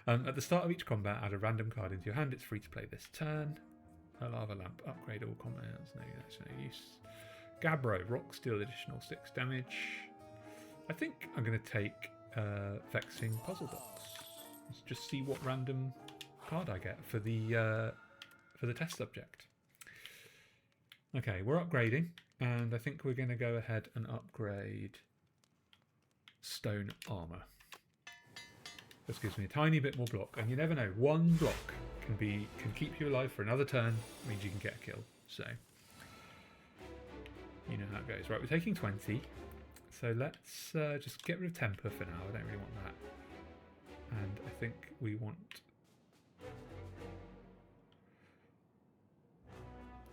At the start of each combat, add a random card into your hand. It's free to play this turn. A Lava Lamp, upgrade all combats. No, that's no use. Gabbro, Rocks deal additional 6 damage. I think I'm going to take Vexing Puzzle Box. Let's just see what random card I get for the test subject. Okay, we're upgrading, and I think we're going to go ahead and upgrade Stone Armor. This gives me a tiny bit more block, and you never know, one block can keep you alive for another turn, means you can get a kill. So you know how it goes. Right, we're taking 20, so let's just get rid of Temper for now. I don't really want that, and I think we want.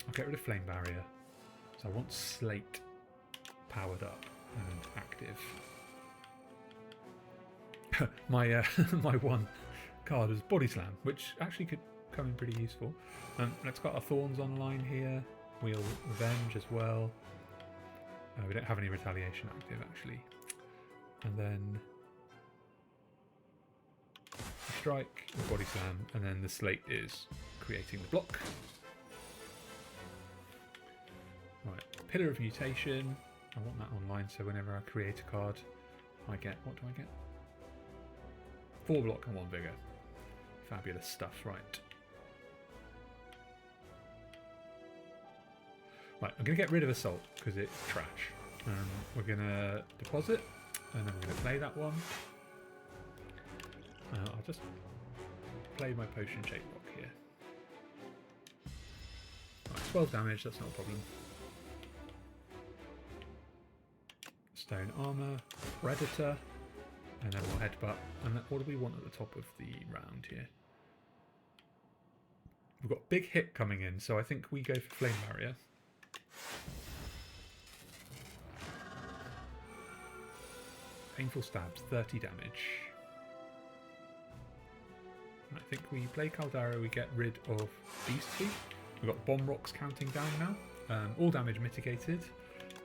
I'll get rid of Flame Barrier. So I want Slate powered up and active. my my one card is Body Slam, which actually could come in pretty useful. Let's got our Thorns online here. We'll Revenge as well. We don't have any Retaliation active actually. And then Strike, Body Slam, and then the Slate is creating the block. Right, Pillar of Mutation. I want that online, so whenever I create a card, I get, what do I get? 4 block and 1 vigor. Fabulous stuff, right. Right, I'm going to get rid of Assault, because it's trash. We're going to deposit, and then we're going to play that one. I'll just play my Potion Shape Rock here. Right, 12 damage, that's not a problem. Stone Armor, Predator, and then we'll Headbutt. And what do we want at the top of the round here? We've got big hit coming in, so I think we go for Flame Barrier. Painful Stabs, 30 damage. I think we play Caldera, we get rid of these two. We've got Bomb Rocks counting down now. All damage mitigated.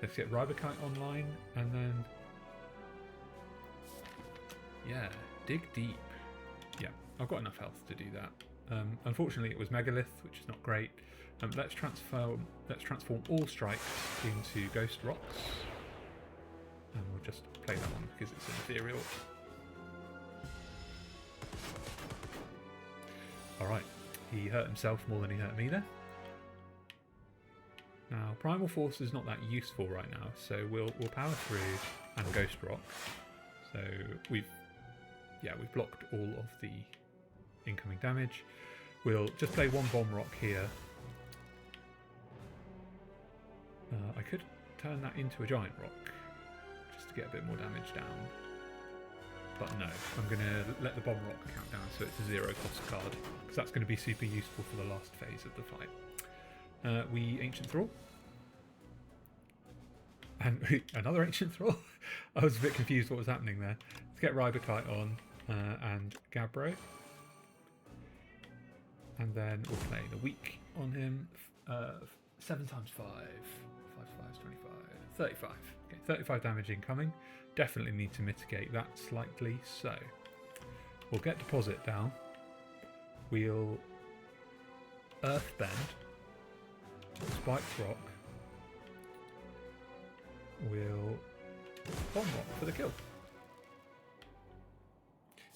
Let's get Ribokite online, and then Yeah, dig deep. Yeah, I've got enough health to do that. Unfortunately, it was Megalith, which is not great. Let's transform all strikes into Ghost Rocks, and we'll just play that one because it's an ethereal. All right, he hurt himself more than he hurt me there. Now, Primal Force is not that useful right now, so we'll power through and Ghost Rock. So we've blocked all of the incoming damage. We'll just play one Bomb Rock here. I could turn that into a Giant Rock just to get a bit more damage down. But no, I'm going to let the Bomb Rock count down so it's a 0 cost card, because that's going to be super useful for the last phase of the fight. We Ancient Thrall. And another Ancient Thrall. I was a bit confused what was happening there. Let's get Ribekite on and Gabbro. And then we'll play the Weak on him. 7 times 5. 5 5 is 25. 35. Okay, 35 damage incoming. Definitely need to mitigate that slightly. So we'll get Deposit down. We'll Earthbend. Spike Rock. We'll Bomb Rock for the kill.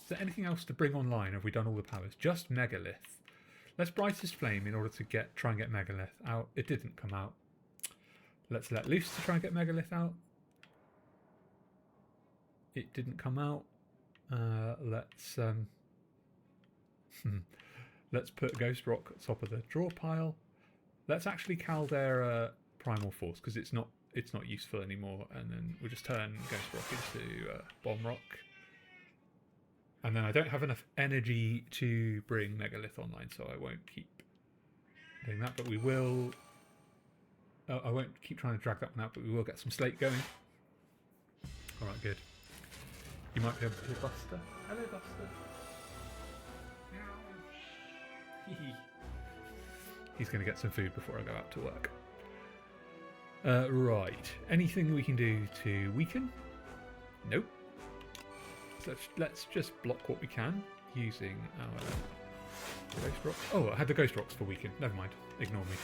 Is there anything else to bring online? Have we done all the powers? Just Megalith. Let's Brightest Flame in order to try and get Megalith out. It didn't come out. Let's let loose to try and get Megalith out. It didn't come out. Let's put Ghost Rock at the top of the draw pile. Let's actually Caldera Primal Force because it's not useful anymore, and then we'll just turn Ghost Rock into Bomb Rock. And then I don't have enough energy to bring Megalith online, so I won't keep doing that. But we will. I won't keep trying to drag that one out, but we will get some slate going. All right, good. You might be able to hear Buster. Hello, Buster. He's going to get some food before I go out to work. Right. Anything we can do to weaken? Nope. So let's just block what we can using our Ghost Rocks. Oh, I had the Ghost Rocks for weaken. Never mind. Ignore me.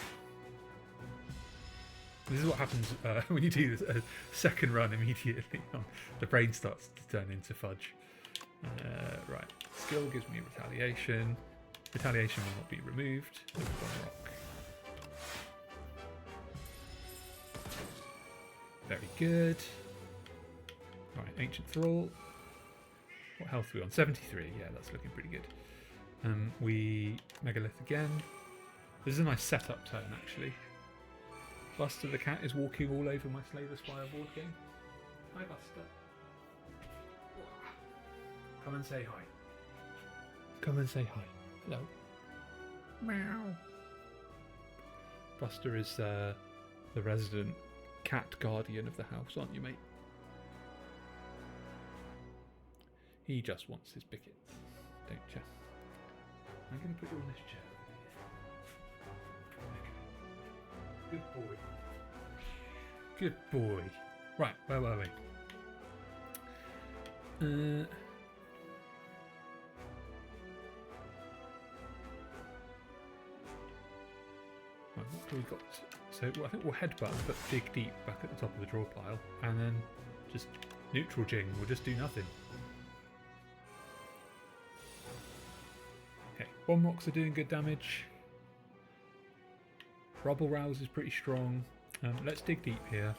This is what happens when you do this second run immediately. The brain starts to turn into fudge. Right. Skill gives me retaliation. Retaliation will not be removed. Bomb Rock. Very good. Alright, Ancient Thrall. What health are we on? 73. Yeah, that's looking pretty good. We Megalith again. This is a nice setup turn, actually. Buster the cat is walking all over my Slay the Spire board game. Hi, Buster. Come and say hi. Come and say hi. Hello. Meow. Buster is the resident cat guardian of the house, aren't you, mate? He just wants his pickets, don't you? I'm going to put you on this chair. Okay. Good boy. Good boy. Right, where were we? Right, what do we got? So I think we'll headbutt and put Dig Deep back at the top of the draw pile, and then just neutral Jing. We'll just do nothing. Okay, Bomb Rocks are doing good damage. Rubble Rouse is pretty strong. Let's dig deep here.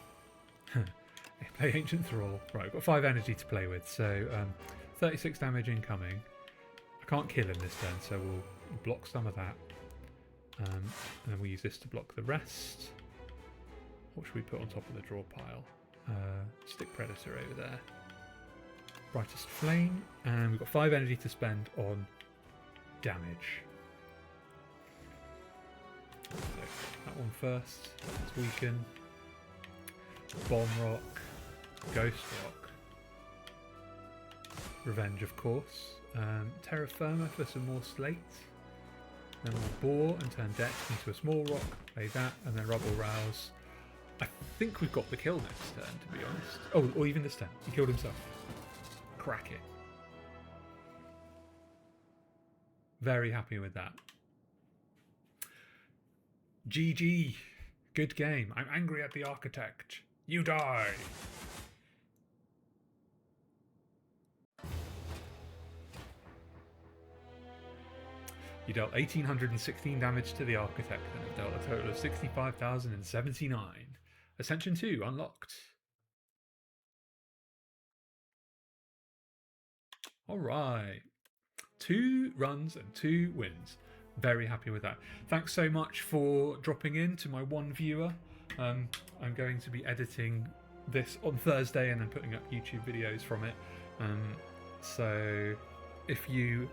Play Ancient Thrall. Right, we've got 5 energy to play with, so 36 damage incoming. I can't kill him this turn, so we'll block some of that. And then we'll use this to block the rest. What should we put on top of the draw pile? Stick Predator over there. Brightest Flame, and we've got 5 energy to spend on damage. So that one first. Let's weaken. Bomb Rock. Ghost Rock. Revenge, of course. Terra Firma for some more slate. Then we'll bore and turn Dex into a small rock. Play that, and then Rubble Rouse. I think we've got the kill next turn, to be honest. Oh, or even this turn. He killed himself. Crack it. Very happy with that. GG. Good game. I'm angry at the architect. You die. You dealt 1,816 damage to the architect and have dealt a total of 65,079. Ascension 2 unlocked. Alright. 2 runs and 2 wins. Very happy with that. Thanks so much for dropping in to my one viewer. I'm going to be editing this on Thursday and then putting up YouTube videos from it. So if you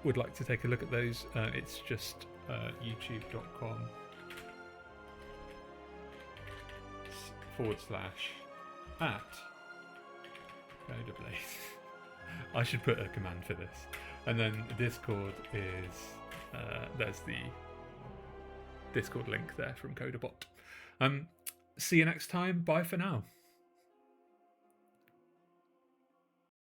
would like to take a look at those, it's just youtube.com/@ Codablaze. I should put a command for this. And then Discord is there's the Discord link there from Codabot. See you next time. Bye for now.